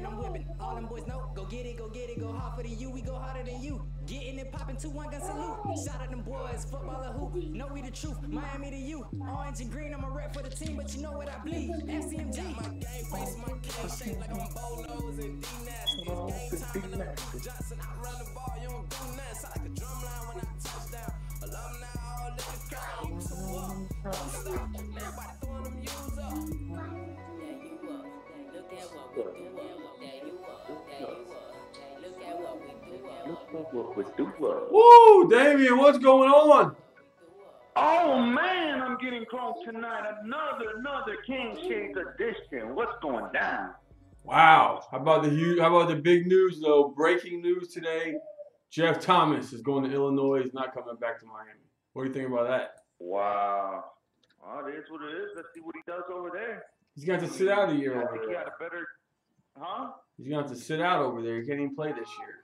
I'm whipping. All them boys know, go get it, go hard for the U, we go harder than you. Getting it poppin', 2-1 gun salute. Shout out them boys, football or hoop. Know we the truth, Miami to you. Orange and green, I'm a rep for the team, but you know what I bleed. FCMG. My game face, my game shape like I'm Bolos and D Nasty. It's game time in the Johnson, I run the ball, you don't do nothing. Sound like a drum line when I touch down. Alumni all in the crowd, so what? Don't stop, everybody throwing them U's up. There you up, look at what we do up. There you up, look at what we do up. Look at what we do up. Woo, Damien, what's going on? Oh man, I'm getting close tonight. Another King Shades edition. What's going down? Wow. How about the big news though? Breaking news today. Jeff Thomas is going to Illinois. He's not coming back to Miami. What do you think about that? Wow. Well, it is what it is. Let's see what he does over there. He's got to sit out a year I over think there. he had a better, huh? He's going to have to sit out over there. He can't even play this year.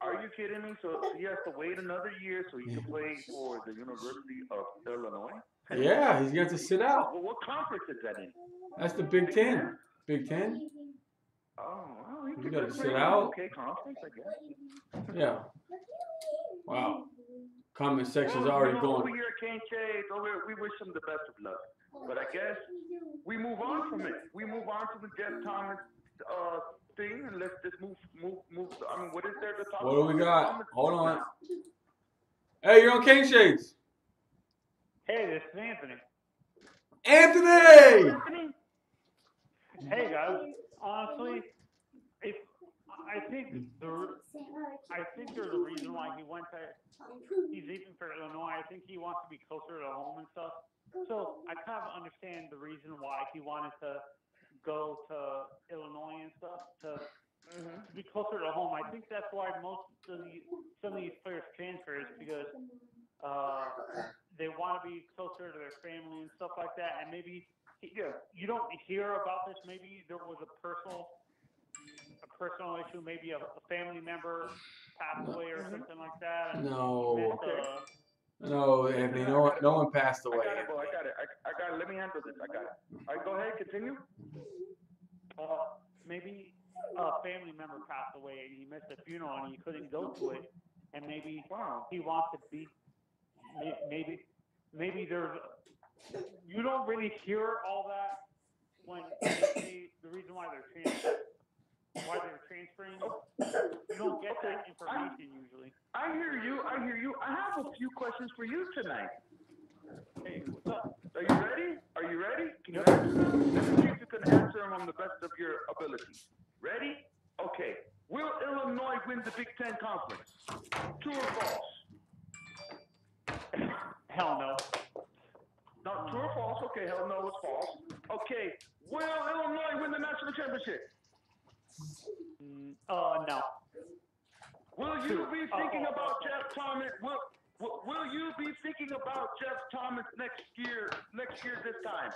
Are you kidding me? So he has to wait another year so he can play for the University of Illinois? Yeah, he's got to sit out. Well, what conference is that in? That's the Big Ten. Big Ten? Oh, well, You got to sit out. Okay, conference, I guess. Yeah. Wow. Comment section's already Over going. here at King Shades, we wish him the best of luck. But I guess we move on from it. We move on to the Jeff Thomas thing, and let's just move. I mean, what is there to talk about? What do we got? Hold on. Hey, you're on King Shades. Hey, this is Anthony. Anthony! Hey guys, honestly, I think there's a reason why he's leaving for Illinois. I think he wants to be closer to home and stuff. So I kind of understand the reason why he wanted to go to Illinois and stuff to be closer to home. I think that's why some of these players transfer is because they want to be closer to their family and stuff like that. And maybe you don't hear about this. Maybe there was a personal issue. Maybe a family member passed away or something like that. No. No, Anthony, no one passed away. I got it. Let me handle this. I got it. All right, go ahead. Continue. Maybe a family member passed away and he missed the funeral and he couldn't go to it. And maybe he wants to be. Maybe there's. You don't really hear all that when the reason why they're transferring. You don't get that information usually. I hear you. I have a few questions for you tonight. Hey, what's up? Are you ready? Can you answer them? Let's see if you can answer them on the best of your ability. Ready? Okay. Will Illinois win the Big Ten Conference? True or false? Hell no. Not true or false? Okay, hell no, it's false. Okay. Will Illinois win the national championship? No. Will you be thinking about Jeff Thomas? Will you be thinking about Jeff Thomas next year this time?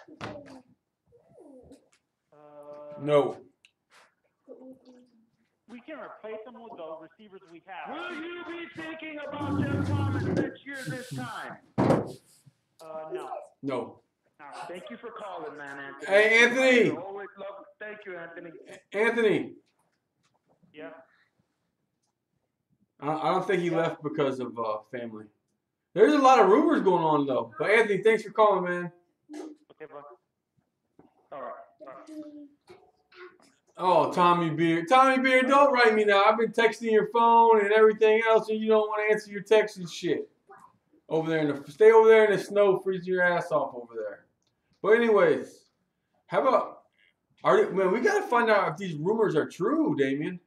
No. We can replace them with the receivers we have. Will you be thinking about Jeff Thomas next year this time? No. No. Thank you for calling, man, Anthony. Hey, Anthony. Always love. Thank you, Anthony. Anthony. Yeah. I don't think he left because of family. There's a lot of rumors going on though. But Anthony, thanks for calling, man. Okay, bro. All right. Oh, Tommy Beard. Tommy Beard, don't write me now. I've been texting your phone and everything else, and you don't want to answer your texts and shit. Stay over there in the snow, freezing your ass off over there. But anyways, how about we gotta find out if these rumors are true, Damien.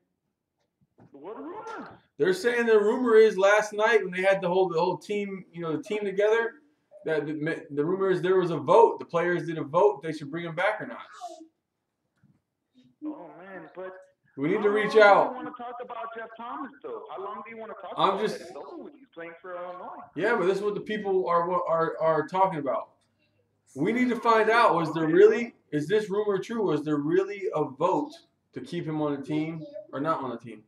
What rumors? They're saying the rumor is last night when they had the whole team, the team together, that the rumor is there was a vote. The players did a vote. They should bring him back or not. Oh man, but we need to reach out. How long do you want to talk about Jeff Thomas though? How long do you want to talk about that? It's over with. He's playing for Illinois. Yeah, but this is what the people are talking about. We need to find out, is this rumor true? Was there really a vote to keep him on the team or not on the team?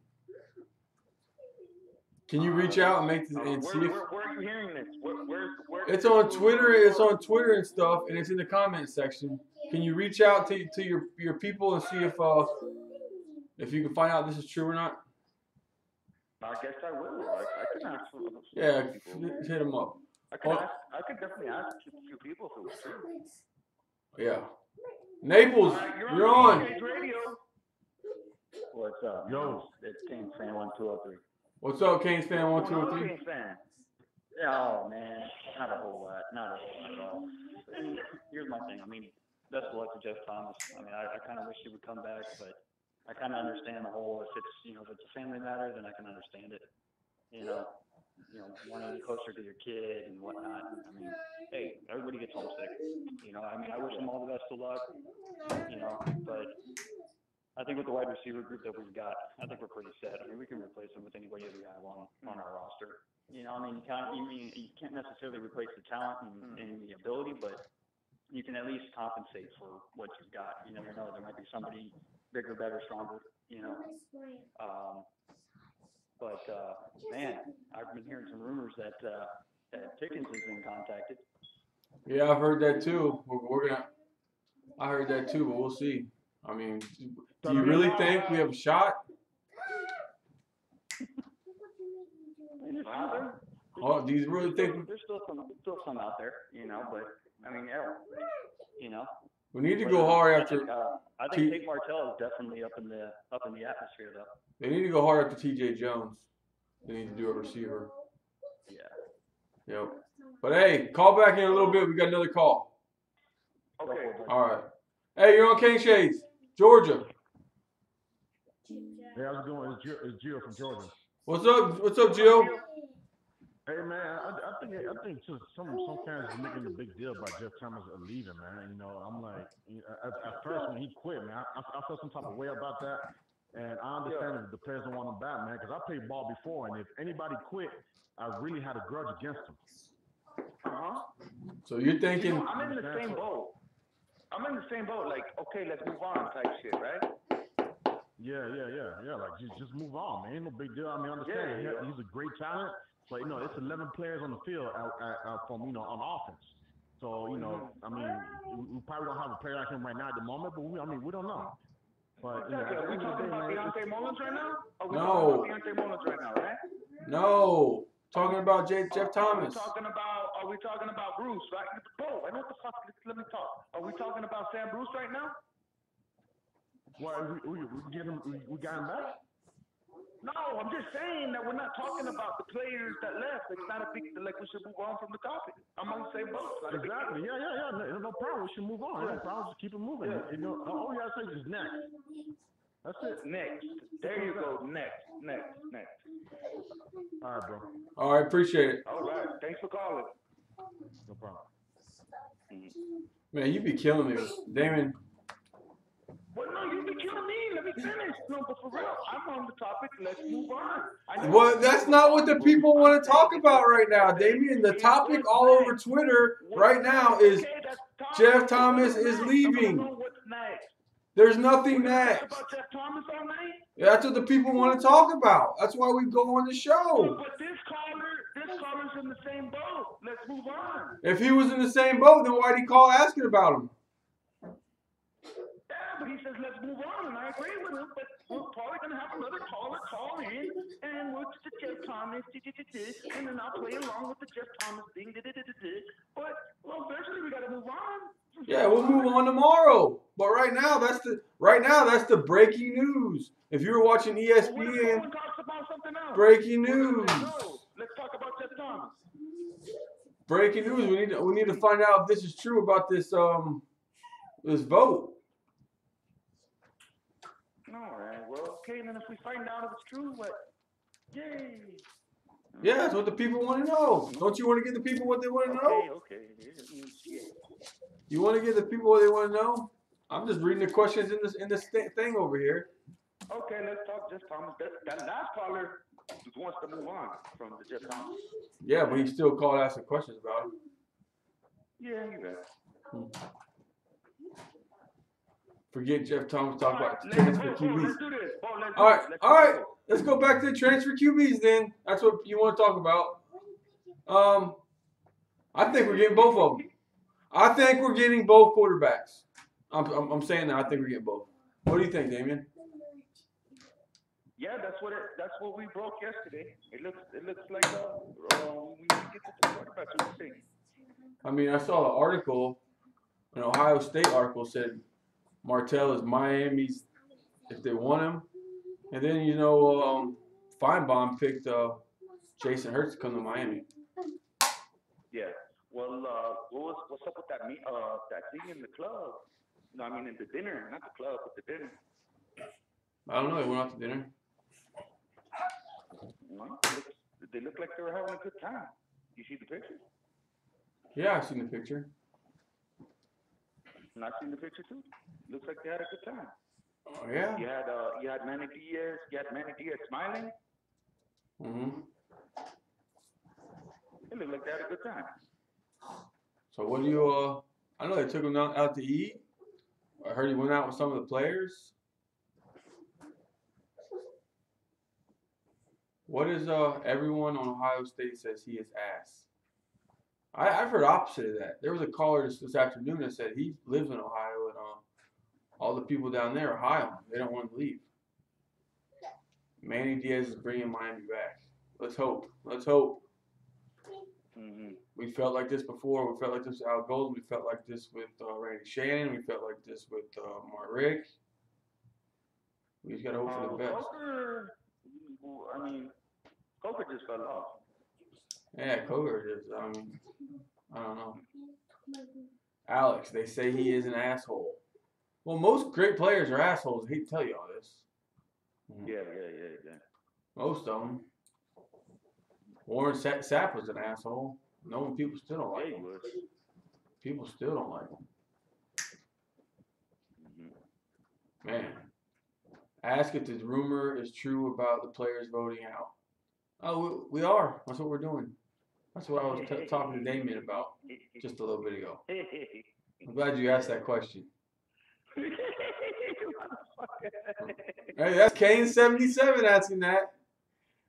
Can you reach out and make this and see if where are you hearing this? Where it's on Twitter? It's on Twitter and stuff, and it's in the comment section. Can you reach out to your people and see if you can find out this is true or not? I guess I will. I can ask some Yeah, people. hit them up. I could definitely ask a few people if it was true. Yeah. Naples, you're on. Radio. What's up? Yo. It's Kings fan 1203. What's up, Canes fan 1203? Kings fan. Oh man, not a whole lot at all. And here's my thing. I mean, best of luck to Jeff Thomas. I mean, I kind of wish he would come back, but I kind of understand the whole. If it's a family matter, then I can understand it. Wanting to be closer to your kid and whatnot. I mean, hey, everybody gets homesick. I mean, I wish them all the best of luck. But I think with the wide receiver group that we've got, I think we're pretty set. I mean, we can replace them with anybody that we have on our roster. I mean, you can't necessarily replace the talent and the ability, but you can at least compensate for what you've got. You never know. There might be somebody bigger, better, stronger. But man, I've been hearing some rumors that Pickens has been contacted. Yeah, I've heard that too. I heard that too, but we'll see. I mean, do you really think we have a shot? Oh, do you really think? There's still some out there, but I mean, We need to go hard after. I think Tate Martell is definitely up in the atmosphere, though. They need to go hard after T.J. Jones. They need to do a receiver. Yeah. Yep. But hey, call back in a little bit. We got another call. Okay. All right. Hey, you're on King Shades, Georgia. Hey, how's it going? It's Gio from Georgia. What's up? What's up, Gio? Hey man, I think some fans are making a big deal about Jeff Thomas leaving, man. I'm like, at first when he quit, man, I felt some type of way about that, and I understand if the players don't want him back, man, because I played ball before, and if anybody quit, I really had a grudge against him. So you're thinking? I'm in the same boat. Like, okay, let's move on, type shit, right? Yeah. Like, just move on, man. Ain't no big deal. I mean, I understand. Yeah. He's a great talent. But, it's 11 players on the field on offense. So, I mean, we probably don't have a player like him right now at the moment, but we don't know. But, Are we talking about Deontay Mullins right now? No. Deontay Mullins right now, right? No. Talking about Jeff Thomas. Are we talking about Bruce, right? Bro, I know what the fuck. Let me talk. Are we talking about Sam Bruce right now? Well, we got him back? No, I'm just saying that we're not talking about the players that left. It's not a big, like we should move on from the topic. I'm on the same boat. Exactly. Yeah. No problem. We should move on. No problem. Just keep it moving. Yeah. All we gotta say is next. That's it. Next. There you go. Next. All right, bro. All right, appreciate it. All right. Thanks for calling. No problem. Man, you be killing me, Damon. Well, no, you be killing me. Let me finish. No, but for real, I'm on the topic. Let's move on. Well, that's not what the people want to talk about right now, Damien. The topic all over Twitter right now is Jeff Thomas is leaving. What's next? There's nothing next. About Jeff Thomas all night? That's what the people want to talk about. That's why we go on the show. But this caller's in the same boat. Let's move on. If he was in the same boat, then why'd he call asking about him? But he says, let's move on, and I agree with him, but we're probably going to have another caller call in, and we'll to Jeff Thomas, and then I'll play along with the Jeff Thomas thing, but, well, eventually we got to move on. Yeah, we'll move on tomorrow. But right now, that's the breaking news. If you were watching ESPN, talks about something else. Breaking news. Let's talk about Jeff Thomas. Breaking news. We need to find out if this is true about this vote. All right. Well, okay. Then if we find out if it's true, what? Yay. Yeah, that's what the people want to know. Don't you want to give the people what they want to know? Okay. You want to give the people what they want to know? I'm just reading the questions in this thing over here. Okay, let's talk Jeff Thomas. That last caller wants to move on from the Jeff Thomas. Yeah, but he still called asking questions about it. Yeah, you bet. Forget Jeff Thomas. Talk about Let's transfer let's QBs. do this. Bo, let's All right, do this. all right. Let's go back to the transfer QBs then. That's what you want to talk about. I think we're getting both of them. I think we're getting both quarterbacks. I'm saying that. I think we're getting both. What do you think, Damien? Yeah, that's what we broke yesterday. It looks like we need to get to the quarterbacks. What do you think? I mean, I saw an article, an Ohio State article said Martell is Miami's if they want him. And then, Feinbaum picked Jason Hurts to come to Miami. Yeah. Well, what's up with that thing in the club? No, I mean in the dinner, not the club, but the dinner. I don't know. They went out to dinner. No, they look like they were having a good time. You see the picture? Yeah, I've seen the picture. And I've seen the picture too. Looks like they had a good time. Oh, yeah? You had Manny Diaz smiling. Mm-hmm. It looked like they had a good time. So what do you, I know they took him out to eat. I heard he went out with some of the players. What is, everyone on Ohio State says he is ass? I've heard opposite of that. There was a caller this afternoon that said he lives in Ohio and all the people down there are high on him. They don't want to leave. Manny Diaz is bringing Miami back. Let's hope. Let's hope. Mm-hmm. We felt like this before. We felt like this with Al Golden. We felt like this with Randy Shannon. We felt like this with Mark Rick. We just got to hope for the best. Coker just fell off. Yeah, Coker just, I don't know. Alex, they say he is an asshole. Well, most great players are assholes. I hate to tell you all this. Yeah. Most of them. Warren Sapp was an asshole. People still don't like him. People still don't like him. Mm-hmm. Man. Ask if the rumor is true about the players voting out. Oh, we are. That's what we're doing. That's what I was talking to Damien about just a little bit ago. I'm glad you asked that question. Hey, that's Kane77 asking that.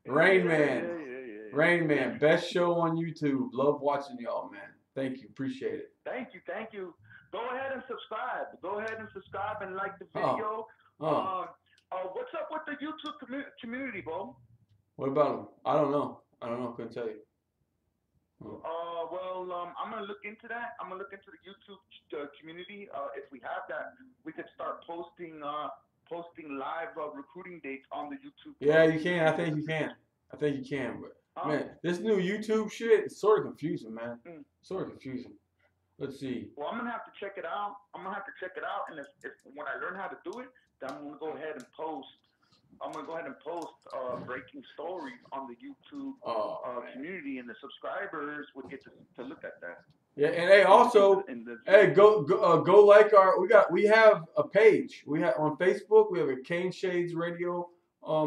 Rain Man. Rain Man. Best show on YouTube. Love watching y'all, man. Thank you. Appreciate it. Thank you. Go ahead and subscribe and like the video. What's up with the YouTube community, Bo? What about them? I don't know. Couldn't tell you. I'm gonna look into that. I'm gonna look into the YouTube community. If we have that, we could start posting live recruiting dates on the YouTube. Yeah, you can. I think you can. But man, this new YouTube shit is sort of confusing, man. Sort of confusing. Let's see. Well, I'm gonna have to check it out. And if when I learn how to do it, then I'm gonna go ahead and post. Breaking stories on the YouTube community, and the subscribers would get to look at that. Yeah, and hey, also, go like we have a page. We have on Facebook. We have a Kane Shades Radio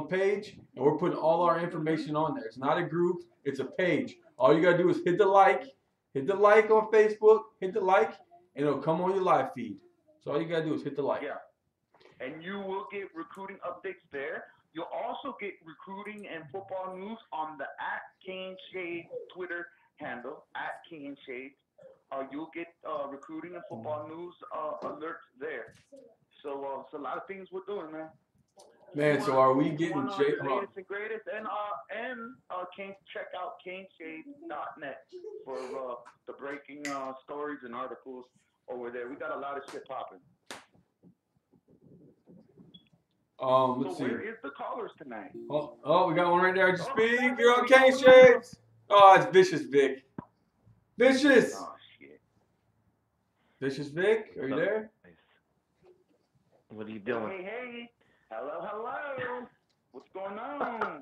page, and we're putting all our information on there. It's not a group. It's a page. All you gotta do is hit the like on Facebook. Hit the like, and it'll come on your live feed. So all you gotta do is hit the like. Yeah. And you will get recruiting updates there. You'll also get recruiting and football news on the @KaneShades Twitter handle, @KaneShades. You'll get recruiting and football news alerts there. So it's a lot of things we're doing, man. Man, so are we getting the latest and greatest? And check out KaneShades.net for the breaking stories and articles over there. We got a lot of shit popping. Let's see. Where is the callers tonight? Oh, we got one right there. Just speak. You're on Kane Shades. Oh, it's Vicious Vic. Vicious. Oh shit. Vicious Vic, are you there? What are you doing? Hey. Hello. What's going on?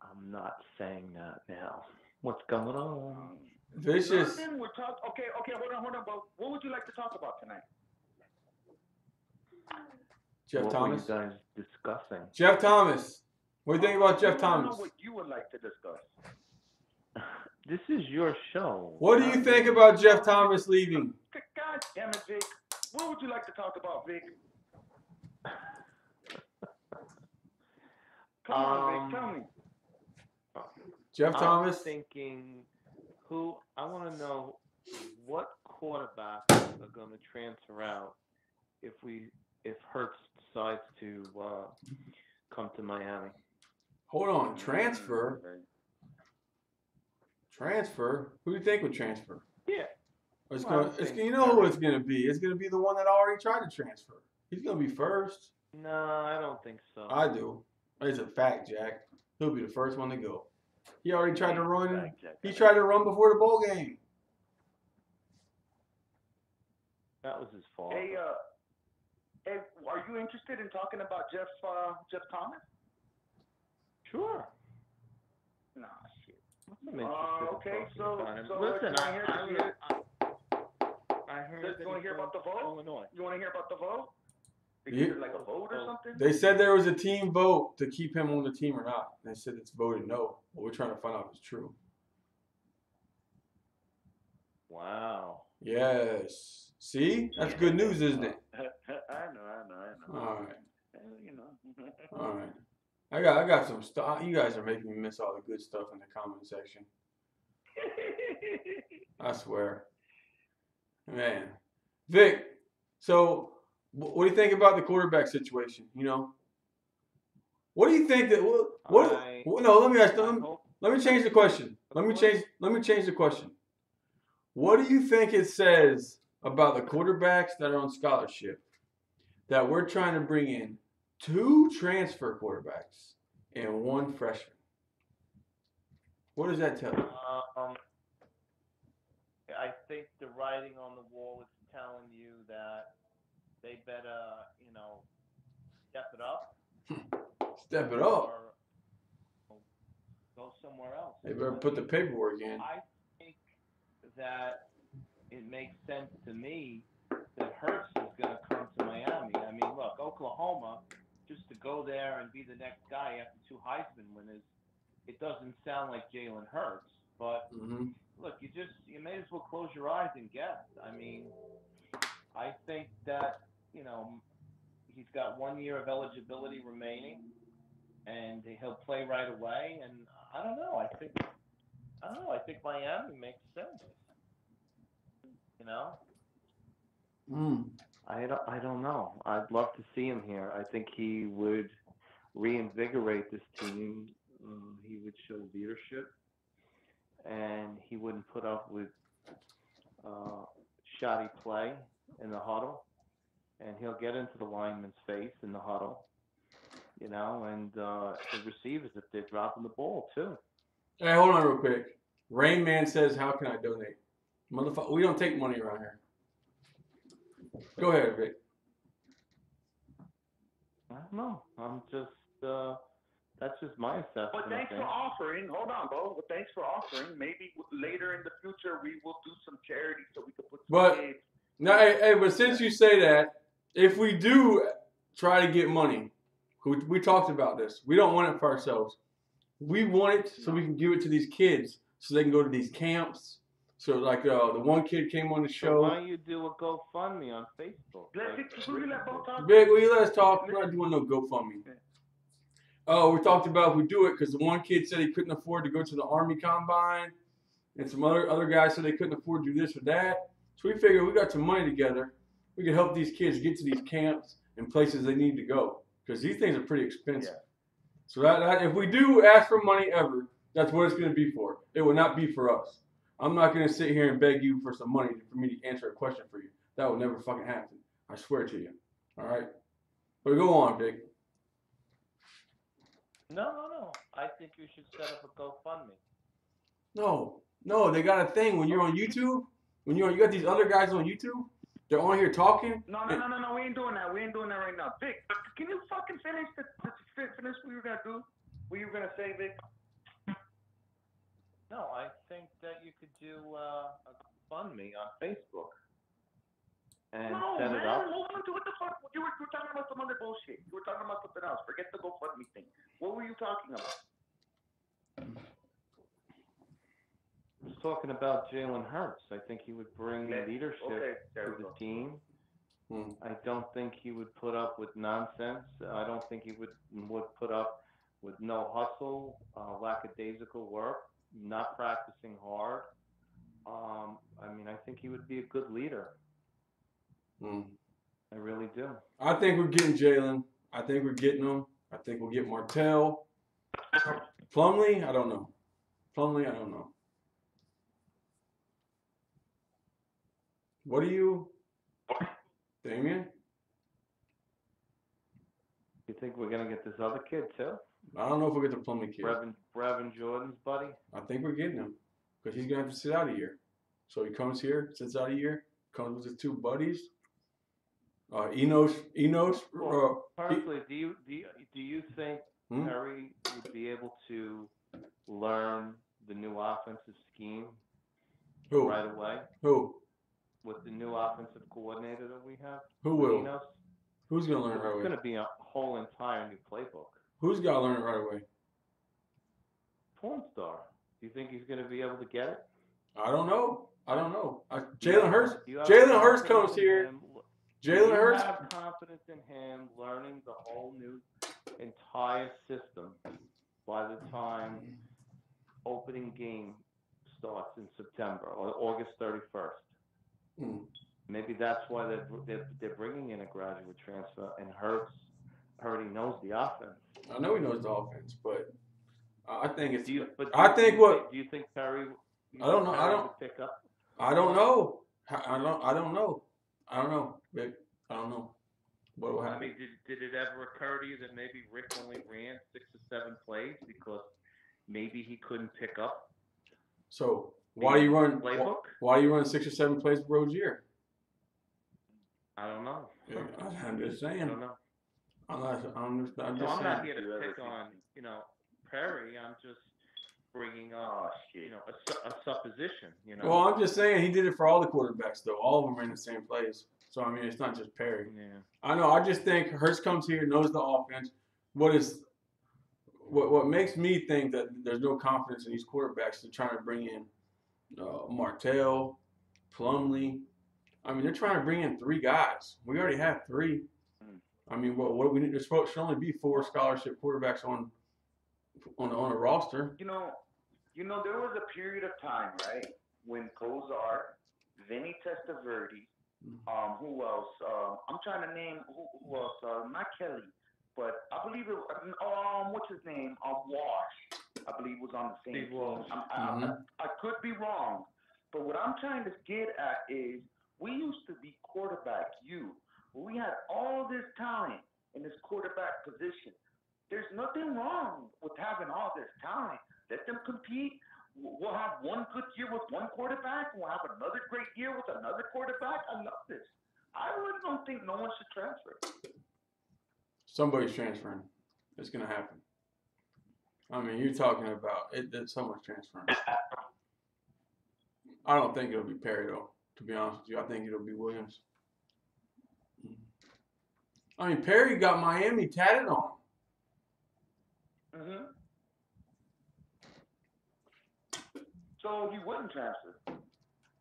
I'm not saying that now. What's going on? Vicious. Nothing. We're talking. Okay. Hold on. But what would you like to talk about tonight? Jeff Thomas. What were you guys discussing? Jeff Thomas. What do you think about Jeff I Thomas? don't know what you would like to discuss. This is your show. What do you think about Jeff Thomas leaving? God damn it, Jake. What would you like to talk about, Vic? Come on, Vic, tell me. Jeff I'm Thomas. thinking I want to know what quarterbacks are going to transfer out if Hurts decides to come to Miami. Hold on, transfer. Transfer? Who do you think would transfer? Yeah. You know who it's gonna be. It's gonna be the one that already tried to transfer. He's gonna be first. No, I don't think so. I do. It's a fact, Jack. He'll be the first one to go. He already tried to run. He tried to run before the bowl game. That was his fault. Hey, are you interested in talking about Jeff Thomas? Sure. Nah, shit. Okay, so listen, I heard you want to hear about the vote? Illinois. You want to hear about the vote? Is it like a vote or something? They said there was a team vote to keep him on the team or not. They said it's voted no. But we're trying to find out if it's true. Wow. Yes. See? That's good news, isn't it? I know. All right. You know. All right. I got some stuff. You guys are making me miss all the good stuff in the comment section. I swear. Man. Vic, so what do you think about the quarterback situation? You know? What do you think that no, let me ask let me change the question. Let me change the question. What do you think it says about the quarterbacks that are on scholarship that we're trying to bring in 2 transfer quarterbacks and 1 freshman? What does that tell you? I think the writing on the wall is telling you that they better, step it up. Step it up. Or go somewhere else. They better put the paperwork in. I think that it makes sense to me that Hurts is going to come to Miami. I mean, look, Oklahoma, just to go there and be the next guy after 2 Heisman winners, it doesn't sound like Jalen Hurts. But look, you may as well close your eyes and guess. I mean, I think that he's got 1 year of eligibility remaining, and he'll play right away. And I don't know. I think Miami makes sense. I don't know. I'd love to see him here. I think he would reinvigorate this team. He would show leadership, and he wouldn't put up with shoddy play in the huddle. And he'll get into the lineman's face in the huddle, and the receivers if they're dropping the ball too. Hey, hold on real quick. Rain Man says, "How can I donate?" Motherfucker, we don't take money around here. Go ahead, Vic. I don't know. I'm just that's just my assessment. But thanks for offering. Hold on, bro. But thanks for offering. Maybe later in the future we will do some charity so we can put some kids. No, hey, but since you say that, if we do try to get money, we talked about this. We don't want it for ourselves. We want it so we can give it to these kids so they can go to these camps. So like the one kid came on the show. So why don't you do a GoFundMe on Facebook? Vic, will you let us talk? We're not doing no GoFundMe. Oh, we talked about if we do it because the one kid said he couldn't afford to go to the Army Combine, and some other guys said they couldn't afford to do this or that. So we figured we got some money together. We could help these kids get to these camps and places they need to go because these things are pretty expensive. Yeah. So that if we do ask for money ever, that's what it's going to be for. It will not be for us. I'm not going to sit here and beg you for some money for me to answer a question for you. That will never fucking happen. I swear to you. All right? But go on, Vic. No. I think you should set up a GoFundMe. No, they got a thing when you're on YouTube. You got these other guys on YouTube. They're on here talking. No. We ain't doing that. We ain't doing that right now. Vic, can you fucking finish finish what you were gonna do? What you were gonna say, Vic? No, I think that you could do a GoFundMe on Facebook and set it up. No, man. What the fuck? You were talking about some other bullshit. You were talking about something else. Forget the GoFundMe thing. What were you talking about? I was talking about Jalen Hurts. I think he would bring leadership to the team, I don't think he would put up with nonsense. I don't think he would put up with no hustle, lackadaisical work, not practicing hard. I mean, I think he would be a good leader. Hmm. I really do. I think we're getting Jalen. I think we're getting him. I think we'll get Martell. Plumlee, I don't know. Plumlee, I don't know. What do you, Damien? You think we're gonna get this other kid too? I don't know if we'll get the Plumlee kid. Brevin Jordan's buddy. I think we're getting him because he's gonna have to sit out a year. So he comes here, sits out a year, comes with his two buddies. Enos. Personally, do you think Perry would be able to learn the new offensive scheme right away? Who? With the new offensive coordinator that we have? Who will? Enos? Who's going to learn it right away? It's going to be a whole entire new playbook. Who's got to learn it right away? Porn star. Do you think he's going to be able to get it? I don't know. Jalen Hurts. Jalen Hurts comes here. Jalen Hurts. I have confidence in him learning the whole new entire system by the time opening game starts in September or August 31st. Maybe that's why they're bringing in a graduate transfer, and Hurts already knows the offense. I know he knows the offense, but I think it's. Do you think Perry? I don't know. Pick up? I don't know. I don't know. Vic. I don't know. What will happen? I mean, did it ever occur to you that maybe Rick only ran 6 or 7 plays because maybe he couldn't pick up? So why do you run playbook? Why do you run 6 or 7 plays per Rozier? I don't know. I'm just saying. I don't know. I'm just I'm saying. not here to pick on Perry. I'm just bringing up a supposition. Well, I'm just saying he did it for all the quarterbacks though. All of them ran the same plays. So I mean, it's not just Perry. Yeah. I know. I just think Hurts comes here, knows the offense. What makes me think that there's no confidence in these quarterbacks to trying to bring in Martell, Plumlee. I mean, they're trying to bring in 3 guys. We already have 3. I mean, what we need? There should only be 4 scholarship quarterbacks on a roster. You know, there was a period of time, right, when Kozar, Vinny Testaverde, who else? I'm trying to name who else? Not Kelly, but I believe it. What's his name? Wash, I believe, was on the same team. I could be wrong, but what I'm trying to get at is we used to be quarterback we had all this talent in this quarterback position. There's nothing wrong with having all this talent. Let them compete. We'll have one good year with one quarterback. We'll have another great year with another quarterback. I love this. I really don't think no one should transfer. Somebody's transferring. It's going to happen. I mean, you're talking about someone's transferring. I don't think it'll be Perry, though, to be honest with you. I think it'll be Williams. I mean, Perry got Miami tatted on. So he wouldn't transfer.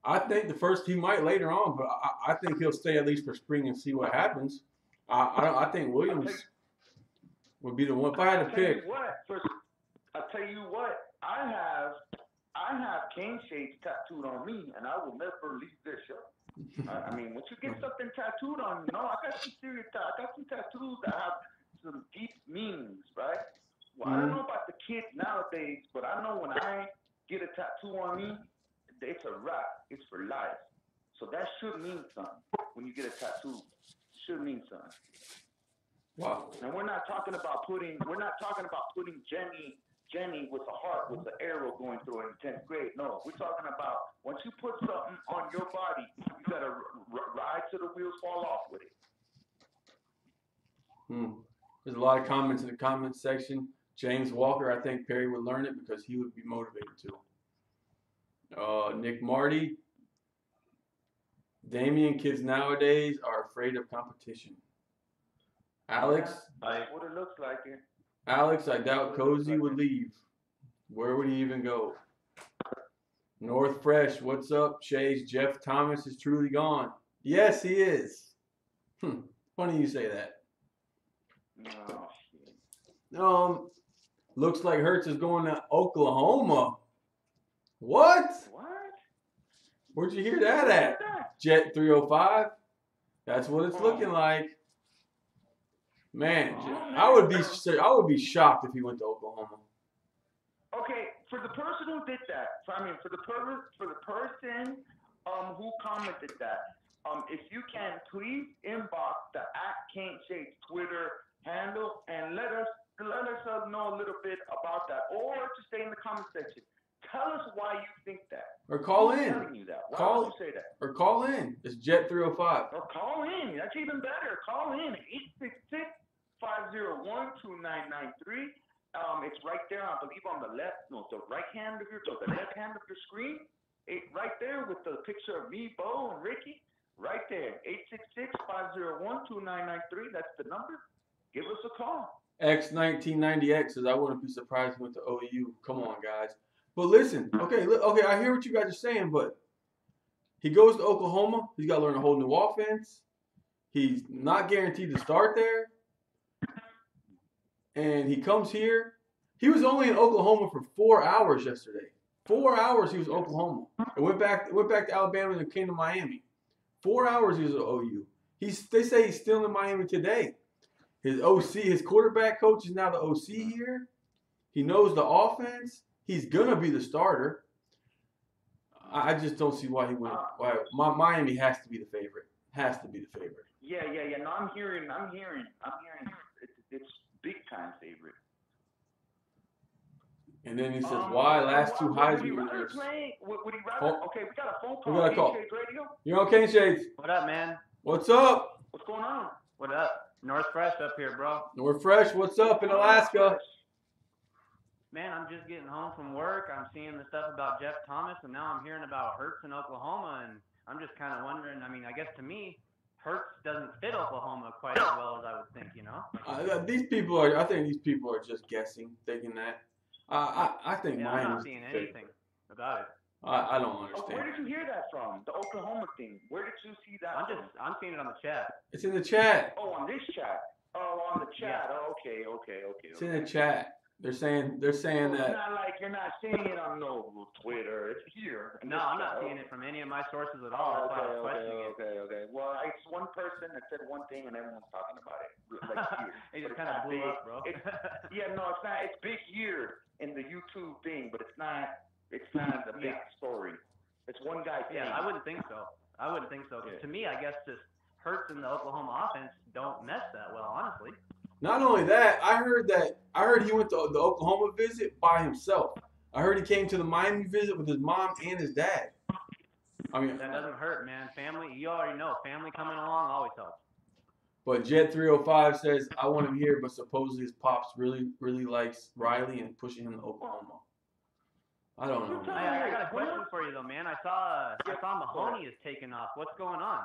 I think he might later on, but I think he'll stay at least for spring and see what happens. I think Williams would be the one. If I had to pick. I tell you what, I have cane shades tattooed on me, and I will never leave this show. I mean, once you get something tattooed on you, I got some serious. I got some tattoos that have some deep meanings, right? Well, I don't know about the kids nowadays, but I know when I get a tattoo on me, it's a wrap. It's for life. So that should mean something. When you get a tattoo, it should mean something. Wow. And we're not talking about putting Jenny with a heart with an arrow going through it in 10th grade. No, we're talking about once you put something on your body, you gotta ride till the wheels fall off with it. There's a lot of comments in the comments section. James Walker, I think Perry would learn it because he would be motivated to. Nick Marty. Damien, kids nowadays are afraid of competition. Alex. That's what it looks like here. Alex, I doubt Cozy would leave. Where would he even go? North Fresh, what's up? Chase, Jeff Thomas is truly gone. Yes, he is. Funny you say that. Oh, shit. Looks like Hurts is going to Oklahoma. What? What? Where'd you hear that at? Jet 305? That's what it's looking like. Man, I would be shocked if he went to Oklahoma. Okay, for the person who did that, for the person who commented that, if you can, please inbox the @KaneShades Twitter handle and let us know a little bit about that, or just stay in the comment section. Tell us why you think that. Or call Who's in. telling you that? Why would you say that? Or call in. It's Jet 305. Or call in. That's even better. Call in 866-501-2993. It's right there, I believe, on the left hand of your screen. Right there with the picture of me, Bo, and Ricky. Right there. 866-501-2993. That's the number. Give us a call. X1990X says, I wouldn't be surprised if he went to OU. Come on, guys. But listen, okay, I hear what you guys are saying, but he goes to Oklahoma. He's got to learn a whole new offense. He's not guaranteed to start there. And he comes here. He was only in Oklahoma for 4 hours yesterday. 4 hours he was in Oklahoma. And went back to Alabama and came to Miami. 4 hours he was at OU. They say he's still in Miami today. His OC, his quarterback coach is now the OC here. He knows the offense. He's going to be the starter. I just don't see why he wouldn't. Miami has to be the favorite. Has to be the favorite. Yeah. No, I'm hearing. It's big time favorite. And then he says, why last two Heisman winners? Would he rather? Okay, we got a phone call. We got a call. Shades Radio. You're on Kane Shades. What up, man? What's up? What's going on? What up? North Fresh up here, bro. North Fresh. What's up in Alaska? Man, I'm just getting home from work. I'm seeing the stuff about Jeff Thomas, and now I'm hearing about Hurts in Oklahoma, and I'm just kind of wondering. I mean, I guess to me, Hurts doesn't fit Oklahoma quite as well as I would think, you know? I think these people are just guessing, thinking that. I think I'm Miami's not seeing anything about it. I don't understand. Where did you hear that from? The Oklahoma thing. Where did you see that? I'm seeing it on the chat. It's in the chat. Oh, on this chat. Oh, on the chat. Yeah. Oh, okay. It's in the chat. They're saying that. It's not like you're not seeing it on Twitter. It's here. No, I'm not seeing it from any of my sources at all. That's why I was questioning it. Okay. Well, it's one person that said one thing and everyone's talking about it. Like here. It just kind of blew up, bro. It's not. It's big here in the YouTube thing, but it's not a big story. It's one guy saying. Yeah, I wouldn't think so. Yeah. To me, I guess just Hurts and the Oklahoma offense don't mesh that well, honestly. Not only that, I heard he went to the Oklahoma visit by himself. I heard he came to the Miami visit with his mom and his dad. I mean, that doesn't hurt, man. Family, you already know, family coming along always helps. But Jet 305 says, I want him here, but supposedly his pops really likes Riley and pushing him to Oklahoma. I don't know. I got a question for you though, man. I saw Mahoney is taking off. What's going on?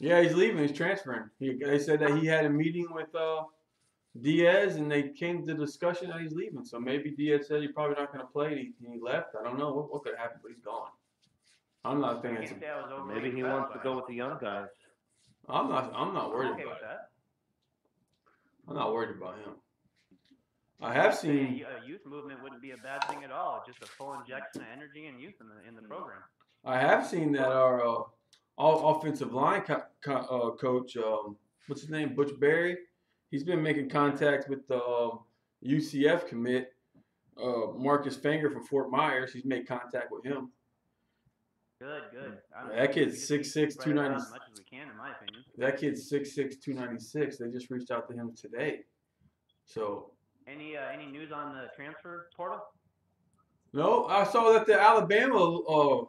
Yeah, he's leaving. He's transferring. They said that he had a meeting with Diaz, and they came to the discussion that he's leaving. So maybe Diaz said he's probably not going to play, and he left. I don't know what could happen, but he's gone. I'm not thinking. Maybe he wants to go with the young guys. I'm not worried about it. That. I'm not worried about him. I have seen a youth movement wouldn't be a bad thing at all. Just a full injection of energy and youth in the program. I have seen that our offensive line coach, what's his name, Butch Berry, he's been making contact with the UCF commit, Marcus Fenger from Fort Myers. He's made contact with him. Good. That kid's 6'6", 290. As much as we can, in my opinion. That kid's 6'6", 296. They just reached out to him today. So. Any news on the transfer portal? No, I saw that the Alabama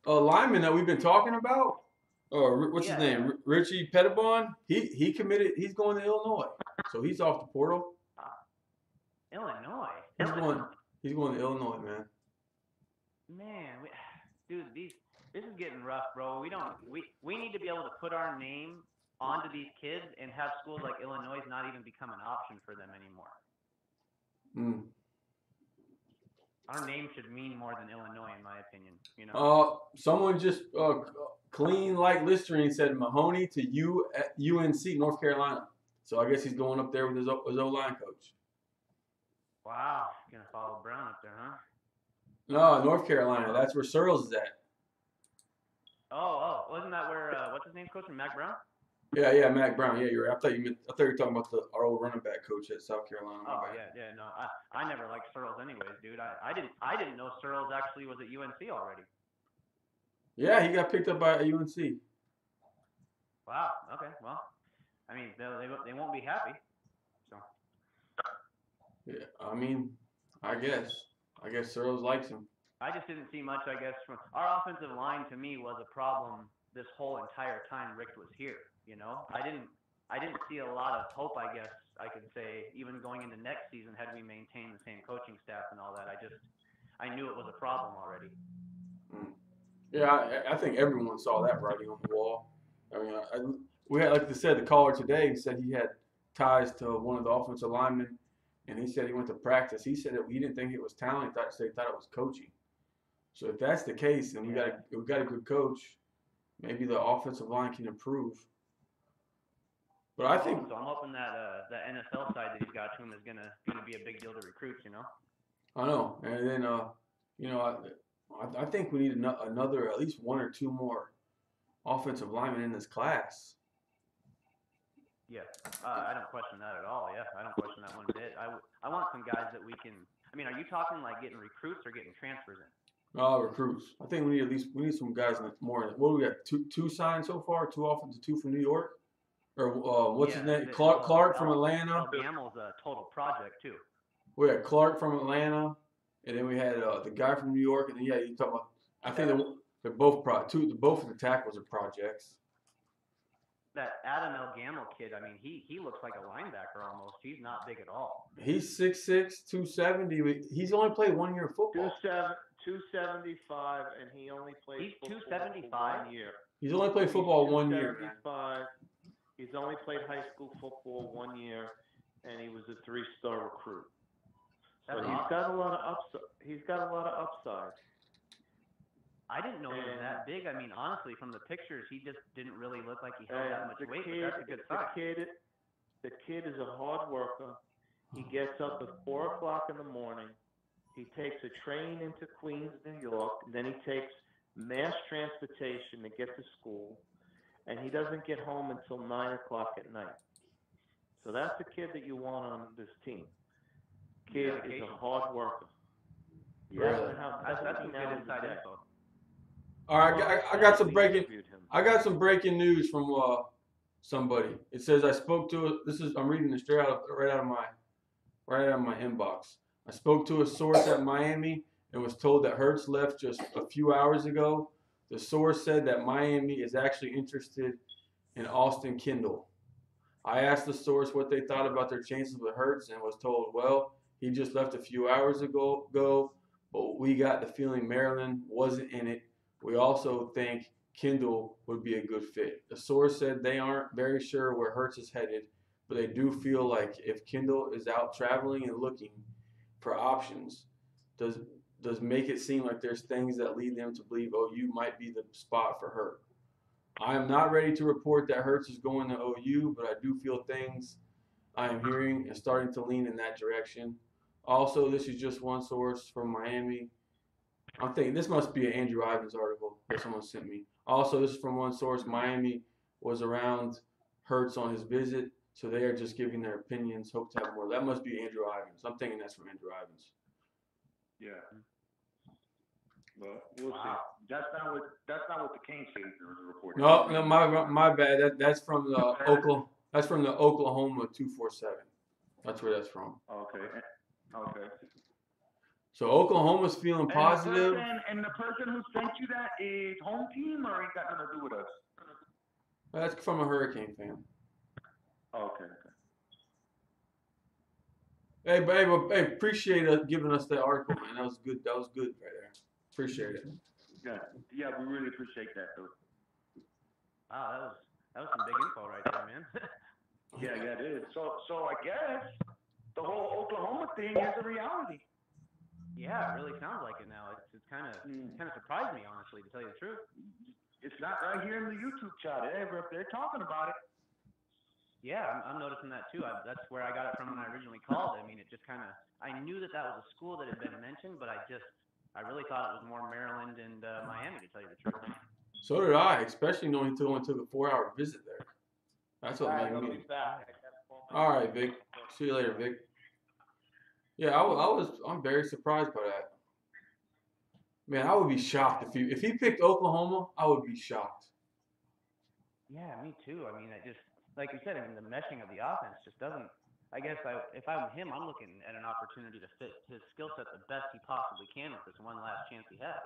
lineman that we've been talking about, what's his name, Richie Pettibon, he committed. He's going to Illinois, so he's off the portal. Illinois. He's going to Illinois, man. Man, dude, this is getting rough, bro. We need to be able to put our name onto these kids and have schools like Illinois not even become an option for them anymore. Our name should mean more than Illinois, in my opinion. You know. Someone just clean like Listerine said Mahoney to UNC, North Carolina. So I guess he's going up there with his O-line coach. Wow, gonna follow Brown up there, huh? No, North Carolina. That's where Searles is at. Oh, wasn't that where what's his name coaching, Mac Brown? Yeah, Mac Brown. Yeah, you're right. I thought you were talking about our old running back coach at South Carolina. Oh yeah, no, I never liked Searles anyways, dude. I didn't know Searles actually was at UNC already. Yeah, he got picked up by UNC. Wow. Okay. Well, I mean, they won't be happy. So. Yeah, I mean, I guess Searles likes him. I just didn't see much. I guess from our offensive line to me was a problem this whole entire time Rick was here. You know, I didn't see a lot of hope. I guess I could say even going into next season had we maintained the same coaching staff and all that. I knew it was a problem already. Yeah, I think everyone saw that writing on the wall. I mean, we had, like I said, the caller today said he had ties to one of the offensive linemen, and he said he went to practice. He said that he didn't think it was talent. He thought it was coaching. So if that's the case, and we got a good coach, maybe the offensive line can improve. But I think so. I'm hoping that the NFL side that he's got to him is gonna be a big deal to recruits. You know. I know, and then I think we need another at least one or two more offensive linemen in this class. Yeah, I don't question that at all. Yeah, I don't question that one bit. I want some guys that we can. I mean, are you talking like getting recruits or getting transfers in? Recruits. I think we need some guys more. What do we got? Two signed so far. 2 offensive, 2 from New York. Or what's his name? Clark from Atlanta. Gammel's a total project too. We had Clark from Atlanta, and then we had the guy from New York, and then you talking about. I think they're both both of the tackles are projects. That Adam El Gamel kid, I mean, he looks like a linebacker almost. He's not big at all. He's 6'6", 270. He's only played 1 year of football. 275, and he only played. He's 275. 1 year. He's only played football 1 year. 275. He's only played high school football 1 year, and he was a 3-star recruit. So he's got a lot of upside. He's got a lot of upside. I didn't know he was that big. I mean, honestly, from the pictures, he just didn't really look like he held that much weight. But that's a good sign. The kid is a hard worker. He gets up at 4 o'clock in the morning. He takes a train into Queens, New York. And then he takes mass transportation to get to school. And he doesn't get home until 9 o'clock at night. So that's the kid that you want on this team. Kid is a hard worker. Really? That's some good inside info. All right, I got some breaking news from somebody. It says I spoke to I'm reading this right out of my inbox. I spoke to a source at Miami and was told that Hurts left just a few hours ago. The source said that Miami is actually interested in Austin Kendall. I asked the source what they thought about their chances with Hurts and was told, well, he just left a few hours ago, but we got the feeling Maryland wasn't in it. We also think Kendall would be a good fit. The source said they aren't very sure where Hurts is headed, but they do feel like if Kendall is out traveling and looking for options, does make it seem like there's things that lead them to believe OU might be the spot for Hurt. I am not ready to report that Hurts is going to OU, but I do feel things I am hearing and starting to lean in that direction. Also, this is just one source from Miami. I'm thinking this must be an Andrew Ivins article that someone sent me. Also, this is from one source. Miami was around Hurts on his visit, so they are just giving their opinions. Hope to have more. That must be Andrew Ivins. I'm thinking that's from Andrew Ivins. Yeah. Well, we'll see. That's not what the King Chaser was reporting. No, my bad. That's from the Oklahoma. That's from the Oklahoma 247. That's where that's from. Okay. So Oklahoma's feeling positive. And the person who sent you that is home team, or he got nothing to do with us? That's from a Hurricane fan. Okay. Hey, appreciate giving us that article, man. That was good. That was good right there. Appreciate it. Yeah, we really appreciate that, though. Wow, that was some big info right there, man. Yeah, it is. So I guess the whole Oklahoma thing is a reality. Yeah, it really sounds like it now. It's kind of surprised me, honestly, to tell you the truth. It's not right here in the YouTube chat. They're talking about it. Yeah, I'm noticing that too. That's where I got it from when I originally called. I mean, it just kind of, I knew that was a school that had been mentioned, but I really thought it was more Maryland and Miami, to tell you the truth. So did I, especially knowing he only took a 4-hour visit there. That's what made me. All right, Vic. See you later, Vic. Yeah, I'm very surprised by that. Man, I would be shocked if he picked Oklahoma. I would be shocked. Yeah, me too. I mean, it just, like you said, I mean, the meshing of the offense just doesn't. I guess if I'm him, I'm looking at an opportunity to fit his skill set the best he possibly can with this one last chance he has.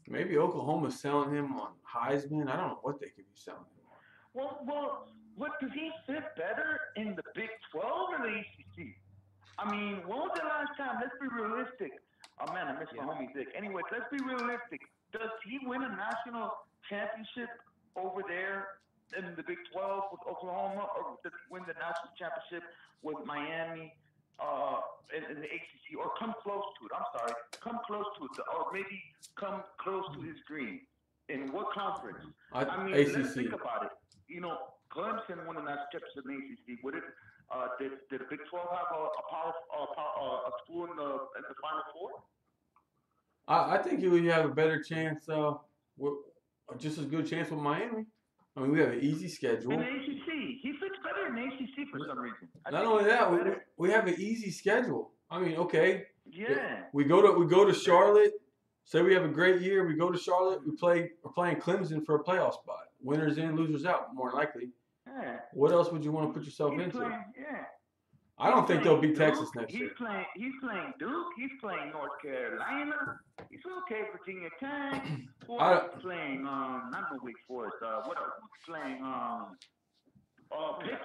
Maybe Oklahoma's selling him on Heisman. I don't know what they could be selling him on. Well, what does he fit better in the Big 12 or the ACC? I mean, when was the last time? Let's be realistic. Oh man, I miss my homie Vic. Anyways, let's be realistic. Does he win a national championship over there in the Big 12 with Oklahoma, or does he win the national championship with Miami in the ACC, or come close to it? I'm sorry, come close to it, or maybe come close to his dream. In what conference? I mean, ACC. Let's think about it. You know, Clemson won the national championship in the ACC. Would it? Did the Big 12 have a school in the Final Four? I think you would have a better chance, just as good a chance with Miami. I mean, we have an easy schedule. In the ACC, he fits better in the ACC for some reason. Not only that, we have an easy schedule. I mean, okay. Yeah. We go to Charlotte. Say we have a great year. We go to Charlotte. We're playing Clemson for a playoff spot. Winners in, losers out, more likely. Yeah. What else would you want to put yourself into? Yeah. I don't think they'll beat Texas next year. He's playing Duke. He's playing North Carolina. He's okay, Virginia Tech. He's playing not the Wake Forest. What else? He's playing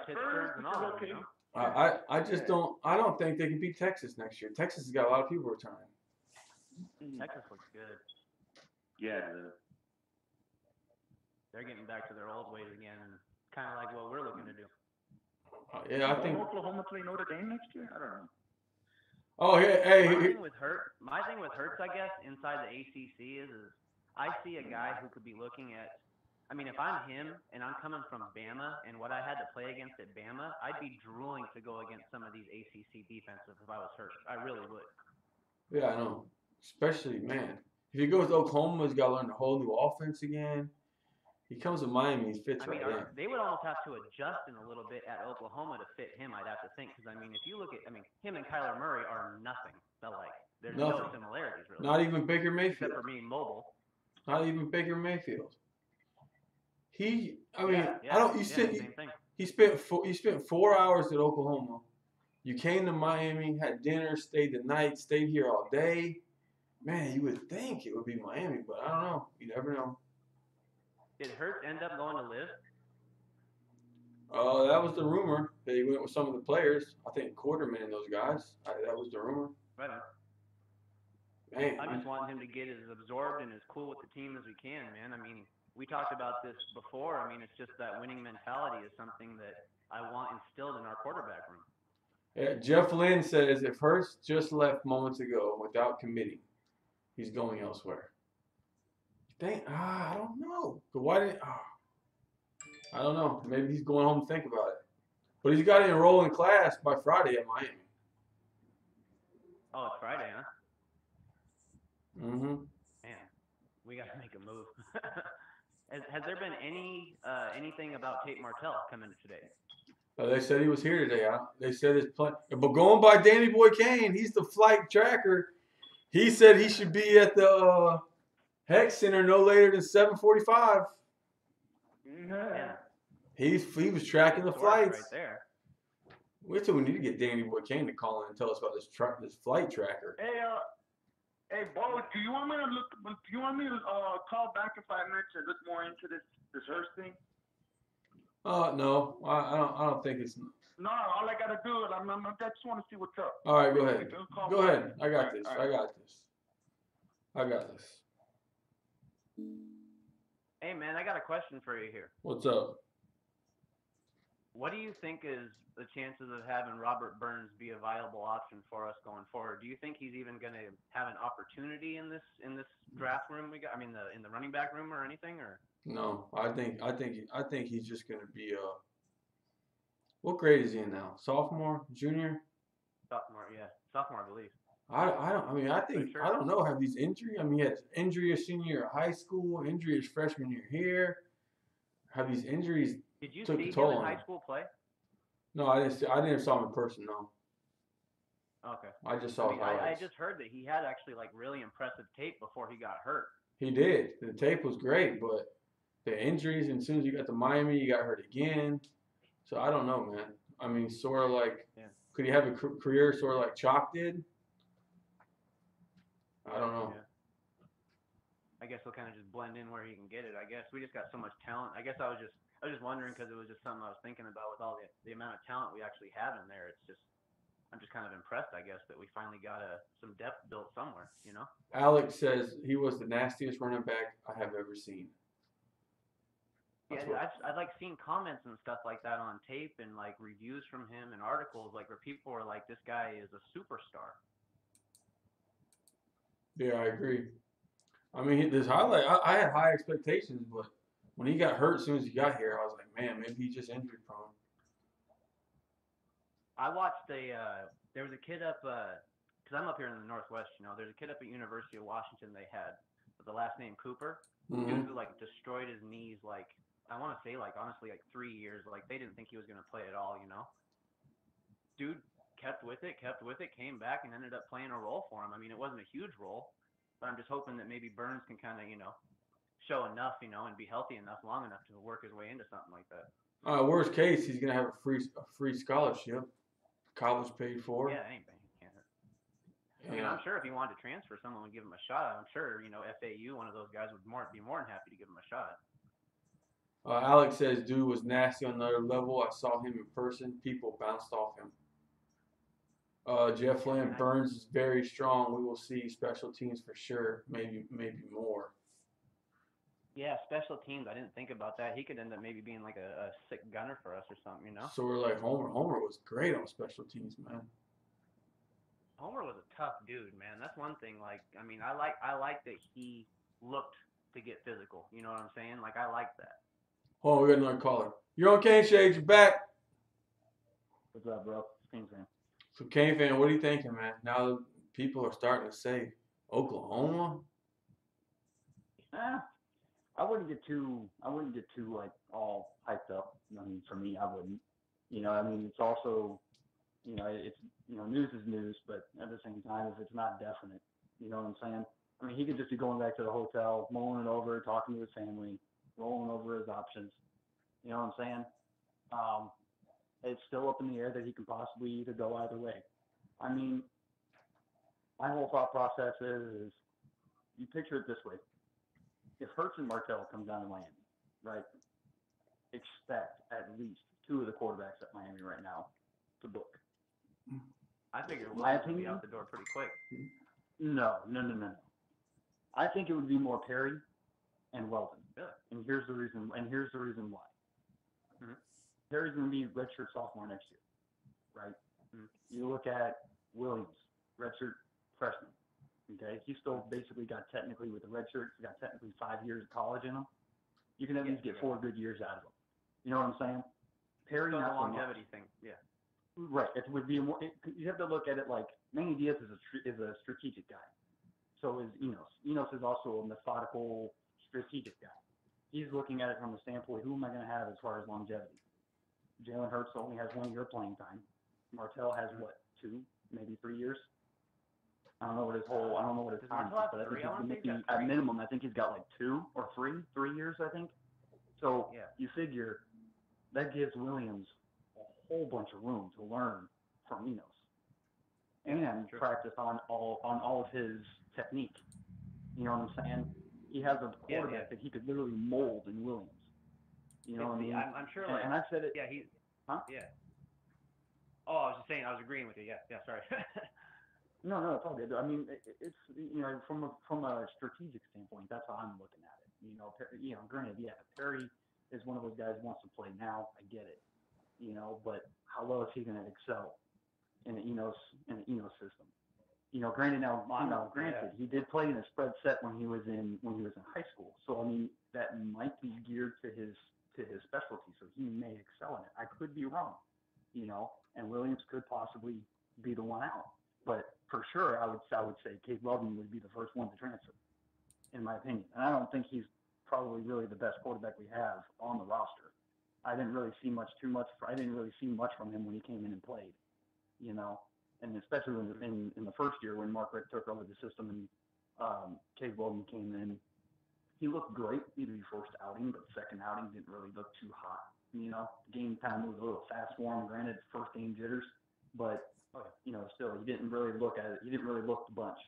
Pittsburgh and all okay. I just don't. I don't think they can beat Texas next year. Texas has got a lot of people retiring. Texas looks good. Yeah. They're getting back to their old ways again, and kind of like what we're looking to do. Yeah, I think Oklahoma play Notre Dame next year. I don't know. Oh, hey. My thing with Hurts, I guess, inside the ACC is I see a guy who could be looking at. I mean, if I'm him and I'm coming from Bama and what I had to play against at Bama, I'd be drooling to go against some of these ACC defenses if I was Hurts. I really would. Yeah, I know. Especially, man, if he goes to Oklahoma, he's got to learn a whole new offense again. He comes to Miami, he fits right in. They would almost have to adjust in a little bit at Oklahoma to fit him, I'd have to think. Because, I mean, if you look at, him and Kyler Murray are nothing. There's no similarities, really. Not even Baker Mayfield. Except for being mobile. Not even Baker Mayfield. He spent 4 hours at Oklahoma. You came to Miami, had dinner, stayed the night, stayed here all day. Man, you would think it would be Miami, but I don't know. You never know. Did Hurts end up going to live? That was the rumor that he went with some of the players. I think Quarterman and those guys. That was the rumor. Right on. Man, I just want him to get as absorbed and as cool with the team as we can, man. I mean, we talked about this before. I mean, it's just that winning mentality is something that I want instilled in our quarterback room. Yeah, Jeff Lynn says if Hurts just left moments ago without committing, he's going elsewhere. I don't know. But why didn't? I don't know. Maybe he's going home to think about it. But he's got to enroll in class by Friday at Miami. Oh, it's Friday, huh? Mm-hmm. Man, we got to make a move. Has there been anything about Tate Martell coming today? They said he was here today. They said his plan. But going by Danny Boy Kane, he's the flight tracker. He said he should be at the Hex Center no later than 7:45. Yeah. He was tracking the flights. Right there. We need to get Danny Boy Kane to call in and tell us about this flight tracker. Hey, Bo, do you want me to call back if I mention look more into this Hurst thing? No, I don't think it's. No, all I gotta do is I just want to see what's up. All right, go ahead. Go ahead. I got this. Right. I got this. Hey, man, I got a question for you here. What's up? What do you think is the chances of having Robert Burns be a viable option for us going forward? Do you think he's even going to have an opportunity in this draft room we got? I mean, in the running back room or anything? Or No, I think he's just gonna be what grade is he in now? Sophomore, junior? sophomore? Yeah, sophomore, I believe. I don't. I mean, I think Sure. I don't know. Have these injuries? I mean, he had injury his senior year of high school, injury his freshman year here. Have these injuries Did you took see a him toll in on high him? school play? No, I didn't. I didn't saw him in person. No, Okay. I just I saw mean, I highlights. just heard that he had actually like really impressive tape before he got hurt. He did. The tape was great, but the injuries, and as soon as you got to Miami, you got hurt again. So I don't know, man. I mean, sort of like, Yeah. could he have a career sort of like Chalk did? I don't know. Yeah. I guess he'll kind of just blend in where he can get it. I guess we just got so much talent. I guess I was just wondering because it was just something I was thinking about with all the amount of talent we actually have in there. It's just I'm just kind of impressed, I guess, that we finally got some depth built somewhere. You know. Alex says he was the nastiest running back I have ever seen. Yeah, I'd like seeing comments and stuff like that on tape and like reviews from him and articles like where people are like, this guy is a superstar. Yeah, I agree. I mean, this highlight, I had high expectations, but when he got hurt as soon as he got here, I was like, man, maybe he's just injury prone. I watched there was a kid up, because I'm up here in the Northwest, you know, there's a kid up at University of Washington they had with the last name Cooper, dude who like destroyed his knees like, I want to say like honestly like 3 years, like they didn't think he was going to play at all, you know. Dude kept with it, came back and ended up playing a role for him. I mean, it wasn't a huge role, but I'm just hoping that maybe Burns can kind of, you know, show enough, you know, and be healthy enough long enough to work his way into something like that. Worst case, he's gonna have a free scholarship, college paid for. Yeah, anything can't hurt. I mean, I'm sure if he wanted to transfer, someone would give him a shot. I'm sure, you know, FAU, one of those guys would be more than happy to give him a shot. Alex says, dude was nasty on another level. I saw him in person. People bounced off him. Jeff Lynn, Burns is very strong. We will see special teams for sure. Maybe more. Yeah, special teams. I didn't think about that. He could end up maybe being like a sick gunner for us or something, you know? So we're like Homer. Homer was great on special teams, man. Homer was a tough dude, man. That's one thing. Like, I mean, I like that he looked to get physical. You know what I'm saying? Like, I like that. Hold on, we got another caller. You're on Kane Shades. You're back. What's up, bro? Kane fan. So Kane fan, what are you thinking, man? Now that people are starting to say Oklahoma. I wouldn't get too like all hyped up. I mean, for me, I wouldn't. You know, I mean, it's also, you know, it's, you know, news is news, but at the same time, if it's not definite, you know what I'm saying? I mean, he could just be going back to the hotel, mulling it over, talking to his family, rolling over his options. You know what I'm saying? It's still up in the air that he can possibly either go either way. I mean, my whole thought process is you picture it this way. If Hurts and Martell come down to Miami, right, expect at least 2 of the quarterbacks at Miami right now to book. I figure Williams will be out the door pretty quick. No. I think it would be more Perry and Weldon. Really? And here's the reason why. Mm-hmm. Perry's going to be redshirt sophomore next year, right? Mm-hmm. You look at Williams, redshirt freshman. Okay, he still basically got technically with the redshirt. He got technically 5 years of college in him. You can at least get 4 good years out of him. You know what I'm saying? Perry, not the longevity thing. Yeah. Right. It would be more. You have to look at it like Manny Diaz is a strategic guy. So is Enos. Enos is also a methodical, strategic guy. He's looking at it from the standpoint, who am I going to have as far as longevity? Jalen Hurts only has 1 year playing time. Martell has what, 2, maybe 3 years? I don't know what his time is, but I think at minimum, I think he's got like 2 or 3 years, I think. So you figure that gives Williams a whole bunch of room to learn from Enos and practice on all of his technique. You know what I'm saying? He has a quarterback that he could literally mold in Williams. You know what I mean? I'm sure. Like, and I said it. Yeah, Yeah. Oh, I was just saying. I was agreeing with you. Yeah. Sorry. No, it's all good. I mean, it's, you know, from a strategic standpoint, that's how I'm looking at it. Granted, Perry is one of those guys who wants to play now. I get it. you know, but how well is he going to excel in the Enos system? You know, granted, he did play in a spread set when he was in high school. So I mean, that might be geared to his specialty. So he may excel in it. I could be wrong, you know, and Williams could possibly be the one out. But for sure, I would say Cade Weldon would be the first one to transfer, in my opinion. And I don't think he's probably really the best quarterback we have on the roster. I didn't really see much from him when he came in and played, you know. And especially in the first year when Mark Richt took over the system and Cade Weldon came in, he looked great maybe first outing, but second outing didn't really look too hot. You know, game time was a little fast for him. Granted, first game jitters, but you know, still he didn't really look at it. He didn't really look the bunch.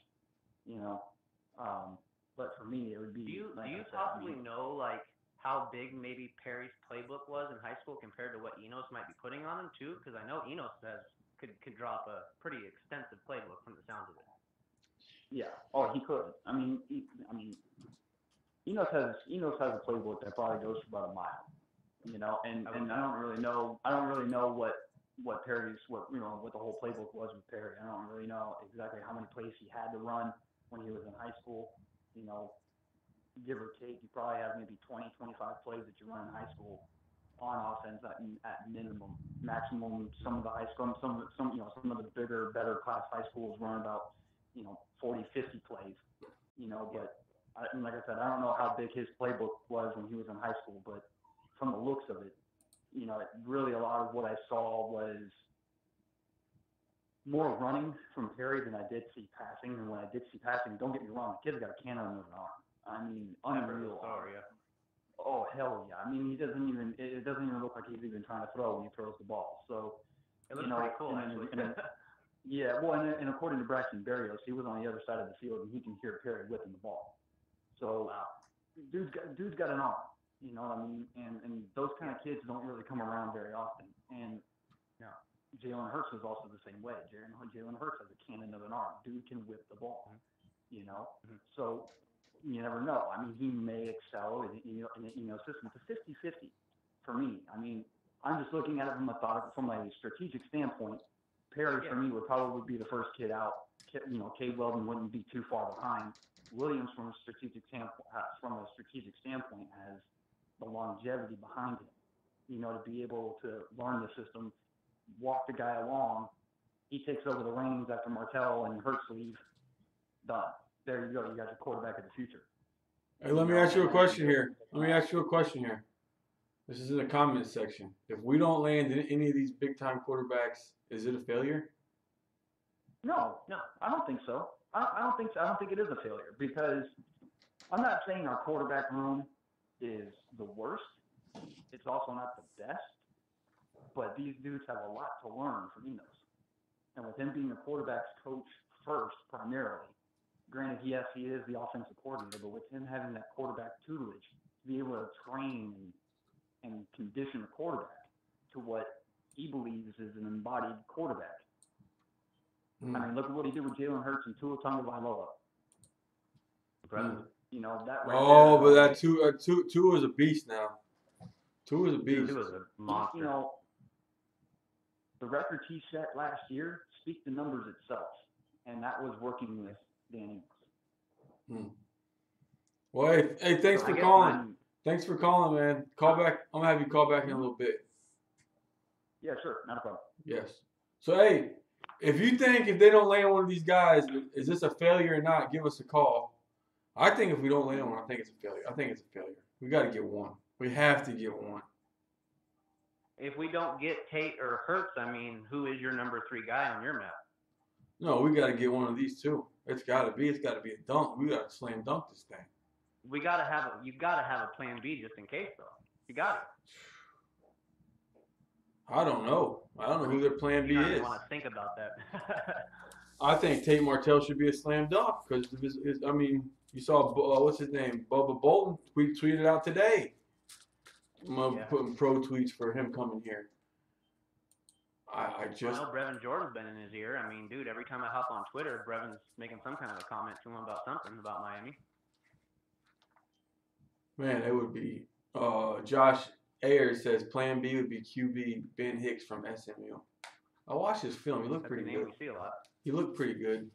You know, but for me, it would be. Do you possibly know like how big maybe Perry's playbook was in high school compared to what Enos might be putting on him too? Because I know Enos could drop a pretty extensive playbook from the sounds of it. Yeah. Oh, he could. I mean, Enos has a playbook that probably goes for about a mile. You know, and I don't really know what Perry's what the whole playbook was with Perry. I don't really know exactly how many plays he had to run when he was in high school. You know, give or take, you probably have maybe 20, 25 plays that you run in high school on offense at minimum. Maximum, some of the high school, some of the bigger, better class high schools run about 40, 50 plays. You know, but like I said, I don't know how big his playbook was when he was in high school, but from the looks of it, you know, really a lot of what I saw was more running from Perry than I did see passing. And when I did see passing, don't get me wrong, the kid's got a cannon under an arm. I mean, unreal. Oh, hell yeah. I mean, it doesn't even look like he's even trying to throw when he throws the ball. So, it looks pretty cool, actually. Yeah, well, and according to Braxton Berrios, he was on the other side of the field, and he can hear Perry whipping the ball. So, dude's got an arm. You know what I mean? And those kind of kids don't really come around very often. And Jalen Hurts is also the same way. Jalen Hurts has a cannon of an arm. Dude can whip the ball. You know? So you never know. I mean, he may excel in the system. It's a 50-50 for me. I mean, I'm just looking at it from a strategic standpoint. Perry, for me, would probably be the first kid out. You know, Cade Weldon wouldn't be too far behind. Williams, from a strategic standpoint, has the longevity behind him. You know, to be able to learn the system, walk the guy along. He takes over the reins after Martell and Hurts leave. Done. There you go. You got your quarterback of the future. Hey, let me ask you a question here. This is in the comments section. If we don't land in any of these big-time quarterbacks, is it a failure? No, I don't think so. I don't think so. I don't think it is a failure because I'm not saying our quarterback room is the worst. It's also not the best. But these dudes have a lot to learn from Enos. And with him being a quarterback's coach first, primarily, granted, yes, he is the offensive coordinator, but with him having that quarterback tutelage, to be able to train and condition the quarterback to what he believes is an embodied quarterback. I mean, look at what he did with Jalen Hurts and Tua Tagovailoa. You know, that right there. But that Tua is a beast now. Tua is a beast. Tua is a monster. You know, the records he set last year speak the numbers itself, and that was working with Dan Enos. Well, hey, thanks for calling. Thanks for calling, man. Call back. I'm gonna have you call back in a little bit. Yeah, sure, not a problem. Yes. So, hey, if you think if they don't land one of these guys, is this a failure or not? Give us a call. I think if we don't land one, I think it's a failure. I think it's a failure. We got to get one. We have to get one. If we don't get Tate or Hurts, I mean, who is your number 3 guy on your map? No, we got to get one of these two. It's got to be a dunk. We got to slam dunk this thing. You got to have a plan B just in case, though. You got it. I don't know who their plan B is. I want to think about that. I think Tate Martell should be a slam dunk because I mean, you saw what's his name, Bubba Bolton tweeted out today. I'm putting pro tweets for him coming here. I know Brevin Jordan's been in his ear. I mean, dude, every time I hop on Twitter, Brevin's making some kind of a comment to him about something about Miami. Man, it would be Josh. Ayers says Plan B would be QB Ben Hicks from SMU. I watched his film. He looked That's a pretty name good. we see a lot. He looked pretty good.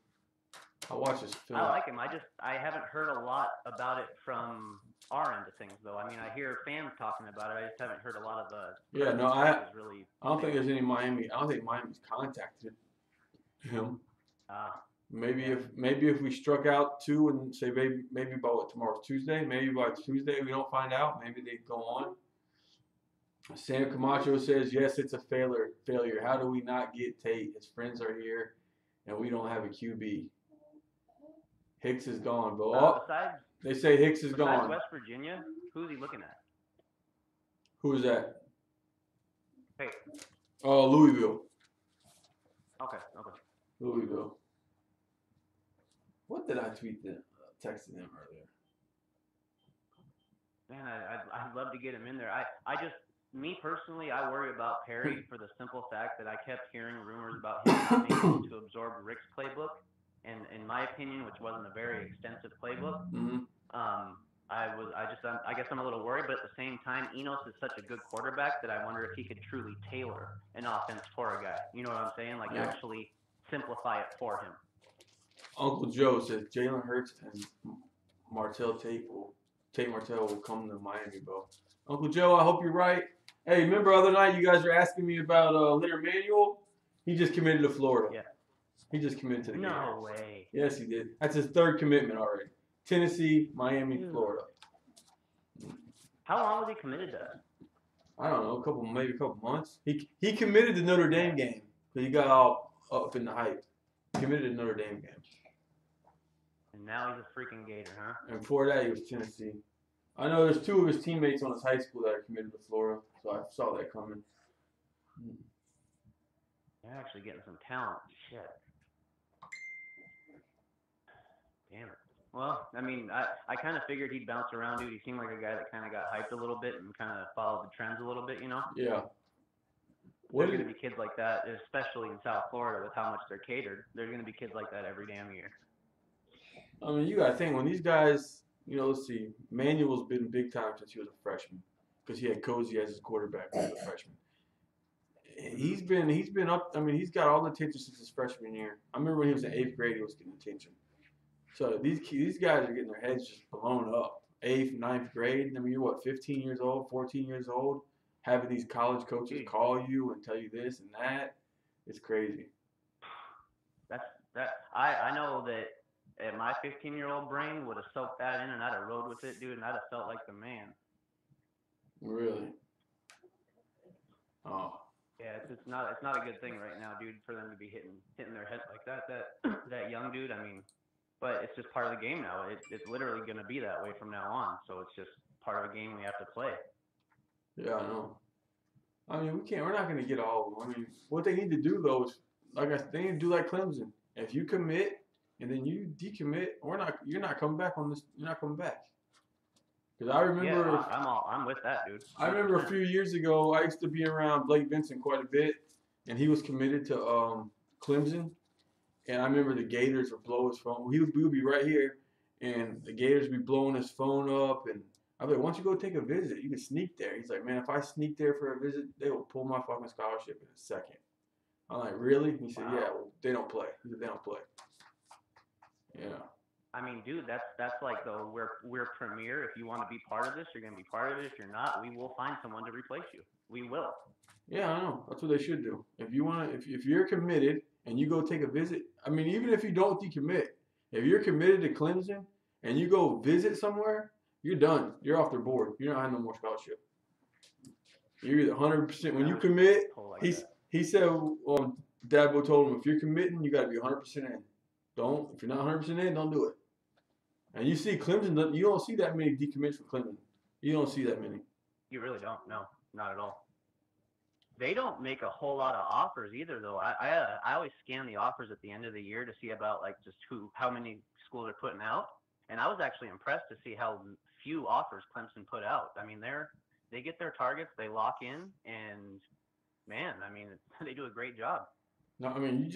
I watched his film. I like him. I haven't heard a lot about it from our end of things, though. I mean, I hear fans talking about it. I just haven't heard a lot of Yeah, no, really. I don't think there's any Miami. I don't think Miami's contacted him. Maybe if we struck out 2 and say maybe by tomorrow's Tuesday, maybe by Tuesday we don't find out. Maybe they go on. Sam Camacho says yes, it's a failure. How do we not get Tate? His friends are here, and we don't have a QB. Hicks is gone, bro. They say Hicks is gone. West Virginia, who's he looking at? Who's that? Hey. Oh, Louisville. Okay. Louisville. What did I tweet them? Texted them earlier. Man, I'd love to get him in there. Me personally, I worry about Perry for the simple fact that I kept hearing rumors about him not being able to absorb Rick's playbook. And in my opinion, which wasn't a very extensive playbook, I guess I'm a little worried, but at the same time, Enos is such a good quarterback that I wonder if he could truly tailor an offense for a guy. You know what I'm saying? Like actually simplify it for him. Uncle Joe says Jalen Hurts and Tate Martell will come to Miami, bro. Uncle Joe, I hope you're right. Hey, remember other night you guys were asking me about Leonard Manuel? He just committed to Florida. Yeah. He just committed to the game. No way. Yes, he did. That's his 3rd commitment already. Tennessee, Miami, Florida. How long was he committed to? I don't know, maybe a couple months. He committed to Notre Dame game, so he got all up in the hype. Committed to Notre Dame game. And now he's a freaking Gator, huh? And before that, he was Tennessee. I know there's 2 of his teammates on his high school that are committed to Florida, so I saw that coming. They're actually getting some talent. Shit. Damn it. Well, I mean, I kind of figured he'd bounce around, dude. He seemed like a guy that kind of got hyped a little bit and kind of followed the trends a little bit, you know? Yeah. There's going to be kids like that, especially in South Florida with how much they're catered. There's going to be kids like that every damn year. I mean, you got to think, when these guys, let's see, Manuel's been big time since he was a freshman because he had Cozy as his quarterback when he was a freshman. He's been up. I mean, he's got all the attention since his freshman year. I remember when he was in 8th grade, he was getting attention. So these guys are getting their heads just blown up. 8th, 9th grade. I mean, you're what, 15 years old, 14 years old, having these college coaches call you and tell you this and that. It's crazy. I know that my 15-year-old brain would have soaked that in and I'd have rode with it, dude, and I'd have felt like the man. Really? Oh. Yeah, it's not a good thing right now, dude, for them to be hitting their head like that. That young dude, I mean, but it's just part of the game now. It's literally going to be that way from now on. So it's just part of a game we have to play. Yeah, I know. I mean, we're not going to get all of them. I mean, what they need to do though is, they need to do like Clemson. If you commit and then you decommit, you're not coming back on this. You're not coming back. Because I remember, yeah, I'm with that, dude. 100%. I remember a few years ago, I used to be around Blake Vincent quite a bit, and he was committed to Clemson. And I remember the Gators would blow his phone. We would be right here, and the Gators would be blowing his phone up. And I'd be like, why don't you go take a visit? You can sneak there. He's like, man, if I sneak there for a visit, they will pull my fucking scholarship in a second. I'm like, really? He said, yeah, well, they don't play. He said, they don't play. Yeah. I mean, dude, that's like we're premier. If you want to be part of this, you're gonna be part of it. If you're not, we will find someone to replace you. We will. Yeah, I know. That's what they should do. If you're committed and you go take a visit, I mean, even if you don't decommit, if you're committed to Clemson and you go visit somewhere, you're done. You're off their board. You're not having no more scholarship. You're either 100%. When you commit, he said, Dabo told him, if you're committing, you got to be 100% in. If you're not 100% in, don't do it. And you see Clemson, you don't see that many decommits from Clemson. You don't see that many. You really don't. No, not at all. They don't make a whole lot of offers either, though. I always scan the offers at the end of the year to see about like just how many schools are putting out. And I was actually impressed to see how few offers Clemson put out. I mean, they get their targets, they lock in, and man, I mean, they do a great job. No, I mean,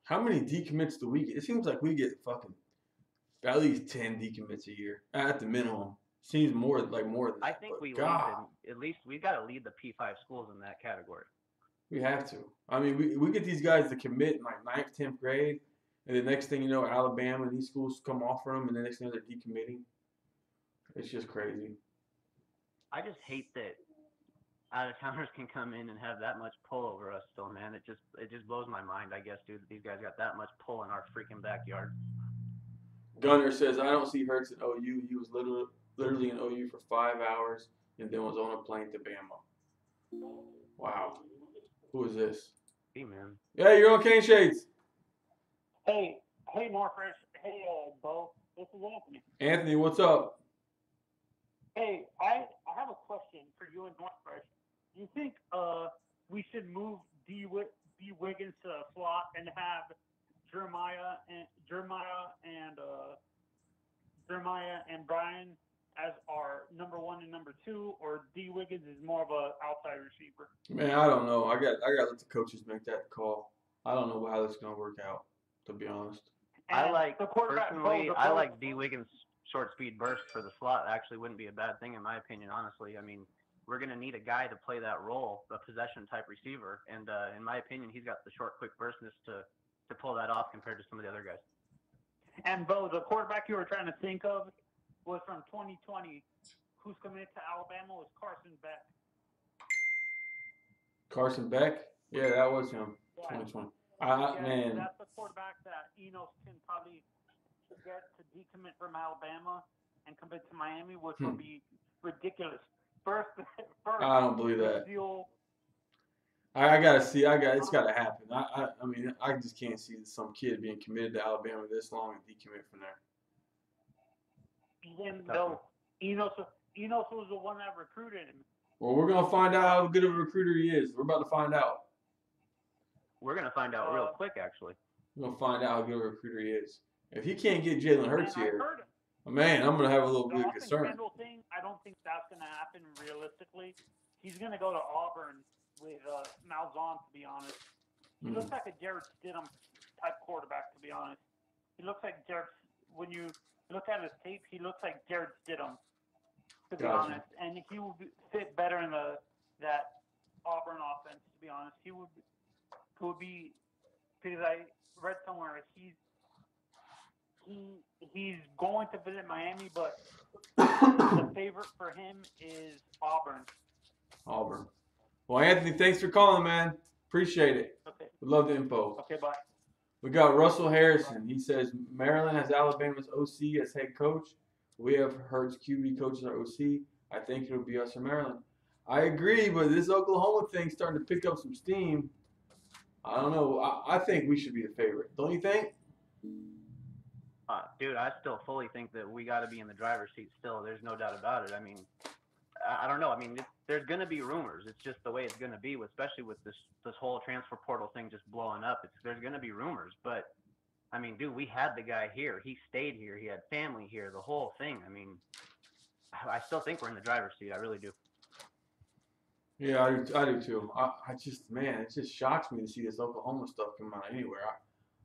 how many decommits do we get? It seems like we get fucking at least 10 decommits a year at the minimum. Seems more than that. I think but we God, at least we've got to lead the P5 schools in that category. we have to. I mean, we get these guys to commit in like 9th, 10th grade, and the next thing you know, Alabama and these schools come offer them, and the next thing they're decommitting. It's just crazy. I just hate that out of towners can come in and have that much pull over us still, man. It just blows my mind, I guess, dude, that these guys got that much pull in our freaking backyard. Gunner says, I don't see Hurts at OU. He was literally in OU for 5 hours and then was on a plane to Bama. Wow. Who is this? Hey, man. Yeah, you're on Cane Shades. Hey, Northridge. Hey, Bo. This is Anthony. Anthony, what's up? Hey, I have a question for you and Northridge. Do you think we should move D Wiggins to the slot and have Jeremiah and Brian as our number 1 and number 2, or D Wiggins is more of a outside receiver? Man, I don't know. I got to let the coaches make that call. I don't know how this is gonna work out, to be honest. I like D Wiggins' short speed burst for the slot. Actually, wouldn't be a bad thing in my opinion. Honestly, I mean, we're gonna need a guy to play that role, a possession type receiver, and in my opinion, he's got the short, quick burstness to pull that off compared to some of the other guys. And Bo, the quarterback you were trying to think of was from 2020. Who's committed to Alabama was Carson Beck. Carson Beck? Yeah, that was him. 2020. Man. That's the quarterback that Enos can probably get to decommit from Alabama and commit to Miami, which would be ridiculous. First, I don't believe that. I gotta see. It's gotta happen. I mean, I just can't see some kid being committed to Alabama this long and decommit from there. Even though Enos was the one that recruited him. Well, we're gonna find out how good of a recruiter he is. We're about to find out. We're gonna find out real quick, actually. We're gonna find out how good of a recruiter he is. If he can't get Jalen Hurts here, man, I'm gonna have a little bit of concern. Thing, I don't think that's gonna happen realistically. He's gonna go to Auburn with Malzahn, to be honest. He looks like a Jared Stidham type quarterback, to be honest. He looks like Jared. When you look at his tape, he looks like Jared Stidham, to be honest. And he would fit better in that Auburn offense, to be honest. He would be, because I read somewhere he's going to visit Miami, but the favorite for him is Auburn. Auburn. Well, Anthony, thanks for calling, man. Appreciate it. Okay. We love the info. Okay, bye. We got Russell Harrison. He says Maryland has Alabama's OC as head coach. We have Hurts QB coach as our OC. I think it'll be us or Maryland. I agree, but this Oklahoma thing's starting to pick up some steam. I don't know. I think we should be the favorite. Don't you think? Dude, I still fully think that we got to be in the driver's seat still. There's no doubt about it. I mean, I don't know. I mean, there's going to be rumors. It's just the way it's going to be, especially with this whole transfer portal thing just blowing up. There's going to be rumors. But, I mean, dude, we had the guy here. He stayed here. He had family here, the whole thing. I mean, I still think we're in the driver's seat. I really do. Yeah, I do too. I just, man, it just shocks me to see this Oklahoma stuff come out anywhere.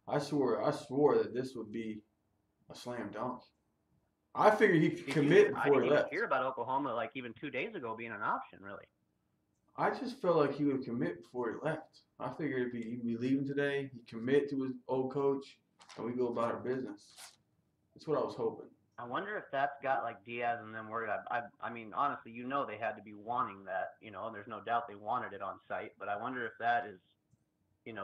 I swore that this would be a slam dunk. I figured he could commit before he left. I didn't hear about Oklahoma like even 2 days ago being an option, really. I just felt like he would commit before he left. I figured he'd be leaving today. He'd commit to his old coach, and we go about our business. That's what I was hoping. I wonder if that's got like Diaz and them worried. I mean, honestly, they had to be wanting that. There's no doubt they wanted it on site. But I wonder if that is,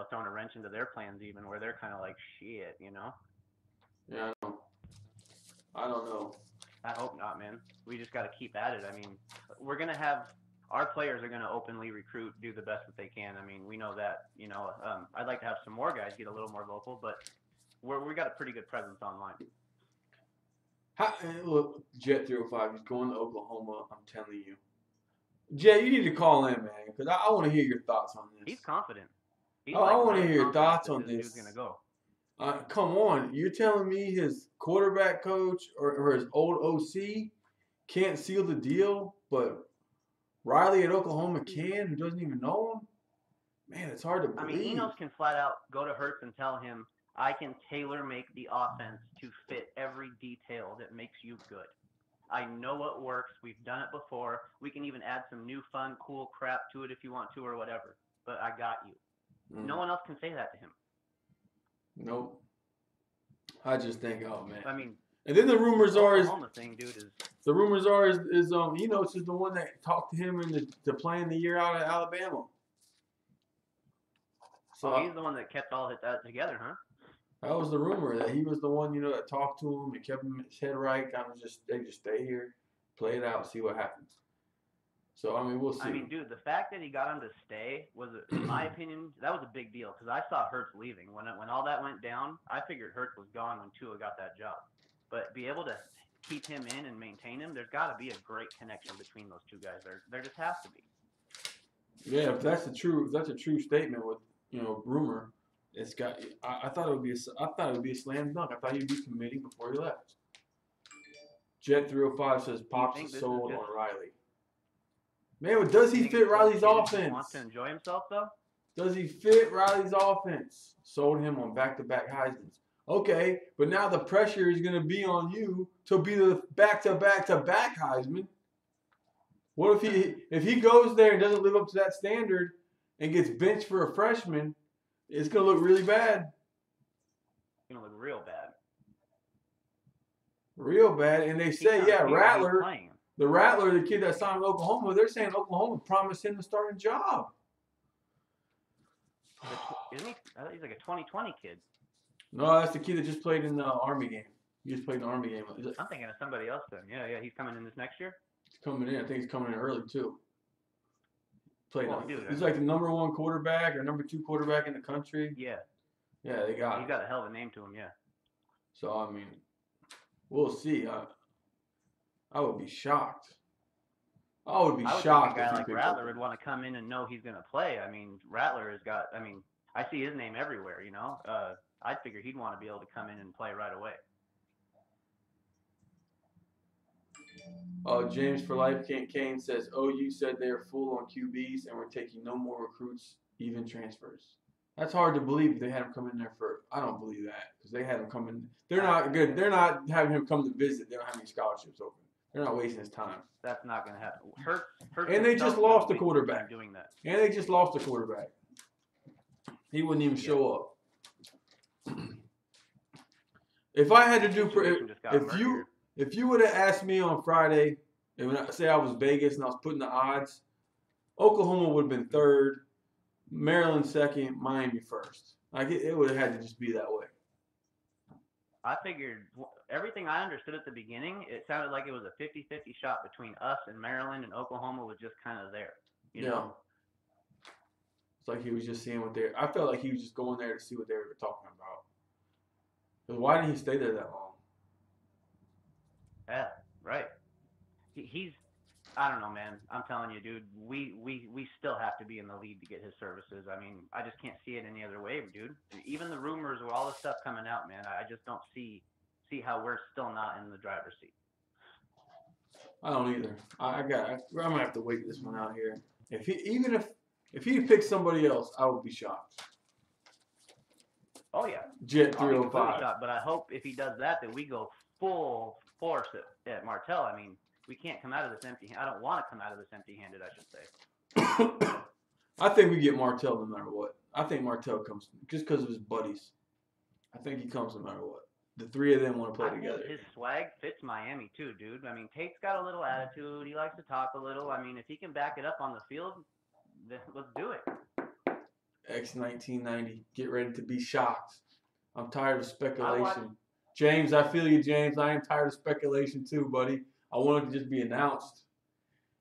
throwing a wrench into their plans even, where they're kind of like, shit, Yeah, I don't know. I hope not, man. We just got to keep at it. I mean, we're going to have our players are going to openly recruit, do the best that they can. I mean, we know that, I'd like to have some more guys get a little more vocal, but we got a pretty good presence online. Look, Jet 305, he's going to Oklahoma. I'm telling you. Jet, you need to call in, man, because I want to hear your thoughts on this. He's confident. I want to hear your thoughts on this. Who's going to go? Come on. You're telling me his quarterback coach or his old OC can't seal the deal, but Riley at Oklahoma can, who doesn't even know him? Man, it's hard to believe. I mean, Enos can flat out go to Hurts and tell him, I can tailor make the offense to fit every detail that makes you good. I know what works. We've done it before. We can even add some new fun, cool crap to it if you want to or whatever. But I got you. No one else can say that to him. Nope. I just think, oh man. I mean, and then the rumors are is Oklahoma thing, dude, is Enos is the one that talked to him into playing the year out of Alabama. So he's the one that kept all that together, huh? That was the rumor, that he was the one, that talked to him and kept him his head right. They just stay here, play it out, see what happens. So, I mean, we'll see. I mean, dude, the fact that he got him to stay was, in my opinion, that was a big deal because I saw Hurts leaving. When all that went down, I figured Hurts was gone when Tua got that job. But be able to keep him in and maintain him, there's got to be a great connection between those two guys. There just has to be. Yeah, if that's a true statement with rumor, it's got. I thought it would be a slam dunk. I thought he'd be committing before he left. Jet 305 says Pops is sold on Riley. Man, but does he fit Riley's offense? Wants to enjoy himself though. Does he fit Riley's offense? Sold him on back-to-back Heismans. Okay, but now the pressure is going to be on you to be the back-to-back Heisman. What if he goes there and doesn't live up to that standard and gets benched for a freshman? It's going to look really bad. It's going to look real bad. Real bad. And they say, Rattler, the kid that signed with Oklahoma, they're saying Oklahoma promised him the starting job. Isn't he? He's like a 2020 kid. No, that's the kid that just played in the Army game. He just played in the Army game. I'm thinking of somebody else then. Yeah, he's coming in this next year? He's coming in. I think he's coming in early, too. Dude, he's like the number 1 quarterback or number 2 quarterback in the country. Yeah. Yeah, they got him. He's got a hell of a name to him, yeah. So, I mean, we'll see. I would be shocked. I would be shocked if a guy like Rattler would want to come in and know he's going to play. I mean, Rattler has got, I see his name everywhere, I'd figure he'd want to be able to come in and play right away. James for Life Kane says, OU said they're full on QBs and we're taking no more recruits, even transfers. That's hard to believe if they had him come in there for. I don't believe that because they had him come in. They're not good. They're not having him come to visit. They don't have any scholarships open. They're not wasting his time. That's not going to happen. Hurts and they just lost the quarterback. Doing that. And they just lost the quarterback. He wouldn't even show up. If I had to do, if you would have asked me on Friday, and when I say I was Vegas and I was putting the odds, Oklahoma would have been 3rd, Maryland 2nd, Miami 1st. Like it would have had to just be that way. I figured everything I understood at the beginning, it sounded like it was a 50-50 shot between us and Maryland, and Oklahoma was just kind of there. You know? It's like he was just seeing I felt like he was just going there to see what they were talking about. Because why didn't he stay there that long? Yeah, right. He's, I don't know, man. I'm telling you, dude, we still have to be in the lead to get his services. I mean, I just can't see it any other way, dude. Even the rumors with all the stuff coming out, man, I just don't see how we're still not in the driver's seat. I don't either. I'm gonna have to wait this one out here. If he picked somebody else, I would be shocked. Oh yeah, Jet 305. But I hope if he does that we go full force at Martell. I mean, we can't come out of this empty. I don't want to come out of this empty-handed, I should say. I think we get Martell no matter what. I think Martell comes just because of his buddies. I think he comes no matter what. The 3 of them want to play together. His swag fits Miami too, dude. I mean, Tate's got a little attitude. He likes to talk a little. I mean, if he can back it up on the field, then let's do it. X1990. Get ready to be shocked. I'm tired of speculation. James, I feel you, James. I am tired of speculation too, buddy. I want it to just be announced.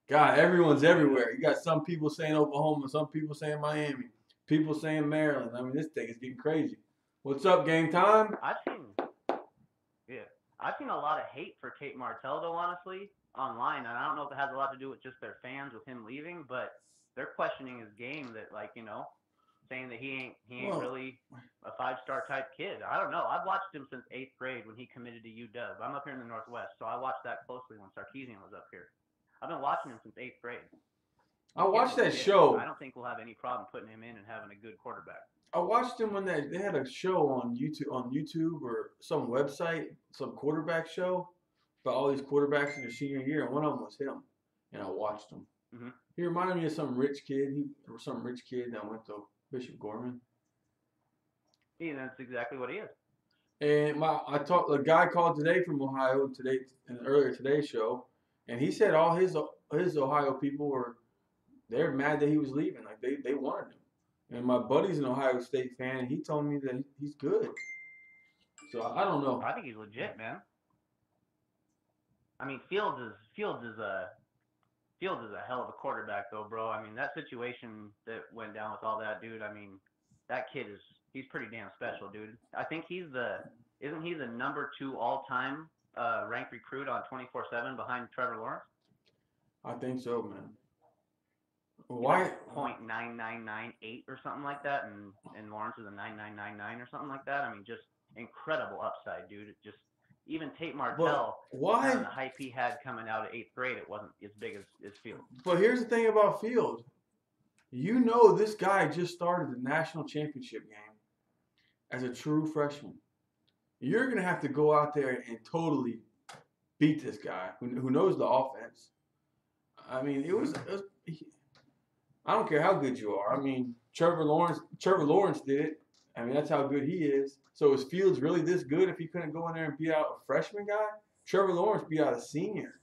God, everyone's everywhere. You got some people saying Oklahoma, some people saying Miami, people saying Maryland. I mean, this thing is getting crazy. What's up, Game Time? I've seen a lot of hate for Tate Martell, though, honestly, online. And I don't know if it has a lot to do with just their fans with him leaving, but they're questioning his game that, saying that he ain't really a 5-star type kid. I don't know. I've watched him since 8th grade when he committed to UW. I'm up here in the Northwest, so I watched that closely when Sarkisian was up here. I've been watching him since 8th grade. I watched that show. I don't think we'll have any problem putting him in and having a good quarterback. I watched him when they had a show on YouTube or some website, some quarterback show, about all these quarterbacks in their senior year, and one of them was him. And I watched him. Mm-hmm. He reminded me of some rich kid. There was some rich kid that went to Bishop Gorman. Yeah, that's exactly what he is. And a guy called today from Ohio today in the earlier Today show, and he said all his Ohio people they're mad that he was leaving. Like they wanted him. And my buddy's an Ohio State fan, and he told me that he's good. So I don't know. I think he's legit, man. I mean, Fields is a hell of a quarterback, though, bro. I mean, that situation that went down with all that, dude. I mean, that kid he's pretty damn special, dude. I think isn't he the number 2 all-time ranked recruit on 24/7 behind Trevor Lawrence? I think so, man. Why? 0.9998 or something like that, and Lawrence is a 9999 or something like that. I mean, just incredible upside, dude. It just even Tate Martell, why? the hype he had coming out of 8th grade, it wasn't as big as Fields. But here's the thing about Fields. You know this guy just started the national championship game as a true freshman. You're going to have to go out there and totally beat this guy who knows the offense. I mean, I don't care how good you are. I mean, Trevor Lawrence did it. I mean, that's how good he is. So is Fields really this good if he couldn't go in there and beat out a freshman guy? Trevor Lawrence beat out a senior.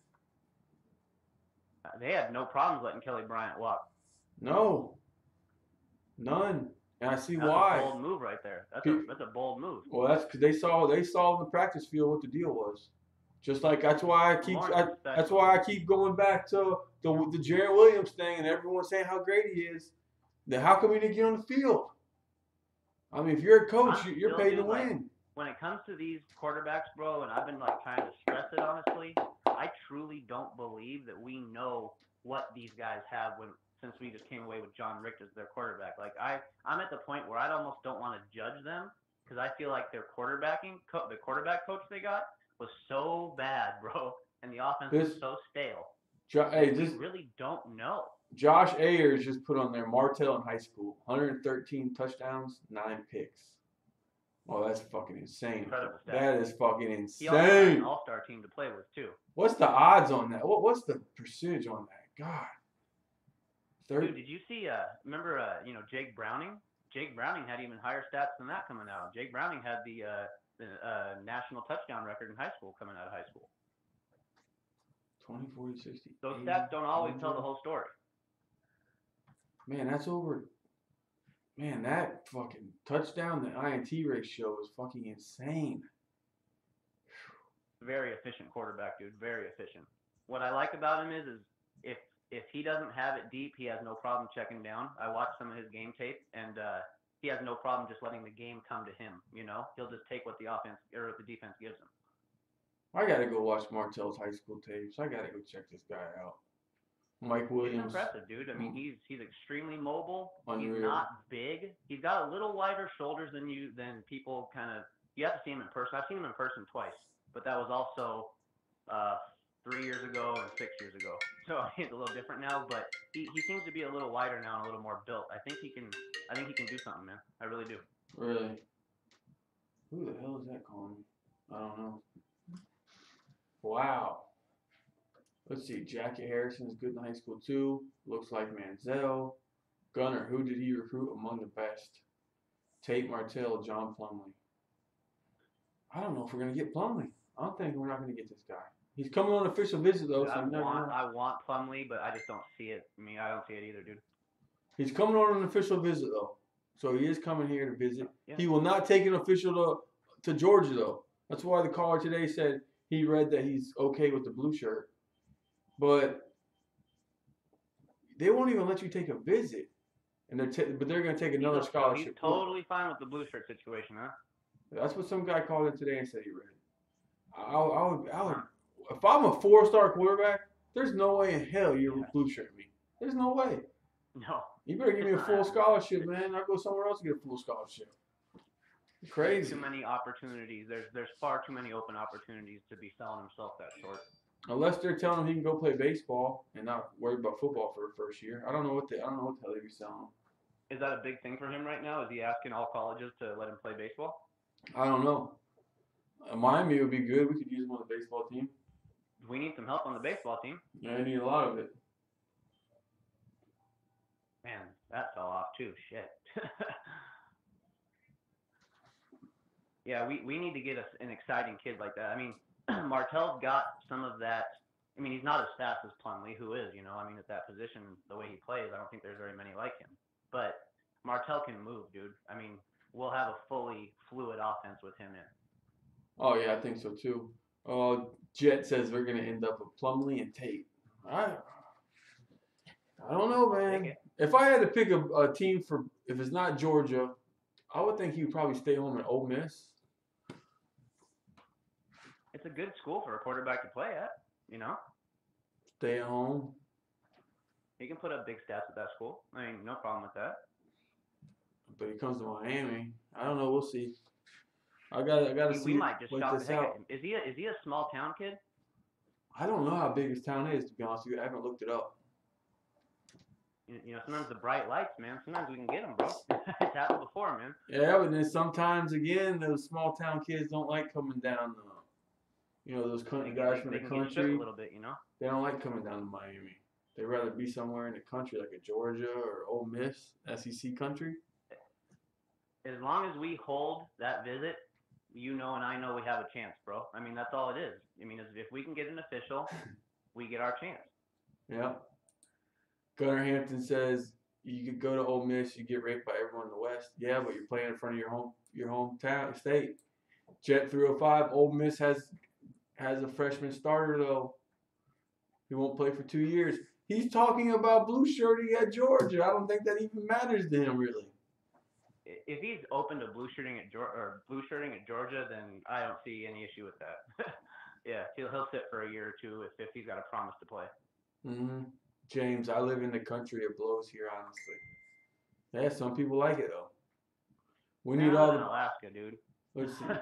They had no problems letting Kelly Bryant walk. No. None. And I see That's why. a bold move right there. That's a bold move. Well, that's because they saw in the practice field what the deal was. Just like that's why I keep going back to the Jared Williams thing, and everyone's saying how great he is. Then how come he didn't get on the field? I mean, if you're a coach, you're paid to win. When it comes to these quarterbacks, bro, and I've been trying to stress it honestly, I truly don't believe that we know what these guys have since we just came away with John Richt as their quarterback. I'm at the point where I almost don't want to judge them because I feel like their the quarterback coach they got was so bad, bro, and the offense was so stale. We really don't know. Josh Ayers just put on there Martell in high school, 113 touchdowns, 9 picks. Oh, that's fucking insane. Incredible stat. That is fucking insane. He also had an all-star team to play with too. What's the odds on that? What's the percentage on that? God. Dude, did you see? Remember, Jake Browning? Jake Browning had even higher stats than that coming out. Jake Browning had the national touchdown record in high school coming out of high school. 20, 40, 60. Those stats don't always tell the whole story. Man, that's over. Man, that fucking touchdown, the INT ratio is fucking insane. Very efficient quarterback, dude. Very efficient. What I like about him is if he doesn't have it deep, he has no problem checking down. I watched some of his game tape, and he has no problem just letting the game come to him. He'll just take what the offense or the defense gives him. I gotta go watch Martell's high school tapes. I gotta go check this guy out. Mike Williams. He's impressive, dude. I mean, he's extremely mobile. Unreal. He's not big. He's got a little wider shoulders than people kind of. You have to see him in person. I've seen him in person twice, but that was also 3 years ago and 6 years ago. So he's a little different now, but he seems to be a little wider now and a little more built. I think he can do something, man. I really do. Really? Who the hell is that calling me? I don't know. Wow. Let's see. Jackie Harrison's good in high school too. Looks like Manziel. Gunner, who did he recruit among the best? Tate Martell, John Plumlee. I don't know if we're gonna get Plumlee. I don't think we're not gonna get this guy. He's coming on an official visit though. Dude, So I want Plumlee, but I just don't see it. I mean, I don't see it either, dude. He's coming on an official visit though. So he is coming here to visit. Yeah. He will not take an official to Georgia though. That's why the caller today said he read that he's okay with the blue shirt. But they won't even let you take a visit, and but they're going to take another scholarship. He's totally fine with the blue shirt situation, huh? That's what some guy called in today and said he read it. I would, if I'm a 4-star quarterback, there's no way in hell you're blue shirt me. There's no way. No. You better give me a full scholarship, man. I'll go somewhere else to get a full scholarship. Crazy. Too many opportunities. There's far too many open opportunities to be selling himself that short. Unless they're telling him he can go play baseball and not worry about football for the first year. I don't know what the hell they be selling. Is that a big thing for him right now? Is he asking all colleges to let him play baseball? I don't know. Miami would be good. We could use him on the baseball team. we need some help on the baseball team. Yeah, I need a lot of it. Man, that fell off too. Shit. Yeah, we need to get an exciting kid like that. I mean, Martell's got some of that. I mean, he's not as fast as Plumlee, who is, you know. I mean, at that position, the way he plays, I don't think there's very many like him. But Martell can move, dude. I mean, we'll have a fully fluid offense with him in. Oh, yeah, I think so, too. Jet says we're going to end up with Plumlee and Tate. I don't know, man. If I had to pick a team for, if it's not Georgia, I would think he would probably stay home at Ole Miss. It's a good school for a quarterback to play at, you know. Stay at home. He can put up big stats at that school. I mean, no problem with that. But he comes to Miami. I don't know. We'll see. I gotta see. We might just wait shock this the heck out. out of him. Is he a small town kid? I don't know how big his town is, to be honest with you. I haven't looked it up. You know, sometimes the bright lights, man. Sometimes we can get them, bro. It's happened before, man. Yeah, but then sometimes again, those small town kids don't like coming down. Those country guys from the They can get shook country. a little bit, you know. They don't like coming down to Miami. They'd rather be somewhere in the country, like a Georgia or Ole Miss, SEC country. As long as we hold that visit, you know and I know we have a chance, bro. I mean, that's all it is. I mean, if we can get an official, we get our chance. Yeah. Gunnar Hampton says you could go to Ole Miss, you get raped by everyone in the West. Yeah, but you're playing in front of your hometown state. Jet 305, Ole Miss has a freshman starter though. He won't play for 2 years. He's talking about blue shirting at Georgia. I don't think that even matters to him really. If he's open to blue shirting at Georgia, then I don't see any issue with that. Yeah, he'll sit for a year or two if he's got a promise to play. Mm-hmm. James, I live in the country. It blows here, honestly. Yeah, some people like it though. We need all the Alaska, dude. Listen,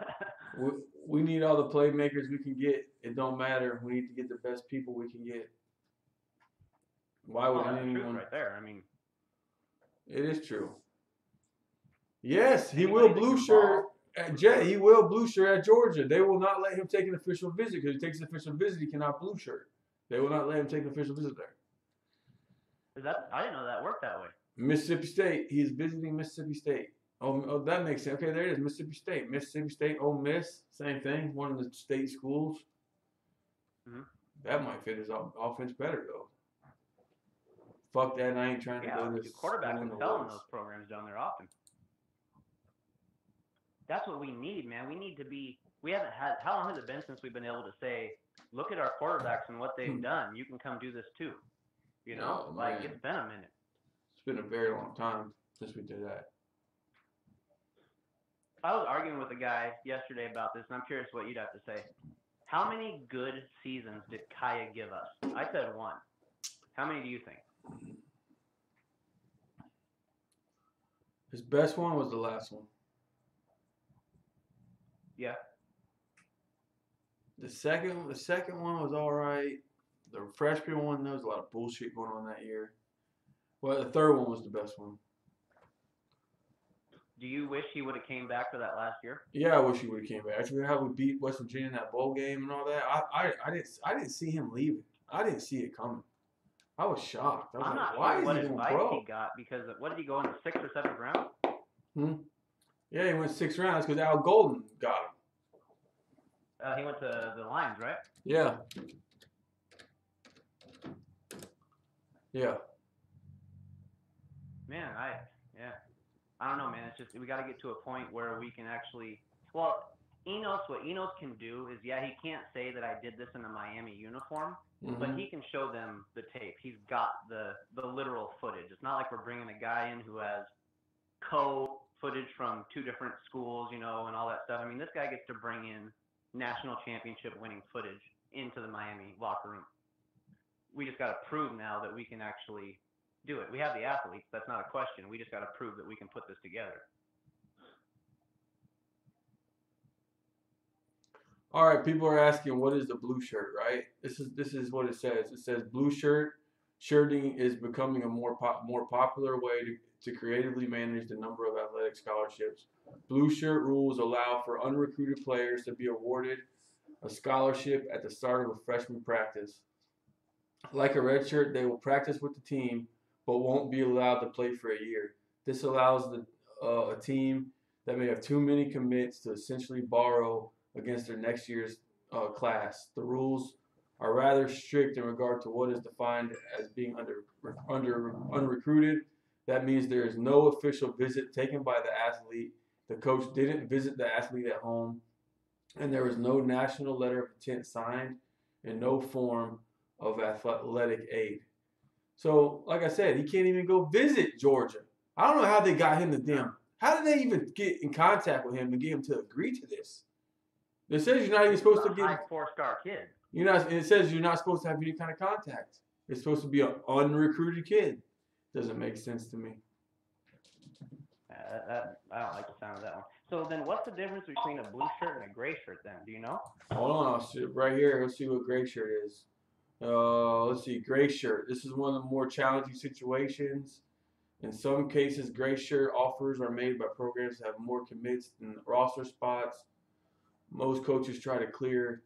we need all the playmakers we can get. It don't matter. We need to get the best people we can get. Why would that's anyone? truth right there. I mean, it is true. Yes, he will blue shirt at Jet. He will blue shirt at Georgia. They will not let him take an official visit because if he takes an official visit, he cannot blue shirt. They will not let him take an official visit there. I didn't know that worked that way. Mississippi State. He is visiting Mississippi State. Oh, that makes sense. Okay, there it is. Mississippi State, Ole Miss, same thing. One of the state schools. Mm-hmm. That might fit his offense better though. Fuck that! I ain't trying to go this. Quarterbacks excel in those programs down there often. That's what we need, man. We need to be. We haven't had. How long has it been since we've been able to say, look at our quarterbacks and what they've done. You can come do this too. You know, man. It's been a minute. It's been a very long time since we did that. I was arguing with a guy yesterday about this, and I'm curious what you'd have to say. How many good seasons did Kaya give us? I said one. How many do you think? His best one was the last one. Yeah. The second one was all right. The freshman one, there was a lot of bullshit going on that year. Well, the third one was the best one. Do you wish he would have came back for that last year? Yeah, I wish he would have came back. After how we beat West Virginia in that bowl game and all that, I didn't see him leaving. I didn't see it coming. I was shocked. I was I'm like, not why sure is what he going advice pro? he got because what did he go in the 6th or 7th round? Yeah, he went 6 rounds because Al Golden got him. He went to the Lions, right? Yeah. Yeah. Man, I don't know, man. It's just we got to get to a point where we can actually. Well, what Enos can do is, yeah, he can't say that I did this in a Miami uniform, but he can show them the tape. He's got the literal footage. It's not like we're bringing a guy in who has footage from 2 different schools, you know, and all that stuff. I mean, this guy gets to bring in national championship winning footage into the Miami locker room. We just got to prove now that we can actually do it. We have the athletes. That's not a question. We just got to prove that we can put this together. All right, people are asking, what is the blue shirt, right? This is what it says. It says blue shirting is becoming a more popular way to creatively manage the number of athletic scholarships. Blue shirt rules allow for unrecruited players to be awarded a scholarship at the start of a freshman practice. Like a redshirt, they will practice with the team, but won't be allowed to play for a year. This allows a team that may have too many commits to essentially borrow against their next year's class. The rules are rather strict in regard to what is defined as being unrecruited. That means there is no official visit taken by the athlete. The coach didn't visit the athlete at home, and there was no national letter of intent signed and no form of athletic aid. So, like I said, he can't even go visit Georgia. I don't know how they got him to them. How did they even get in contact with him and get him to agree to this? It says you're not even supposed to get. High 4-star kid. You're not. It says you're not supposed to have any kind of contact. It's supposed to be an unrecruited kid. Doesn't make sense to me. I don't like the sound of that one. So then, what's the difference between a blue shirt and a gray shirt? Then, do you know? Hold on, I'll see it right here. Let's see what gray shirt is. Let's see, gray shirt. This is one of the more challenging situations. In some cases, gray shirt offers are made by programs that have more commits than roster spots. Most coaches try to clear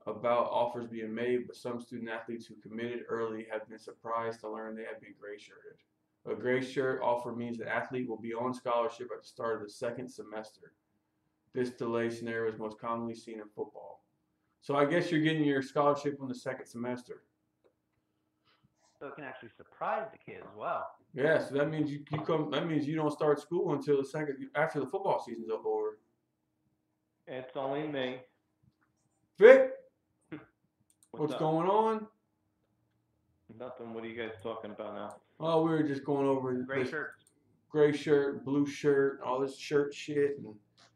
about offers being made, but some student athletes who committed early have been surprised to learn they have been gray shirted. A gray shirt offer means the athlete will be on scholarship at the start of the second semester. This delay scenario is most commonly seen in football. So I guess you're getting your scholarship on the second semester. So it can actually surprise the kid as well. Yeah, so that means you come. That means you don't start school until after the football season's over. It's only me. Vic, what's up? going on? Nothing. What are you guys talking about now? Oh, we were just going over Gray shirt. Gray shirt, blue shirt, all this shirt shit, and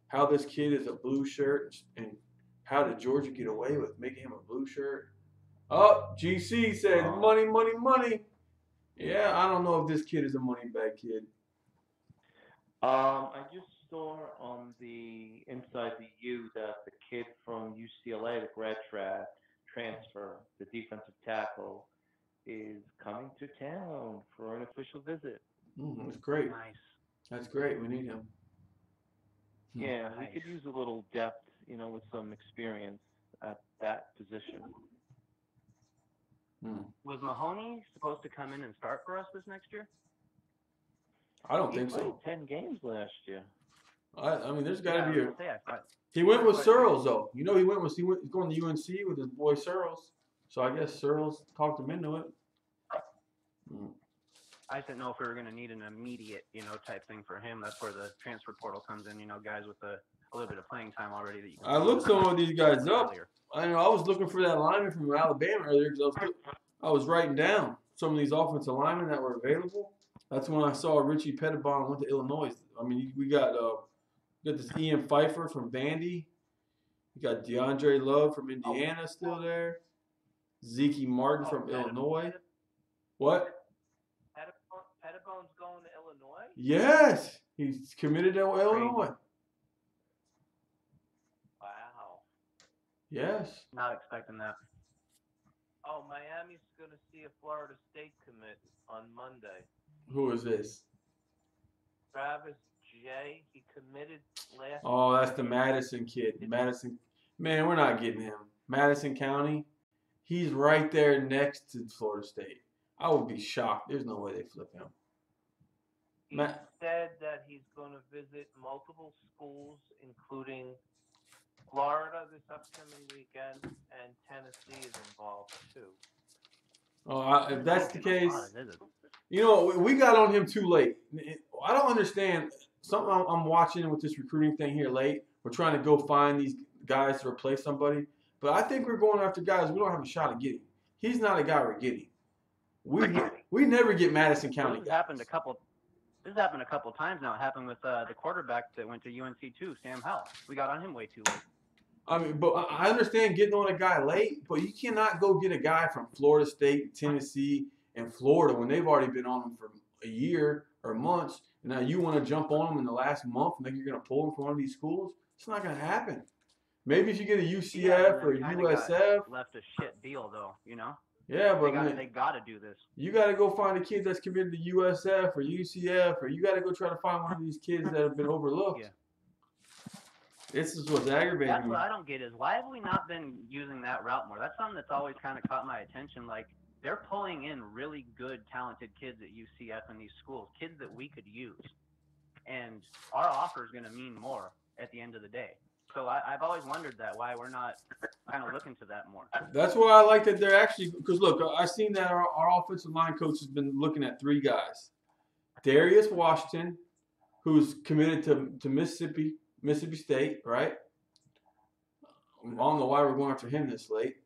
how this kid is a blue shirt, and how did Georgia get away with making him a blue shirt? Oh, GC said money, money, money. Yeah, I don't know if this kid is a money bag kid. I just saw on the Inside the U that the kid from UCLA, the grad transfer, the defensive tackle, is coming to town for an official visit. That's great. Nice. That's great. We need him. Yeah, Nice. we could use a little depth, with some experience at that position. Was Mahoney supposed to come in and start for us this next year? I don't He think played so. 10 games last year. I mean, there's got to be a. I He went with Searles though. He going to UNC with his boy Searles. So I guess Searles talked him into it. I didn't know if we were going to need an immediate, type thing for him. That's where the transfer portal comes in. Guys with a little bit of playing time already. That you can I looked some of these guys up. earlier. I know I was looking for that lineman from Alabama earlier because I was writing down some of these offensive linemen that were available. That's when I saw Richie Pettibon went to Illinois. I mean, we got this Ian Pfeiffer from Vandy. We got DeAndre Love from Indiana still there. Zeke Martin from Illinois. What? Pettibone's going to Illinois? Yes, he's committed to Illinois. Wow. Yes. Not expecting that. Oh, Miami's going to see a Florida State commit on Monday. Who is this? Travis J. He committed last. Oh, that's the Madison kid. Madison. Man, we're not getting him. Madison County. He's right there next to Florida State. I would be shocked. There's no way they flip him. He said that he's going to visit multiple schools, including Florida this upcoming weekend, and Tennessee is involved too. Oh, if that's the case, we got on him too late. I don't understand. Something I'm watching with this recruiting thing here late. We're trying to go find these guys to replace somebody. But I think we're going after guys we don't have a shot at getting. He's not a guy we're getting. We never get Madison County This guys. has happened a couple times now. It happened with the quarterback that went to UNC too, Sam Howell. We got on him way too late. I mean, but I understand getting on a guy late, but you cannot go get a guy from Florida State, Tennessee, and Florida when they've already been on him for a year or months. And now you want to jump on them in the last month and think you're going to pull them from one of these schools? It's not going to happen. Maybe if you get a UCF or a USF. Left a shit deal though, Yeah, but they got to do this. You got to go find a kid that's committed to USF or UCF, or you got to go try to find one of these kids that have been overlooked. Yeah. This is what's aggravating That's me. what I don't get is why have we not been using that route more? That's something that's always kind of caught my attention. Like they're pulling in really good, talented kids at UCF in these schools, kids that we could use, and our offer is going to mean more at the end of the day. So I've always wondered that why we're not kind of looking to that more. That's why I like that they're actually, because look, I've seen that our offensive line coach has been looking at 3 guys. Darius Washington, who's committed to Mississippi State, right? I don't know why we're going after him this late.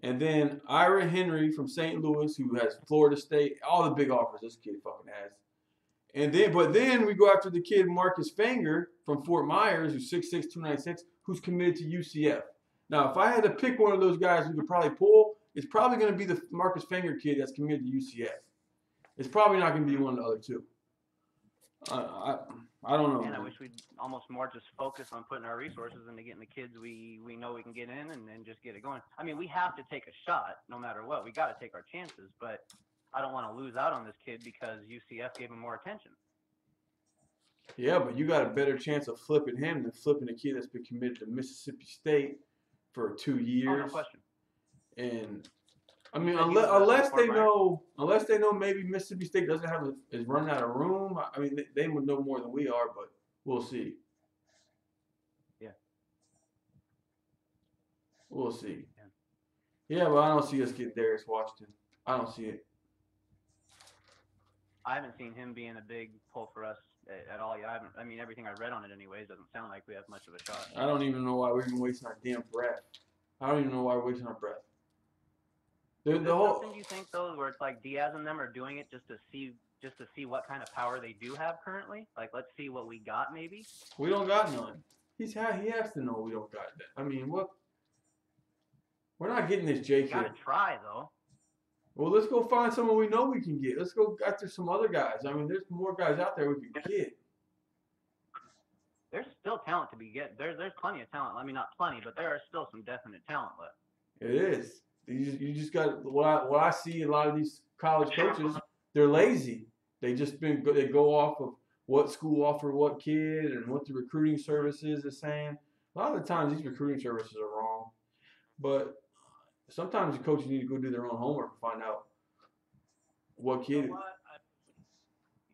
And then Ira Henry from St. Louis, who has Florida State, all the big offers this kid fucking has. And then we go after the kid Marcus Fanger from Fort Myers, who's 6'6", 296, who's committed to UCF. Now, if I had to pick one of those guys we could probably pull, it's probably going to be the Marcus Fanger kid that's committed to UCF. It's probably not going to be one of the other 2. I don't know. And man. I wish we'd almost more just focus on putting our resources into getting the kids we know we can get in and then just get it going. I mean, we have to take a shot no matter what. We got to take our chances, but I don't want to lose out on this kid because UCF gave him more attention. Yeah, but you got a better chance of flipping him than flipping a kid that's been committed to Mississippi State for 2 years. Oh, no question. And I mean, unless they know maybe Mississippi State is running out of room. I mean, they would know more than we are, but we'll see. Yeah. We'll see. Yeah, but I don't see us get Darius Washington. I don't see it. I haven't seen him being a big pull for us at all. I mean, everything I read on it anyways doesn't sound like we have much of a shot. I don't even know why we're even wasting our damn breath. I don't even know why we're wasting our breath. Is there something you think though, where it's like Diaz and them are doing it just to see what kind of power they do have currently? Like, let's see what we got, maybe. We don't got none. He has to know we don't got that. I mean, what? We're not getting this J kid. Gotta try though. Well, let's go find someone we know we can get. Let's go after some other guys. I mean, there's more guys out there we can get. There's still talent to be get. There's plenty of talent. I mean, not plenty, but there are still some definite talent left. It is. You just got what I see. A lot of these college coaches, they're lazy. They go off of what school offered what kid and what the recruiting services is saying. A lot of the times these recruiting services are wrong, but sometimes the coaches need to go do their own homework and find out what kid. You know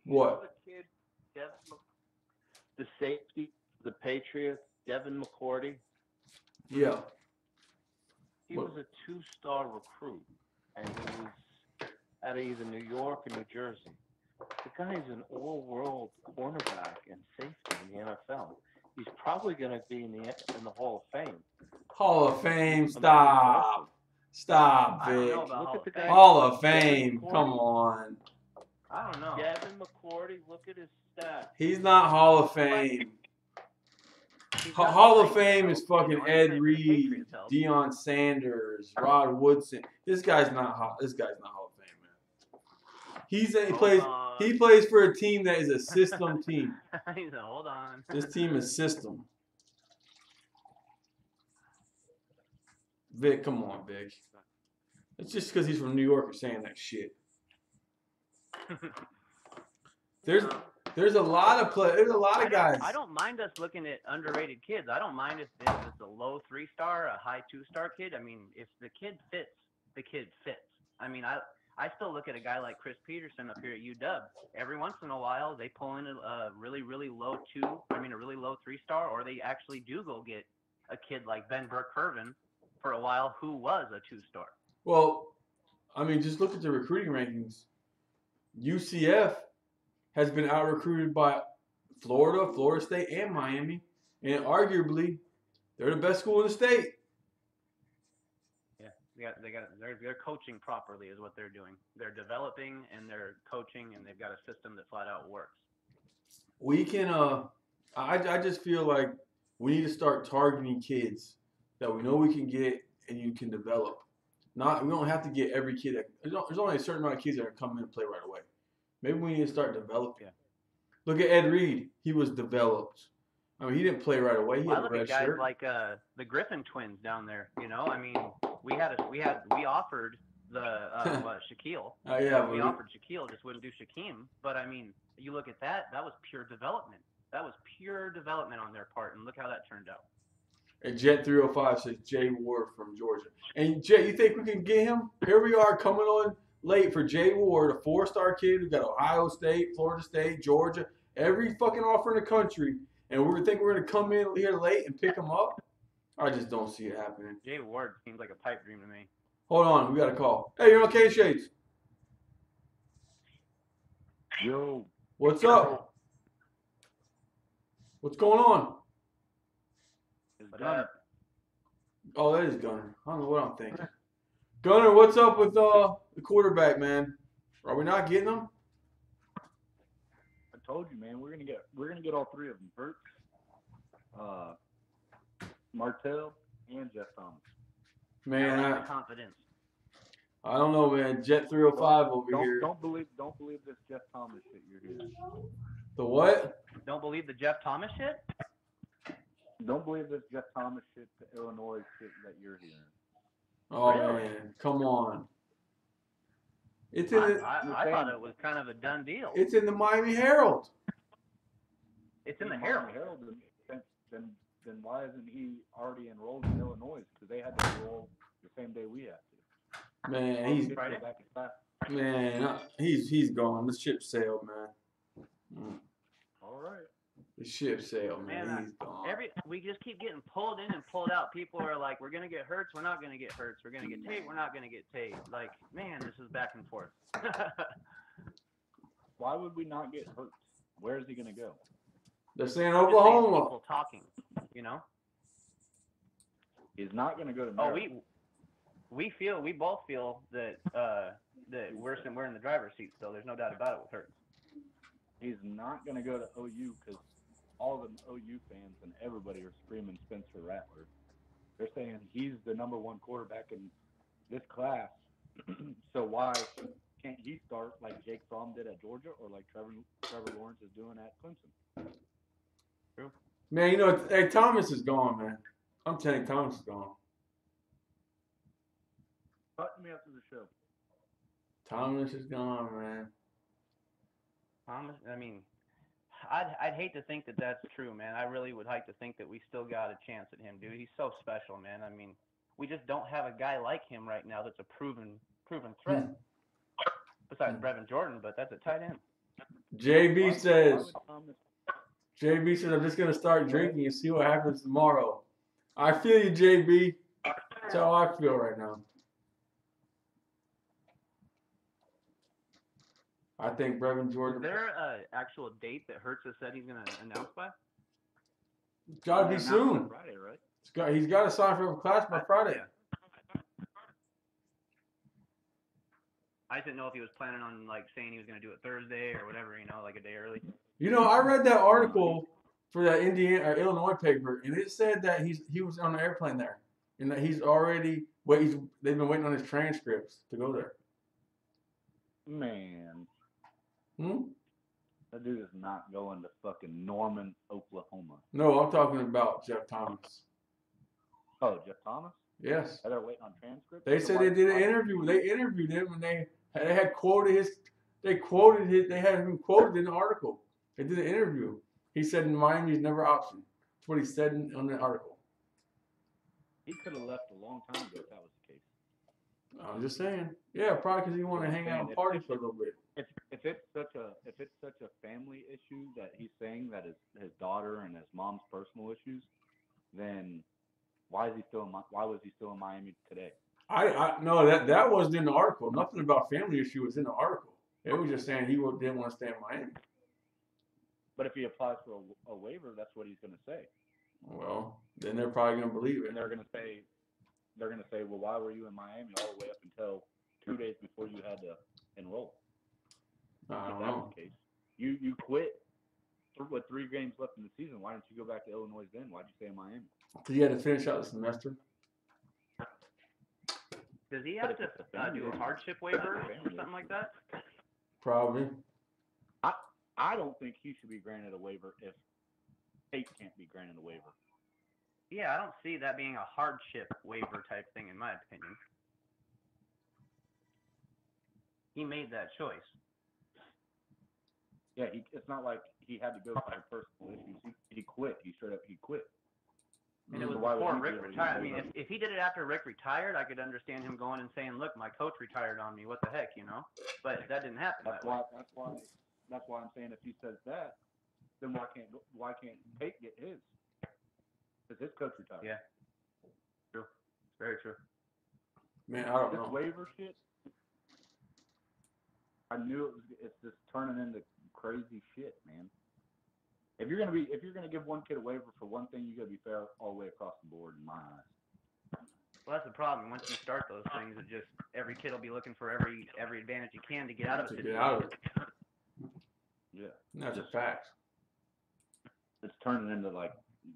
what? The kid, the safety, the Patriots, Devin McCourty. Yeah. He was a 2-star recruit, and he was out of either New York or New Jersey. The guy's an all-world cornerback and safety in the NFL. He's probably going to be in the Hall of Fame. Hall of Fame, stop. Stop, I don't Vic. know about Look at the guy. Hall of Fame, come on. I don't know. Devin McCourty, look at his stats. He's not Hall of Fame. Hall of Fame is fucking Ed Reed, Deion Sanders, Rod Woodson. This guy's not Hall of Fame, man. He plays for a team that is a system team. He said, hold on. This team is system. Vic, come on, Vic. It's just because he's from New York or saying that shit. There's a lot of guys. I don't mind us looking at underrated kids. I don't mind if it's a low 3-star, a high 2-star kid. I mean, if the kid fits, the kid fits. I mean, I still look at a guy like Chris Peterson up here at UW. Every once in a while, they pull in a really, really low a really low 3-star, or they actually do go get a kid like Ben Burke-Irvin for a while who was a 2-star. Well, I mean, just look at the recruiting rankings. UCF has been out-recruited by Florida, Florida State, and Miami. And arguably, they're the best school in the state. Yeah, they're coaching properly is what they're doing. They're developing and they're coaching, and they've got a system that flat out works. We can, I just feel like we need to start targeting kids that we know we can get and you can develop. We don't have to get every kid. There's only a certain amount of kids that are coming in and play right away. Maybe we need to start developing. Yeah. Look at Ed Reed. He was developed. I mean, he didn't play right away. He had a look red at guys shirt. like the Griffin twins down there. You know, I mean, we offered the Shaquille. Oh yeah, we offered Shaquille, just wouldn't do Shaquem. But I mean, you look at that. That was pure development. That was pure development on their part, and look how that turned out. And Jet 305 says Jay Ward from Georgia. And Jet, you think we can get him? Here we are coming on late for Jay Ward, a 4-star kid who got Ohio State, Florida State, Georgia, every fucking offer in the country. And we think we're going to come in here late and pick him up? I just don't see it happening. Jay Ward seems like a pipe dream to me. Hold on, we got a call. Hey, you're on K-Shades. Yo. What's up? What's going on? Oh, that is Gunner. I don't know what I'm thinking. Gunner, what's up with the quarterback, man? Are we not getting him? I told you, man. We're gonna get all three of them. Hurts, Martell, and Jeff Thomas. Man, Confidence. I don't know, man. Jet 305 over here. Don't believe this Jeff Thomas shit you're hearing. The what? Don't believe the Jeff Thomas shit? Don't believe this Jeff Thomas shit, the Illinois shit that you're hearing. Oh, Really? man. Come on. It's in the, I thought it was kind of a done deal. it's in the Miami Herald. It's in the Herald. Then why isn't he already enrolled in Illinois? Because they had to enroll the same day we had to. Man, he's Friday. Back in class. man, he's gone. The ship sailed, man. All right. The ship sailed, man. Man, He's gone. we just keep getting pulled in and pulled out. People are like, we're gonna get Hurts, we're not gonna get Hurts. We're gonna get Tate, we're not gonna get Tate. Like, man, this is back and forth. Why would we not get Hurts? Where is he gonna go? They're saying Just saying Oklahoma. people talking, you know. He's not gonna go to Oh, Maryland. we both feel that that we're in the driver's seat still. There's no doubt about it with Hurts. He's not gonna go to OU because all the OU fans and everybody are screaming Spencer Rattler. They're saying he's the number one quarterback in this class. So why can't he start like Jake Fromm did at Georgia or like Trevor Lawrence is doing at Clemson? True. Man, you know, hey, Thomas is gone, man. I'm telling you, Thomas is gone. Talk to me after the show. Thomas is gone, man. I mean, I'd hate to think that that's true, man. I really would like to think that we still got a chance at him, dude. He's so special, man. I mean, we just don't have a guy like him right now that's a proven threat. Besides Brevin Jordan, but that's a tight end. JB says, I'm just going to start drinking and see what happens tomorrow. I feel you, JB. That's how I feel right now. I think Brevin Jordan. Is there an actual date that Hurts has said he's going to announce by? It's got to be soon. Friday, right? He's got to sign for a class by Friday. I didn't know if he was planning on like saying he was going to do it Thursday or whatever, you know, like a day early. You know, I read that article for that Illinois paper, and it said that he was on the airplane there, and that he's already they've been waiting on his transcripts to go there. Man, Hmm? that dude is not going to fucking Norman, Oklahoma. No, I'm talking about Jeff Thomas. Oh, Jeff Thomas? Yes. Are they waiting on transcripts? They said they did an interview. They interviewed him, and they had quoted his. They quoted his. They had him quoted in the article. They did an interview. He said Miami's never option. That's what he said on the article. He could have left a long time ago if that was the case. I'm just saying. Yeah, probably because he wanted to hang out and party for a little bit. If it's such a family issue that he's saying that his daughter and his mom's personal issues, then why was he still in Miami today? I no, that wasn't in the article. Nothing about family issue was in the article. It was just saying he didn't want to stay in Miami. But if he applies for a waiver, that's what he's going to say. Well, then they're probably going to believe it. And they're going to say, well, why were you in Miami all the way up until 2 days before you had to enroll? I don't If that know. was the case, you quit with 3 games left in the season. Why didn't you go back to Illinois then? Why'd you stay in Miami? Because he had to finish out the semester. Does he have to do a hardship waiver or something like that? Probably. I don't think he should be granted a waiver if Tate can't be granted a waiver. Yeah, I don't see that being a hardship waiver type thing in my opinion. He made that choice. Yeah, it's not like he had to go for personal issues. He quit. He straight up quit. And it was So why would before he Rick be able to retired. I do mean, that? if he did it after Rick retired, I could understand him going and saying, "Look, my coach retired on me. What the heck, you know?" But that didn't happen. That's why I'm saying if he says that, then why can't Tate get his? Because his coach retired. Yeah. True. Very true. Man, I don't This know. waiver shit, I knew it's just turning into crazy shit, man. If you're gonna give one kid a waiver for one thing, you gotta be fair all the way across the board in my eyes. Well, that's the problem. Once you start those things, it just every kid will be looking for every advantage he can to get out of it. To get out of it. Yeah. That's a fact. It's turning into like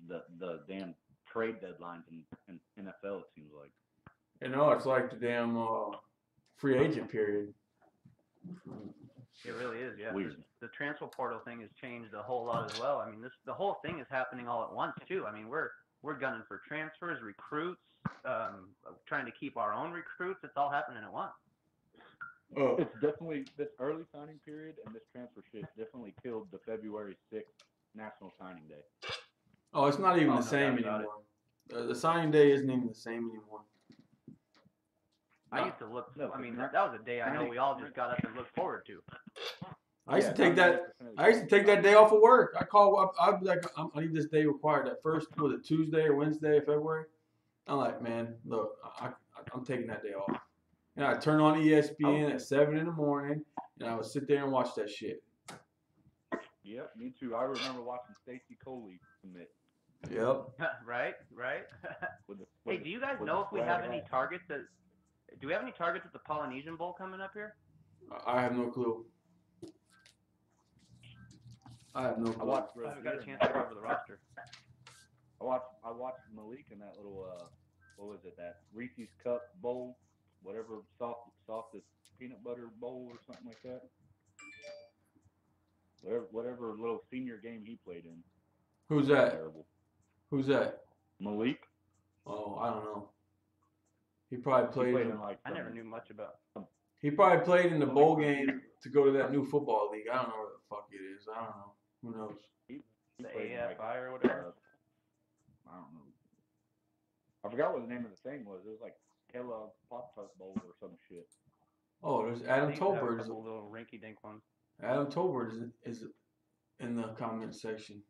the damn trade deadlines in NFL. It seems like. You know, it's like the damn free agent period. It really is, yeah. Weird. The transfer portal thing has changed a whole lot as well. I mean, the whole thing is happening all at once too. I mean, we're gunning for transfers, recruits, trying to keep our own recruits. It's all happening at once. It's definitely this early signing period and this transfer shit definitely killed the February 6th National Signing Day. Oh, it's not even Oh, the no same doubt about anymore. The signing day isn't even the same anymore. I used to look. No, I mean, that was a day I know we all just got up and looked forward to. I used to take 99% that. of the I used to take that day off of work. I'd be like, I need this day required. That first, was it Tuesday or Wednesday of February? I'm like, man, look, I'm taking that day off. And I turn on ESPN at 7 in the morning, and I would sit there and watch that shit. Yep, me too. I remember watching Stacey Coley commit. Yep. Right. Hey, do you guys know if we have any targets at? Do we have any targets at the Polynesian Bowl coming up here? I have no clue. I have no I clue. watched I haven't got a chance to go over the roster. I watched Malik in that little what was it, that Reese's Cup bowl, whatever softest peanut butter bowl or something like that. Whatever little senior game he played in. Who's that? Terrible. Who's that? Malik. Oh, I don't know. He probably played in like. I never knew much about. He probably played in the bowl game to go to that new football league. I don't know where the fuck it is. I don't know. Who knows? He The played in, AFI or whatever. I don't know. I forgot what the name of the thing was. It was like Kellogg's Pop-Tart Bowl or some shit. Oh, there's Adam They have a Tolbert. couple little rinky-dink ones. Adam Tolbert is in the comment section.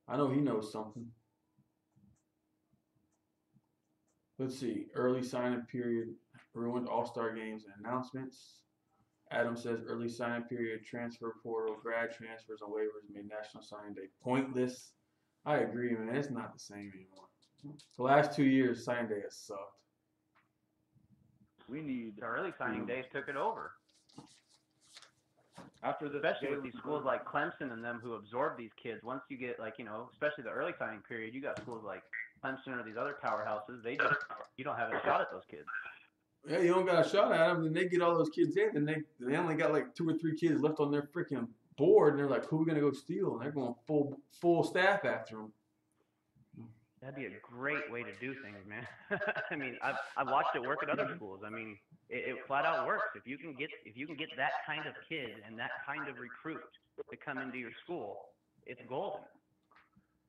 I know he knows something. Let's see. Early signing period ruined All-Star games and announcements. Adam says early signing period, transfer portal, grad transfers, and waivers made National Signing Day pointless. I agree, man. It's not the same anymore. The last 2 years, signing day has sucked. We need The early signing days took it over. after this, Especially with Jalen these schools like Clemson and them who absorb these kids. Once you get especially the early signing period, you got schools like Clemson or these other powerhouses. You don't have a shot at those kids. Yeah, you don't got a shot at them. Then they get all those kids in. Then they only got like 2 or 3 kids left on their freaking board, and they're like, "Who are we gonna go steal?" And they're going full staff after them. That'd be a great way to do things, man. I mean, I've watched it work at other schools. I mean, it flat out works. If you can get that kind of kid and that kind of recruit to come into your school, it's golden.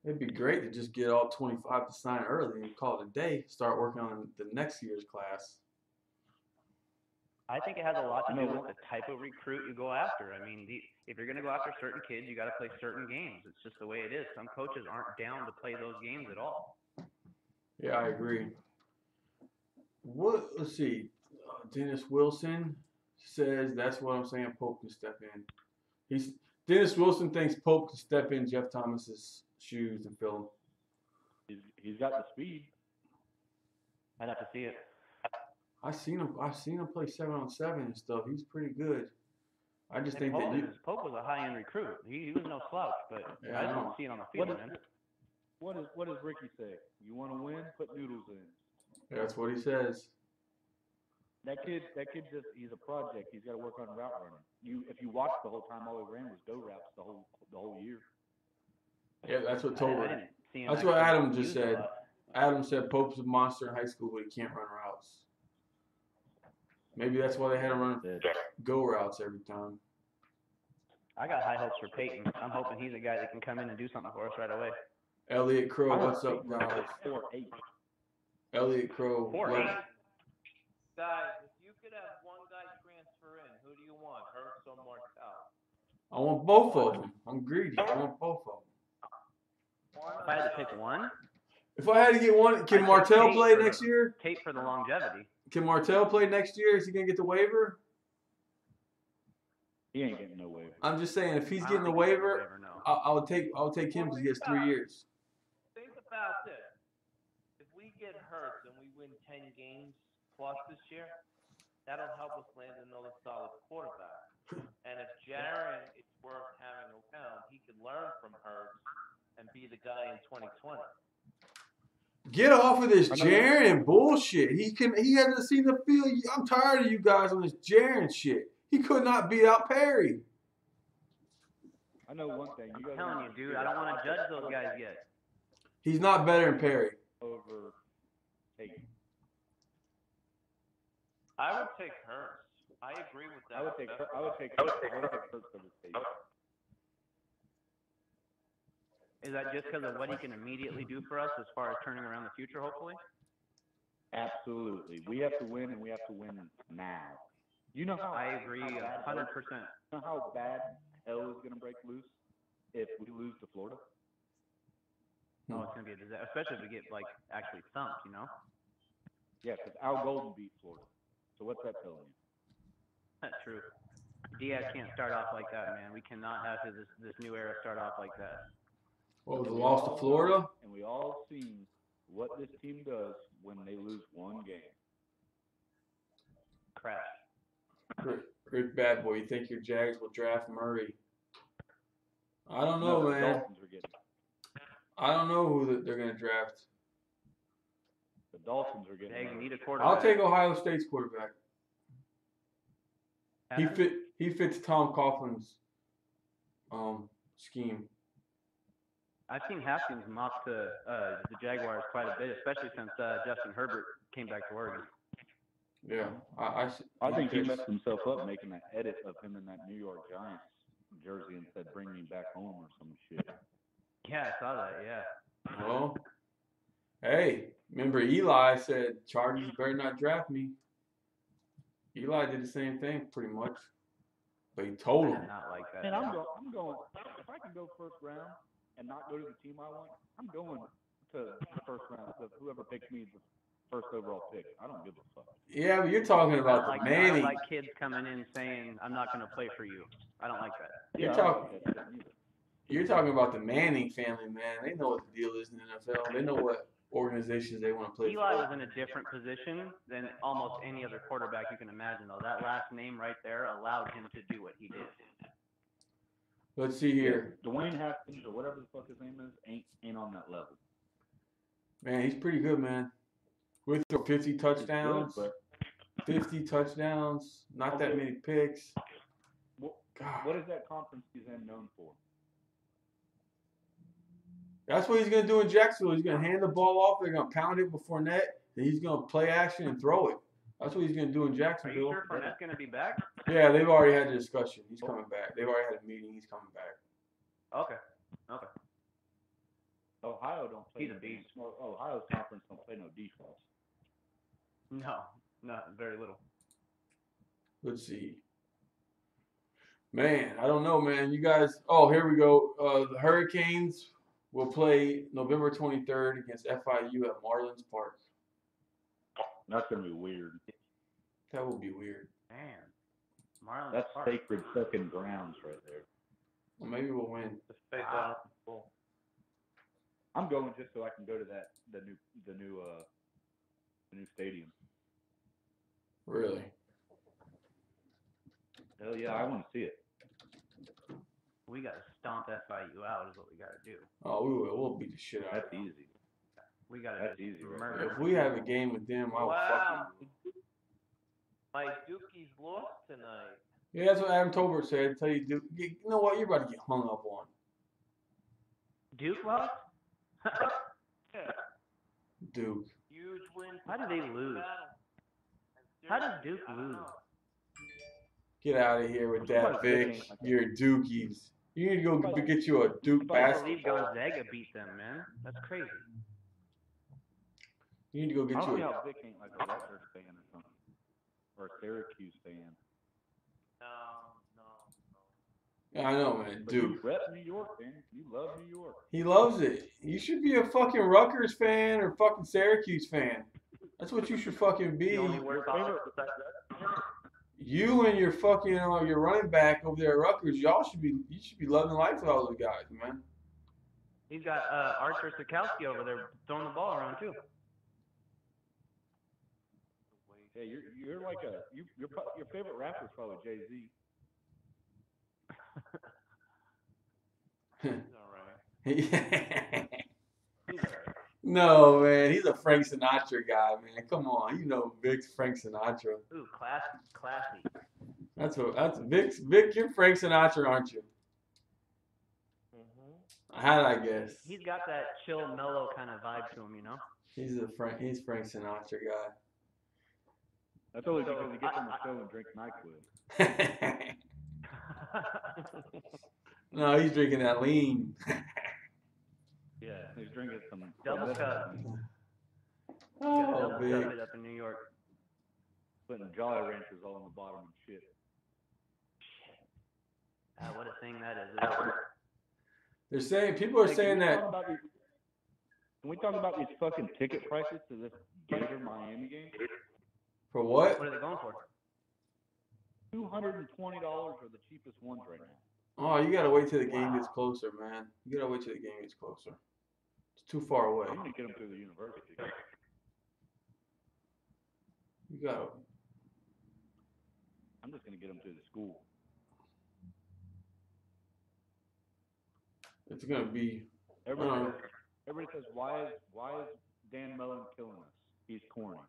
It'd be great to just get all 25 to sign early and call it a day. Start working on the next year's class. I think it has a lot to do with the type of recruit you go after. I mean, if you're going to go after certain kids, you got to play certain games. It's just the way it is. Some coaches aren't down to play those games at all. Yeah, I agree. Let's see. Dennis Wilson says that's what I'm saying. Pope can step in. Dennis Wilson thinks Pope can step in Jeff Thomas's shoes and fill them. He's got the speed. I'd have to see it. I've seen him play 7-on-7 and stuff. He's pretty good. I just think Pope that Pope was a high-end recruit. He was no slouch, but Yeah, I just I know. don't see it on the field, man. What does Ricky say? You want to win? Put noodles in. that's what he says. That kid he's a project. He's got to work on route running. If you watch the whole time, all he ran was go routes the whole year. Yeah, that's what I Tolbert. didn't see him That's what actually Adam just used a said. lot. Adam said Pope's a monster in high school, but he can't run routes. Maybe that's why they had him run go routes every time. I got high hopes for Peyton. I'm hoping he's a guy that can come in and do something for us right away. Elliot Crow, what's up, guys? 4-8. Elliot Crow. 4-8. Guys, if you could have one guy transfer in, who do you want, Hurts or Martell? I want both of them. I'm greedy. I want both of them. If I had to pick one, If I had to get one, can Martell play next year? Tate for the longevity. Can Martell play next year? Is he gonna get the waiver? He ain't getting no waiver. I'm just saying, if he's I getting don't the think he's getting waiver, no. I'll take him because he has 3 years. Think about this. If we get Hurts and we win 10 games plus this year, that'll help us land another solid quarterback. And if Jaron is worth having around, he could learn from Hurts and be the guy in 2020. Get off of this Jaron bullshit. He hasn't seen the field. I'm tired of you guys on this Jaron shit. He could not beat out Perry. I know one thing. I'm telling you, dude, I don't want to judge those guys yet. He's not better than Perry. Over Tate. I would take Hurts. I agree with that. I would take Hurts over Tate. Is that just because of what he can immediately do for us as far as turning around the future, hopefully? Absolutely. We have to win, and we have to win now. You know how I agree 100%. You know how bad hell is going to break loose if we lose to Florida? Oh, it's going to be a disaster, especially if we get, like, actually thumped, you know? Yeah, because Al Golden beat Florida. So what's that telling you? That's true. Diaz can't start off like that, man. We cannot have this new era start off like that. What was the loss to Florida? And we all seen what this team does when they lose one game. Crash. Rick Bad Boy, you think your Jags will draft Murray? I don't know, man. Dolphins are getting. I don't know who they're going to draft. The Dolphins are getting. They need a quarterback. I'll take Ohio State's quarterback. He fits Tom Coughlin's scheme. I've seen Haskins mock the Jaguars quite a bit, especially since Justin Herbert came back to Oregon. Yeah, I think he messed himself up making that edit of him in that New York Giants jersey and said, "Bring me back home" or some shit. Yeah, I saw that. Yeah. Well, hey, remember Eli said Chargers better not draft me. Eli did the same thing pretty much, but he told him. Not like that. And I'm going. If I can go first round and not go to the team I want, I'm going to the first round. So whoever picks me the first overall pick, I don't give a fuck. Yeah, but you're talking about the Manning. I don't like kids coming in saying, "I'm not going to play for you." I don't like that. You're talking about the Manning family, man. They know what the deal is in the NFL. They know what organizations they want to play Eli for. was in a different position than almost any other quarterback you can imagine, though. That last name right there allowed him to do what he did. Let's see here. Dwayne Haskins or whatever the fuck his name is ain't on that level. Man, he's pretty good, man. With 50 touchdowns, Good, 50 touchdowns, not that many picks. What is that conference he's in known for? That's what he's going to do in Jacksonville. He's going to hand the ball off. They're going to pound it before net. And he's going to play action and throw it. That's what he's going to do in Are Jacksonville. you sure Fournette's going to be back? Yeah, they've already had the discussion. He's coming back. They've already had a meeting. He's coming back. Okay. Ohio don't play. He's a beast. Ohio's conference don't play no defense. No, not very little. Let's see. Man, I don't know, man. You guys. Oh, here we go. The Hurricanes will play November 23rd against FIU at Marlins Park. That's gonna be weird. That would be weird. Man, Marlins That's Park. sacred fucking grounds right there. Well, maybe we'll win. I'm going just so I can go to the new stadium. Really? Hell yeah, I want to see it. We got to stomp FIU out is what we got to do. Oh, we will. We'll beat the shit out of That's them. easy. We got to That's easy, right? murder. If we have a game with them, I will fucking. My Dukies lost tonight. Yeah, that's what Adam Tolbert said. Tell you, Duke. You know what? You're about to get hung up on. Duke lost? Duke. Huge win. How did they lose? How does Duke lose? Get out of here with that, Vic. You're Dookies. You need to go get you a Duke I believe basketball. Gonzaga beat them, man. That's crazy. You need to go get I don't you see a. how Vic ain't like a Rutgers fan or something, or a Syracuse fan. Yeah, I know, man. But you Duke. rep New York, man. You love New York. He loves it. You should be a fucking Rutgers fan or fucking Syracuse fan. That's what you should fucking be. The only worst offense besides You and your fucking your running back over there at Rutgers, you should be loving life with all those guys, man. he's got Archer Sikowski over there throwing the ball around too. Yeah, you're like your favorite rapper is probably Jay-Z. No, man, he's a Frank Sinatra guy, man. Come on, you know Vic's Frank Sinatra. Ooh, classy. That's Vic. You're Frank Sinatra, aren't you? How did I guess? He's got that chill, mellow kind of vibe to him, you know. He's Frank Sinatra guy. That's only because he gets on the show and drinks NyQuil. No, he's drinking that lean. Yeah, he's drinking some Double cup. Oh, big. Up in New York. Putting Jolly Ranchers all on the bottom and shit. What a thing that is. They're saying people are saying that. Can we talk about these fucking ticket prices to this Gator Miami game? For what? What are they going for? $220 are the cheapest ones right now. Oh, you gotta wait till the game gets closer, man. You gotta wait till the game gets closer. It's too far away. I'm gonna get them through the university. You gotta. I'm just gonna get them through the school. It's gonna be. Everybody says, why is Dan Mullen killing us? He's corny.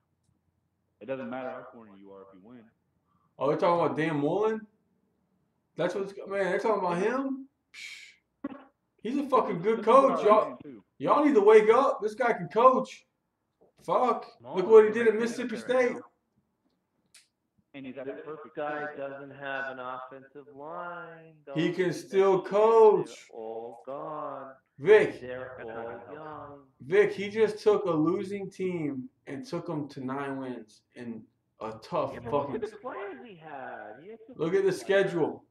It doesn't matter how corny you are if you win. Oh, they're talking about Dan Mullen? That's what's man. They're talking about him. Psh, he's a fucking good coach, y'all. Y'all need to wake up. This guy can coach. Fuck. Look what he did at Mississippi State. And he's at This the perfect guy doesn't have an offensive line. He can still coach. They're all gone. Vic. They're all young. Vic, he just took a losing team and took them to 9 wins in a tough Look fucking. at the players he had. Look at the schedule.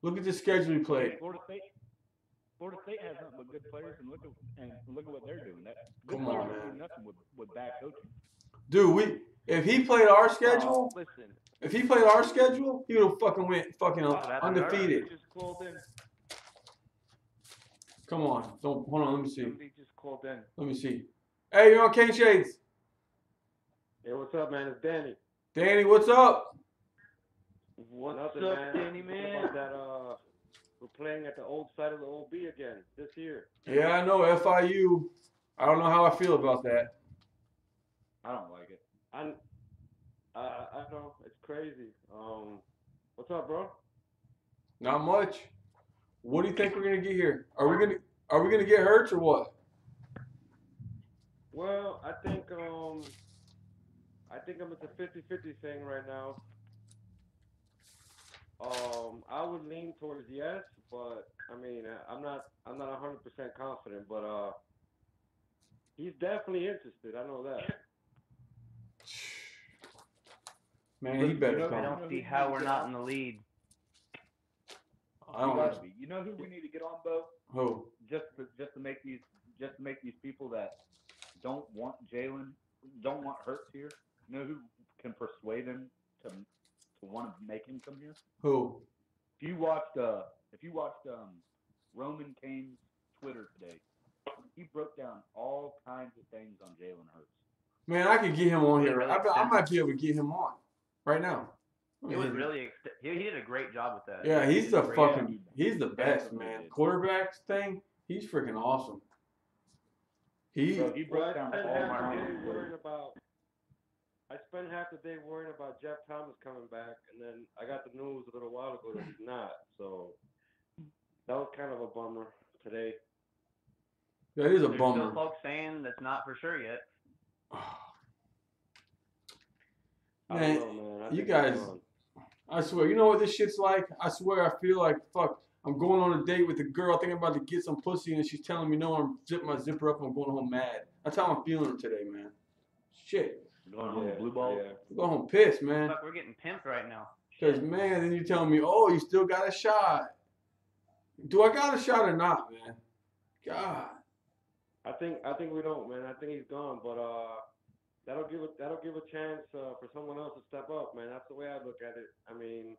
Look at the schedule he played. Florida State has nothing but good players, and look at what they're doing. That good Come players on, don't man. do nothing with bad coaching. Dude, if he played our schedule, Listen. if he played our schedule, he would have fucking went fucking undefeated. Just called in. Come on, hold on. Let me see. Somebody just called in. Let me see. Hey, you're on Kane Shades. Hey, what's up, man? It's Danny. Danny, what's up? What's Nothing, up, man. Danny, man? That we're playing at the old site of the OB again this year. Yeah, I know FIU. I don't know how I feel about that. I don't like it. I know it's crazy. What's up, bro? Not much. What do you think we're gonna get here? Are we gonna get hurt or what? Well, I think it's a 50-50 thing right now. I would lean towards yes, but I mean, I'm not 100% confident, but he's definitely interested. I know that. Man, he better I come. don't see how we're not in the lead. I don't know. You know who we need to get on, Bo? Who? Just to make these people that don't want Jalen, don't want Hurts here. You know who can persuade him to want to make him come here? Who? If you watched Roman Kane's Twitter today, he broke down all kinds of things on Jalen Hurts. Man, I could get him on here. I might be able to get him on right now. It was really he did a great job with that. Yeah, he's the fucking he's the best, Definitely man. did. Quarterbacks thing, he's freaking awesome. So he broke down I all my spent half the day worrying about Jeff Thomas coming back, and then I got the news a little while ago that he's not. So that was kind of a bummer today. That is a There's bummer. still folks saying that's not for sure yet. Man, I don't know, man. I you think guys, he's gone. I swear. You know what this shit's like? I swear I feel like, fuck, I'm going on a date with a girl thinking I'm about to get some pussy and she's telling me no, I'm zipping my zipper up and I'm going home mad. That's how I'm feeling today, man. Shit. Going home blue balls? Yeah. I'm going home pissed, man. Fuck, we're getting pimped right now. Because, man, then you're telling me, oh, you still got a shot. Do I got a shot or not, man? God. I think we don't, man. I think he's gone, but that'll give a chance for someone else to step up, man. That's the way I look at it. I mean,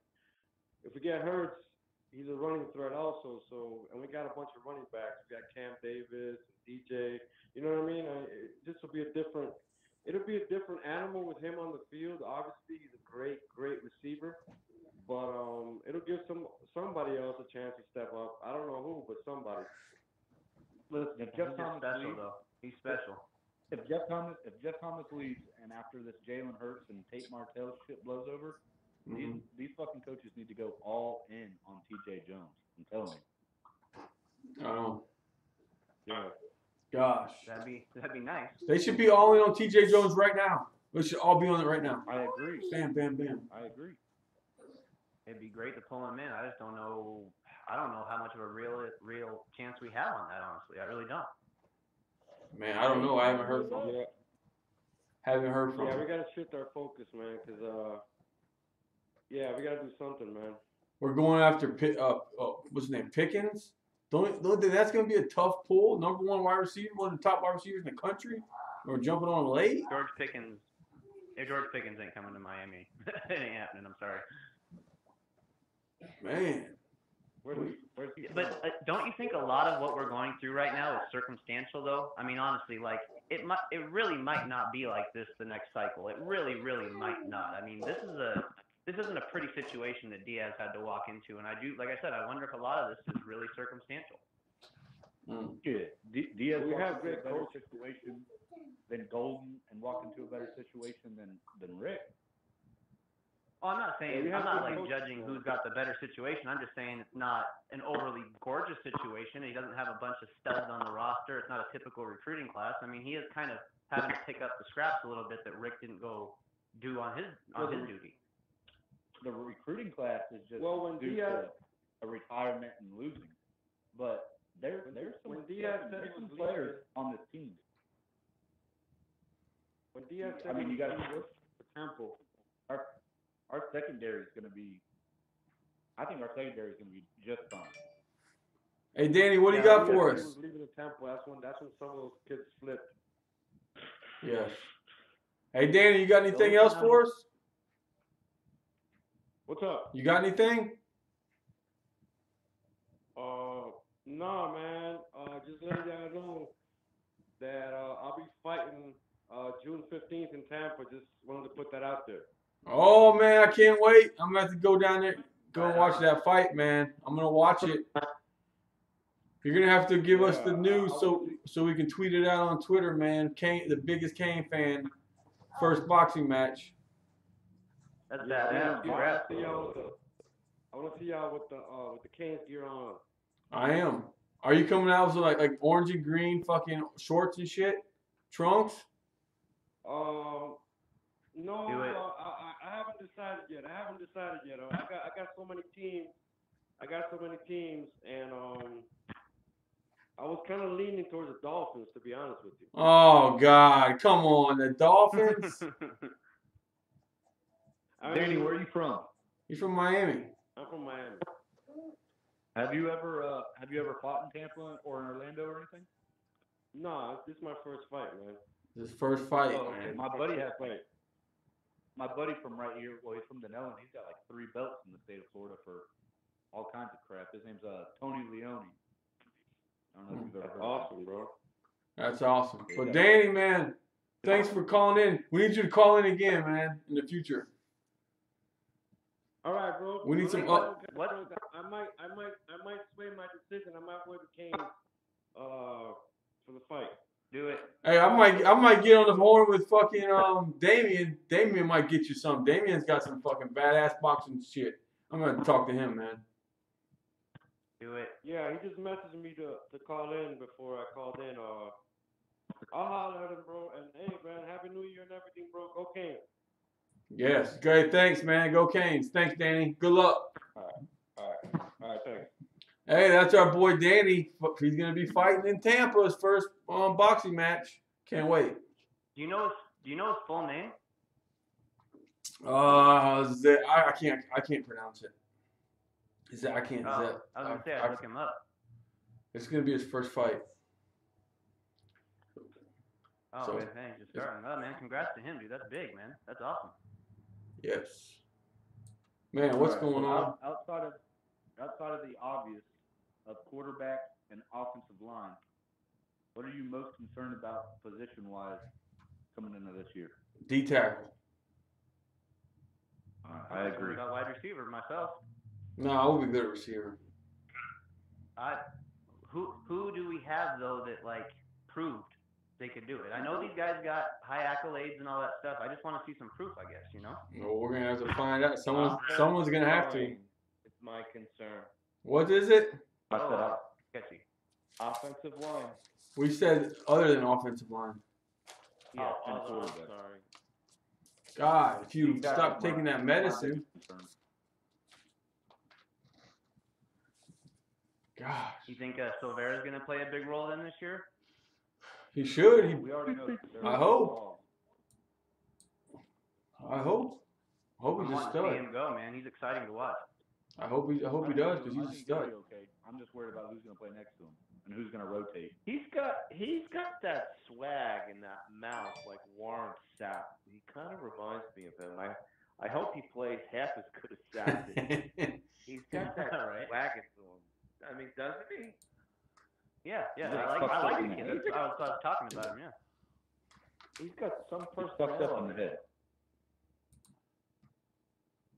if we get Hurts, he's a running threat also. So, and we got a bunch of running backs. We got Cam Davis, DJ. You know what I mean? This will be a different. It'll be a different animal with him on the field. Obviously, he's a great receiver, but it'll give somebody else a chance to step up. I don't know who, but somebody. Listen, if He's Jeff just Thomas special, leaves, though. He's special. if Jeff Thomas leaves, and after this Jalen Hurts and Tate Martell shit blows over, these fucking coaches need to go all in on T.J. Jones. I'm telling you. Oh. Yeah. Gosh. That'd be nice. They should be all in on T.J. Jones right now. We should all be on it right now. I agree. Bam, bam, bam. I agree. It'd be great to pull him in. I just don't know. I don't know how much of a real chance we have on that. Honestly, I really don't. Man, I don't know. I haven't heard from him. Yeah. Haven't heard from Yeah, him. we gotta shift our focus, man, because yeah, we gotta do something, man. We're going after what's his name? Pickens. Don't think that's gonna be a tough pull. Number one wide receiver, one of the top wide receivers in the country. We're jumping on late. George Pickens ain't coming to Miami. It ain't happening. I'm sorry. Man. But don't you think a lot of what we're going through right now is circumstantial, though? I mean, honestly, like it really might not be like this the next cycle. It really might not. I mean, this isn't a pretty situation that Diaz had to walk into, and like I said, I wonder if a lot of this is really circumstantial. Yeah, Diaz We walked have into great a better coaches. situation than Golden, and walked into a better situation than Rick. Oh, I'm not saying Yeah, we I'm have not good like coaches, judging though. who's got the better situation. I'm just saying it's not an overly gorgeous situation. He doesn't have a bunch of studs on the roster. It's not a typical recruiting class. I mean, he is kind of having to pick up the scraps a little bit that Rick didn't go do on his duty. The recruiting class is just Well, when due Diaz- to a retirement and losing, but there's some when Diaz said there's he some was players on this team. When Diaz I said mean, you got for Temple. our secondary is going to be. I think our secondary is going to be just fine. Hey, Danny, what do you got Diaz for said us? he was leaving the Temple. That's when some of those kids slipped. Yes. Hey, Danny, you got anything else for us? What's up? You got anything? No, man. Just letting y'all know that I'll be fighting June 15th in Tampa. Just wanted to put that out there. Oh, man, I can't wait. I'm going to have to go down there, go and watch that fight, man. I'm going to watch it. You're going to have to give us the news so we can tweet it out on Twitter, man. Kane, the biggest Kane fan, first boxing match. That's Yeah, bad. I want to see y'all with the Canes gear on. I am. Are you coming out with like orange and green fucking shorts and shit? Trunks? No, Do it. I haven't decided yet. I got so many teams. And I was kind of leaning towards the Dolphins, to be honest with you. Oh, God. Come on. The Dolphins? Danny, where are you from? He's from Miami. I'm from Miami. Have you ever fought in Tampa or in Orlando or anything? No, this is my first fight, man. His first fight, Oh, okay. man. My buddy from right here. Well, he's from Denellen. He's got like 3 belts in the state of Florida for all kinds of crap. His name's Tony Leone. I don't know if you've ever heard of him. Awesome, bro. That's awesome. But Danny, man, thanks for calling in. We need you to call in again, man, in the future. All right, bro. We need some what? I might sway my decision. I might wear the Canes for the fight. Do it. Hey, I might get on the horn with fucking Damien. Damien might get you some. Damien's got some fucking badass boxing shit. I'm gonna talk to him, man. Do it. Yeah, he just messaged me to call in before I called in. I'll holler at him, bro. And hey, man, Happy New Year and everything, bro. Go Canes. Yes. Great. Thanks, man. Go Canes. Thanks, Danny. Good luck. All right, thanks. Hey, that's our boy Danny. He's gonna be fighting in Tampa his first boxing match. Can't wait. Do you know his full name? I can't pronounce it. I can't. Oh, I was gonna say I'd look him up. It's gonna be his first fight. Oh, so, man, just starting. Oh, man, congrats to him, dude. That's big, man. That's awesome. Yes. Man, what's going on? Outside of the obvious of quarterback and offensive line, what are you most concerned about position-wise coming into this year? D tackle. I agree. About wide receiver myself. No, I would be good at receiver. Who do we have though that like proved they could do it? I know these guys got high accolades and all that stuff. I just want to see some proof, I guess. You know. Well, we're gonna have to find out. Someone's gonna have to. It's my concern. What is it? Sketchy. Offensive line. We said other than offensive line. Yeah, I'm sorry. God, if you stop taking that medicine. Gosh. You think Silvera's going to play a big role in this year? He should. We already know. I hope. I hope he's a stud. I want to see him go, man. He's exciting to watch. I hope he does because he's a stud. Okay. I'm just worried about who's going to play next to him and who's going to rotate. He's got that swag and that mouth like Warren Sapp. He kind of reminds me of him. I hope he plays half as good as Sapp. He's got that swag to him. I mean, doesn't he? Yeah. I like the kid. I was talking about him. Yeah. He's got some He's fucked up on the head.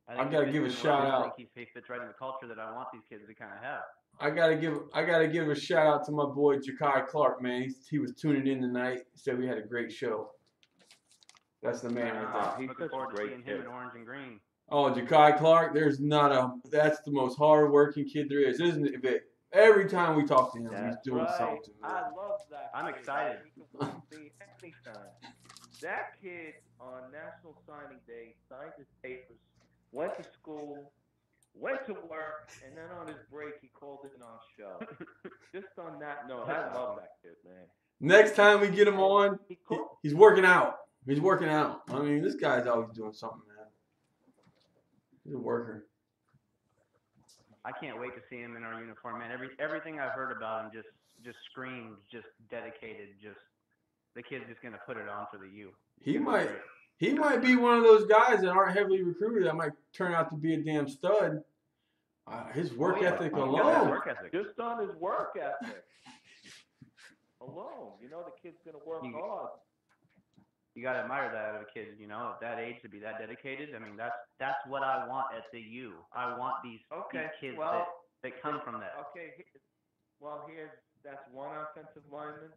I gotta give a shout out. He fits right in the culture that I want these kids to kind of have. I gotta give a shout out to my boy Ja'Kai Clark, man. He was tuning in tonight. He said we had a great show. That's the man right there. He's looking forward to great seeing him in orange and green. Oh, Ja'Kai Clark, that's the most hard-working kid there is, isn't it, Vic? Every time we talk to him, he's doing something. I love that. I'm excited. Anytime. That kid on National Signing Day signed his papers, went to school, went to work, and then on his break he called in on show. Just on that note, I love that kid, man. Next time we get him on, he's working out. He's working out. I mean, this guy's always doing something, man. He's a worker. I can't wait to see him in our uniform, man. Everything I've heard about him just screams, just dedicated, just the kid's just gonna put it on for the U. He might be one of those guys that aren't heavily recruited that might turn out to be a damn stud. His work ethic alone. Just on his work ethic alone, the kid's gonna work hard. You gotta admire that out of a kid, at that age to be that dedicated. I mean, that's what I want at the U. I want these kids that come from that. Okay, well that's one offensive lineman.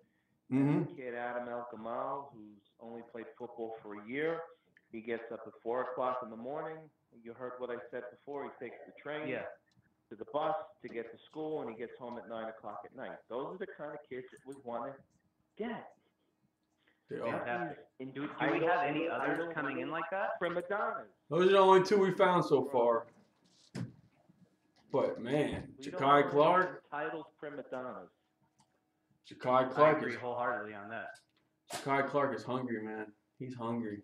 Mm-hmm. Kid Adam El-Gamal, who's only played football for a year. He gets up at 4 o'clock in the morning. You heard what I said before. He takes the train to the bus to get to school, and he gets home at 9 o'clock at night. Those are the kind of kids that we want to get. Fantastic. Do we have any others coming in like that? Prima donnas. Those are the only two we found so far. But man, Ja'Kai Clark. Titles prima donnas. Ja'Kai Clark. I agree wholeheartedly on that. Ja'Kai Clark is hungry, man. He's hungry.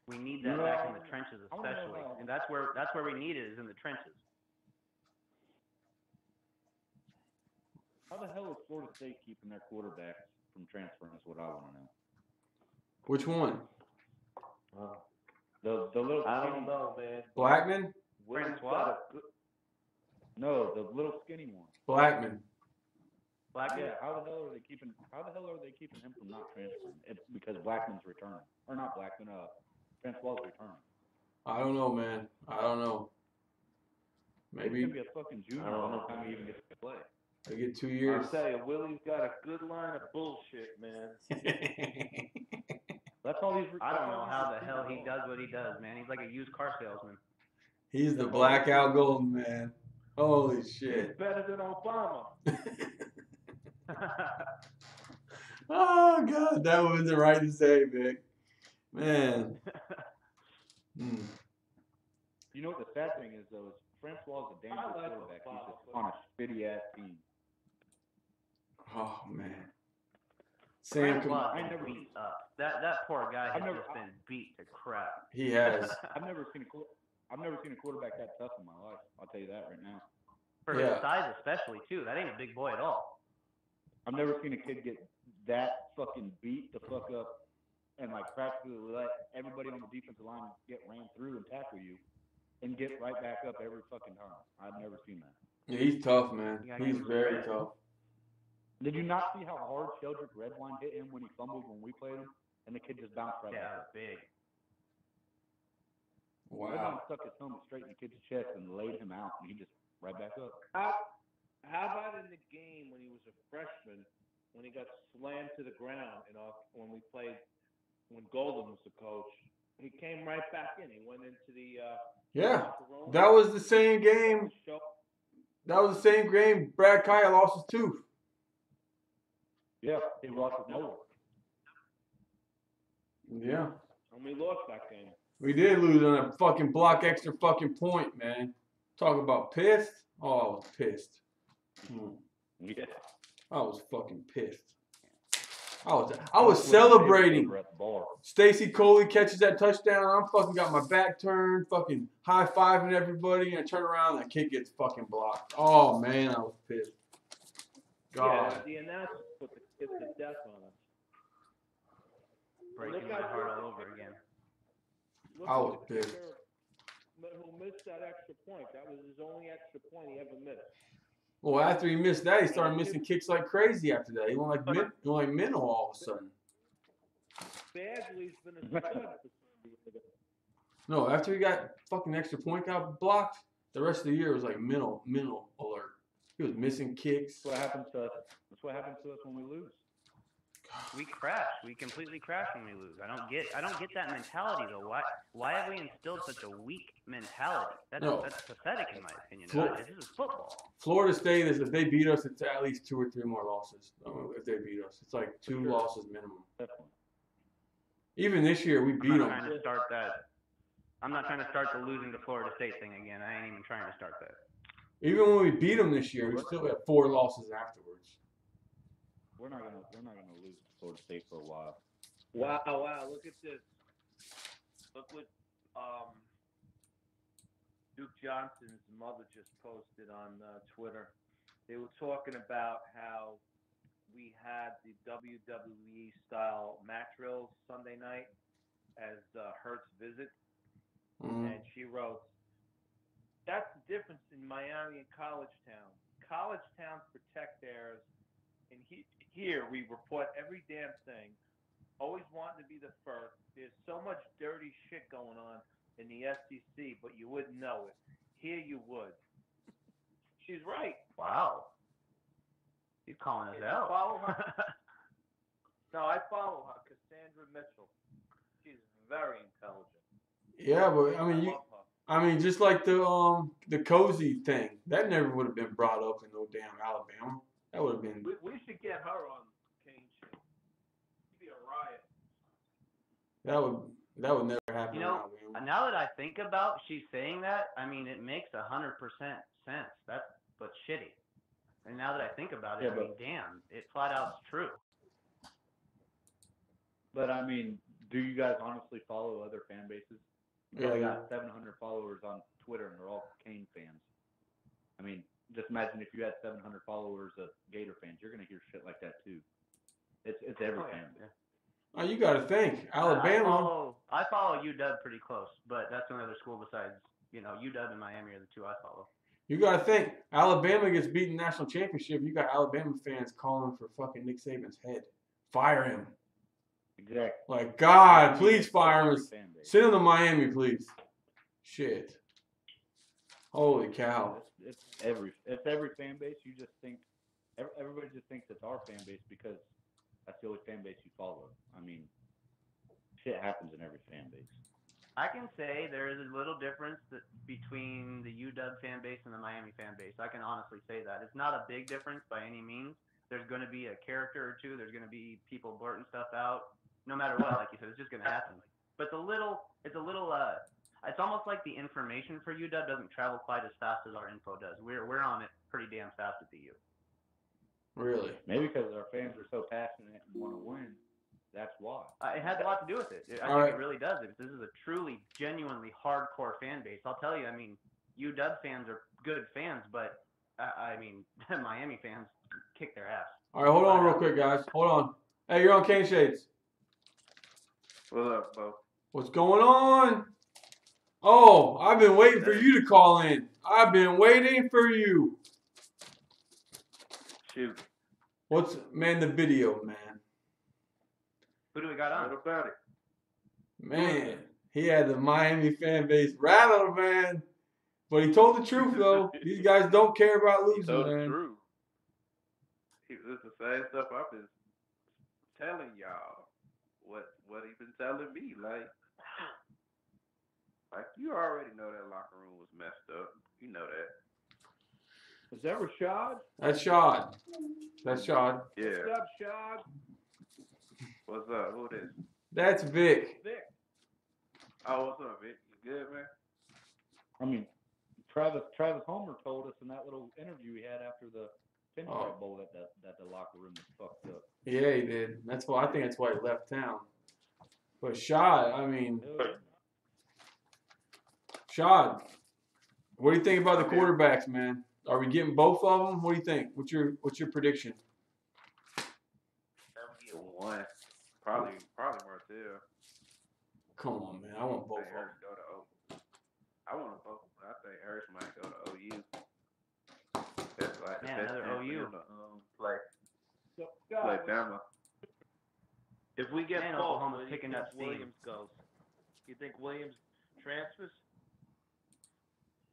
We need that back in the trenches, especially, and that's where we need it, is in the trenches. How the hell is Florida State keeping their quarterbacks from transferring? Is what I want to know. Which one? The little. I don't know, man. Blackman? Francois? No, the little skinny one. Blackman. Yeah. How the hell are they keeping him from not transferring? It's because Blackman's returning, or not Blackman. Francois returning. I don't know, man. I don't know. Maybe. He's gonna be a fucking junior by the time he even gets to play. They get 2 years. I'll tell you, Willie's got a good line of bullshit, man. That's all he's. I don't know how the hell he does what he does, man. He's like a used car salesman. He's the blackout golden man. Holy shit. He's better than Obama. Oh God, that wasn't right to say, Vic. Man. Mm. You know what the sad thing is though? Is Francois is a dangerous quarterback. He's just on a shitty ass team. Oh man. Sam, Francois has been beat up. That poor guy has just been beat to crap. he has. I've never seen a quarterback that tough in my life. I'll tell you that right now. For his size especially too. That ain't a big boy at all. I've never seen a kid get that fucking beat the fuck up and like practically let everybody on the defensive line get ran through and tackle you and get right back up every fucking time. I've never seen that. Yeah, he's tough, man. He's very tough. Did you not see how hard Sheldrick Redwine hit him when he fumbled when we played him? And the kid just bounced right back up. Big. Wow. Redwine stuck his helmet straight in the kid's chest and laid him out, and he just right back up. How about in the game when he was a freshman, when he got slammed to the ground, when Golden was the coach, he came right back in. He went into the that was the same game. That was the same game Brad Kaya lost his tooth. Yeah, he lost his molar. Yeah. And we lost that game. We did lose on a fucking block extra fucking point, man. Talk about pissed. Oh, I was pissed. Yeah. I was fucking pissed. I was celebrating. Stacy Coley catches that touchdown. I'm fucking got my back turned, fucking high-fiving everybody, and I turn around and that kid gets fucking blocked. Oh, man, I was pissed. God. Yeah, the announcer put the kiss of death on us. Breaking my heart all over again. I was pissed. Who missed that extra point? That was his only extra point he ever missed. Well, after he missed that, he started missing kicks like crazy after that. He went like mental all of a sudden. Bagley's been a stud for some reason. No, after he got fucking extra point got blocked, the rest of the year was like mental alert. He was missing kicks. That's what happens to us. That's what happens to us when we lose. We crash. We completely crash when we lose. I don't get that mentality though. Why have we instilled such a weak mentality? That's pathetic in my opinion. This is football. Florida State is if they beat us, it's at least 2 or 3 more losses. If they beat us, it's like 2 losses minimum. Definitely. Even this year, we beat them. I'm not trying to start the losing to Florida State thing again. I ain't even trying to start that. Even when we beat them this year, we still had 4 losses afterwards. We're not gonna lose to Florida State for a while. Wow! Look at this. Look what Duke Johnson's mother just posted on Twitter. They were talking about how we had the WWE style mat drills Sunday night as Hurts visit, and she wrote, "That's the difference in Miami and college towns. College towns protect theirs, and here we report every damn thing. Always wanting to be the first. There's so much dirty shit going on in the SEC, but you wouldn't know it. Here you would." She's right. Wow. He's calling us out. Follow her. No, I follow her, Cassandra Mitchell. She's very intelligent. Yeah, but I mean, just like the cozy thing, that never would have been brought up in no damn Alabama. That would have been. We should get her on Kane Show. It'd be a riot. That would never happen. You know, now that I think about she's saying that, I mean, it makes 100% sense. But shitty. And now that I think about it, I mean, damn, it flat out's true. But I mean, do you guys honestly follow other fan bases? Yeah, I got 700 followers on Twitter, and they're all Kane fans. I mean, just imagine if you had 700 followers of Gator fans, you're gonna hear shit like that too. It's every fan. Yeah. Oh, you got to think Alabama. I follow UW pretty close, but that's another school besides UW and Miami are the 2 I follow. You got to think Alabama gets beaten national championship. You got Alabama fans calling for fucking Nick Saban's head. Fire him. Exactly. Like, God, please fire him. Send him to Miami, please. Shit. Holy cow. It's every fan base. You just think everybody just thinks it's our fan base because that's the only fan base you follow. I mean, shit happens in every fan base. I can say there is a little difference between the UW fan base and the Miami fan base. I can honestly say that. It's not a big difference by any means. There's going to be a character or two. There's going to be people blurting stuff out. No matter what, like you said, it's just going to happen. But it's a little it's almost like the information for UW doesn't travel quite as fast as our info does. We're on it pretty damn fast at the U. Really? Maybe because our fans are so passionate and want to win. That's why. It has a lot to do with it. I All think right. it really does. This is a truly, genuinely hardcore fan base. I'll tell you, I mean, UW fans are good fans, but I mean, Miami fans kick their ass. All right, hold on real quick, guys. Hold on. Hey, you're on Cane Shades. What up, Bo? What's going on? Oh, I've been waiting for you to call in. I've been waiting for you. Shoot. What's, man, the video, man. Who do we got on? What about it? Man, he had the Miami fan base rattled, man. But he told the truth, though. These guys don't care about He losing, told the man. truth. It's the same stuff I've been telling y'all. What he been telling me, like you already know that locker room was messed up. You know that. Is that Rashad? That's Shad. That's Shad. Yeah. What's up, Shad? What's up? Who this? That's Vic. Vic. Oh, what's up, Vic? You good, man? I mean, Travis Homer told us in that little interview he had after the Pinstripe Bowl that the locker room was fucked up. Yeah, he did. That's why I think that's why he left town. But Shad, I mean, Shad, what do you think about the quarterbacks, man? Are we getting both of them? What do you think? What's your prediction? Get one. Probably Martell. Come on, man. I want both of them. Go to I want both. I think Harris might go to OU. That's like the best another chance for OU. him to play God, Bama. If we get Man, both, Oklahoma's where do you picking think up steam. Williams goes? You think Williams transfers?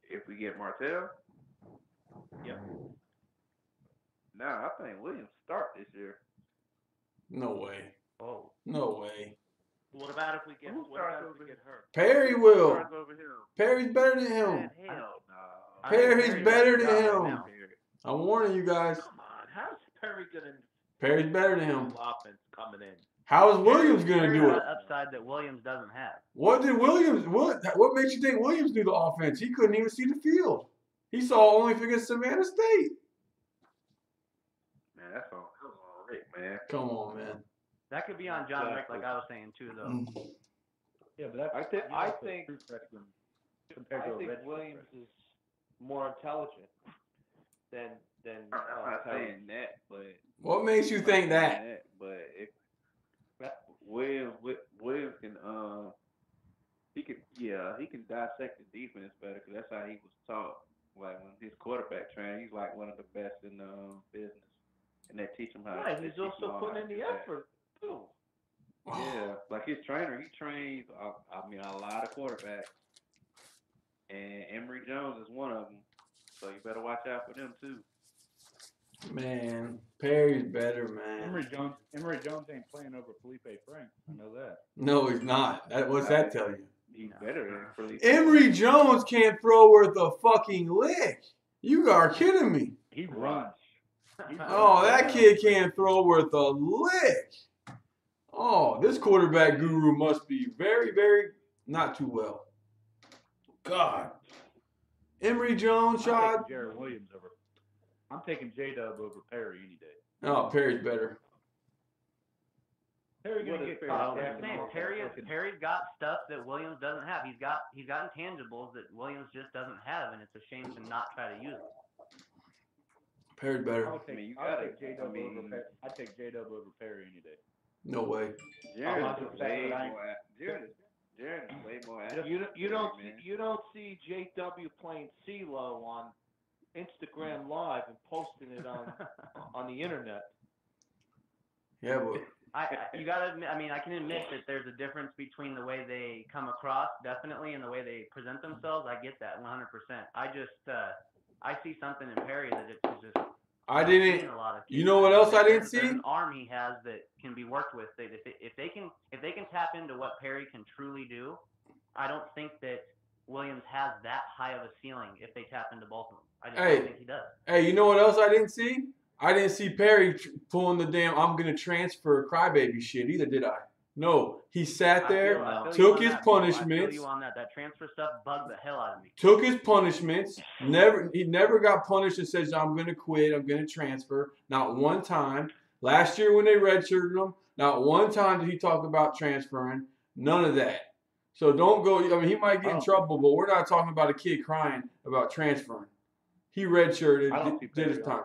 If we get Martell, Yep. I think Williams start this year. No way. Oh. No way. What about if we get Who what about starts if we over get hurt? Perry will. Starts over here. Perry's better than him. Man, hell no. Perry's better than him. now. I'm warning you guys. Come on, how's Perry gonna Perry's better than him. offense coming in? How is Williams gonna Perry's do got it? an upside that Williams doesn't have. What did Williams? What makes you think Williams do the offense? He couldn't even see the field. He saw only against Savannah State. Man, that's on Rick, man. Come on, man. That could be on John Rick, like I was saying too, though. Yeah, but I think true freshman compared to a red Williams is more intelligent than I'm not saying that, but What makes you think that? But if Williams can he can dissect the defense better because that's how he was taught. Like when his quarterback trainer, he's like one of the best in the business, and they teach him how. right. He's also putting in the effort too. Yeah, like his trainer, he trains. A lot of quarterbacks, and Emory Jones is one of them. So you better watch out for them too. Man, Perry's better, man. Emory Jones ain't playing over Felipe Franks. I know that. No, he's not. What's that tell you? He's better than Felipe. Emory Jones can't throw worth a fucking lick. You are kidding me. He runs. Oh, that kid can't throw worth a lick. Oh, this quarterback guru must be very, very not too well. God. Emory Jones, I'm Shad. taking Jared Williams over. I'm taking J-Dub over Perry any day. Oh, Perry's better. Perry gonna get I'm saying Perry's got stuff that Williams doesn't have. He's got intangibles that Williams just doesn't have, and it's a shame to not try to use them. Perry's better. I'd take J-Dub over Perry any day. No way. Jared is way more active. You don't see JW playing CeeLo on Instagram Live and posting it on the internet. Yeah, but You gotta admit, I can admit that there's a difference between the way they come across, definitely, and the way they present themselves. I get that 100%. I just, I see something in Perry that it's just. I didn't. You know what else I didn't see? There's an arm he has that can be worked with. If they can tap into what Perry can truly do, I don't think that Williams has that high of a ceiling if they tap into both of them. I just don't think he does. Hey, you know what else I didn't see? I didn't see Perry pulling the damn "I'm gonna transfer" crybaby shit either, did I? No, he sat I there, feel you on took his that, bro. I feel punishments, you on that. That transfer stuff bugged the hell out of me. took his punishments. He never got punished and says, I'm going to quit, I'm going to transfer. Not one time. Last year when they redshirted him, not one time did he talk about transferring. None of that. So don't go. I mean, he might get in trouble, but we're not talking about a kid crying about transferring. He redshirted, did his time.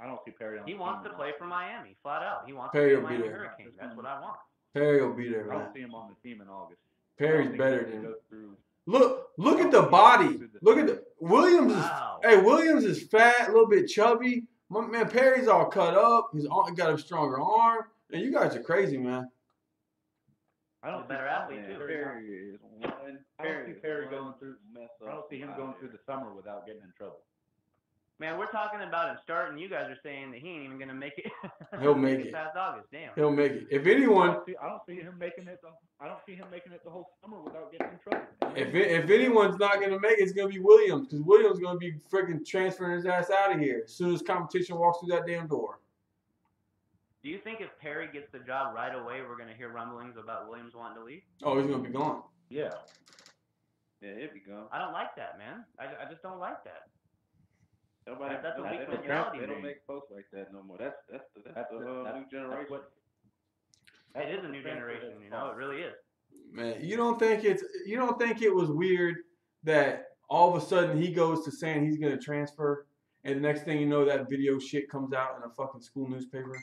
I don't see Perry on. He wants to play for Miami, flat out. He wants Perry to will play be Miami there. Hurricanes. That's what I want. Perry will be there, I man. don't see him on the team in August. Perry's better than go through. Look at the body. Look at the Williams. Wow. Williams is fat, a little bit chubby. My man Perry's all cut up. He's got a stronger arm. And you guys are crazy, man. I don't He's a better athlete too. Perry is one. I don't see Perry going through. I don't see him going through the summer without getting in trouble. Man, we're talking about him starting. You guys are saying that he ain't even gonna make it. He'll make it past August. Damn. He'll make it. If anyone, I don't see him making it. I don't see him making it the whole summer without getting in trouble. if anyone's not gonna make it, it's gonna be Williams, because Williams is gonna be freaking transferring his ass out of here as soon as competition walks through that damn door. Do you think if Perry gets the job right away, we're gonna hear rumblings about Williams wanting to leave? Oh, he's gonna be gone. Yeah. Yeah, he'll be gone. I don't like that, man. I just don't like that. That's a weak They mentality. don't make posts like that no more. That's the new generation. It is a new generation, you know. It really is. Man, you don't think it was weird that all of a sudden he goes to saying he's gonna transfer, and the next thing you know, that video shit comes out in a fucking school newspaper,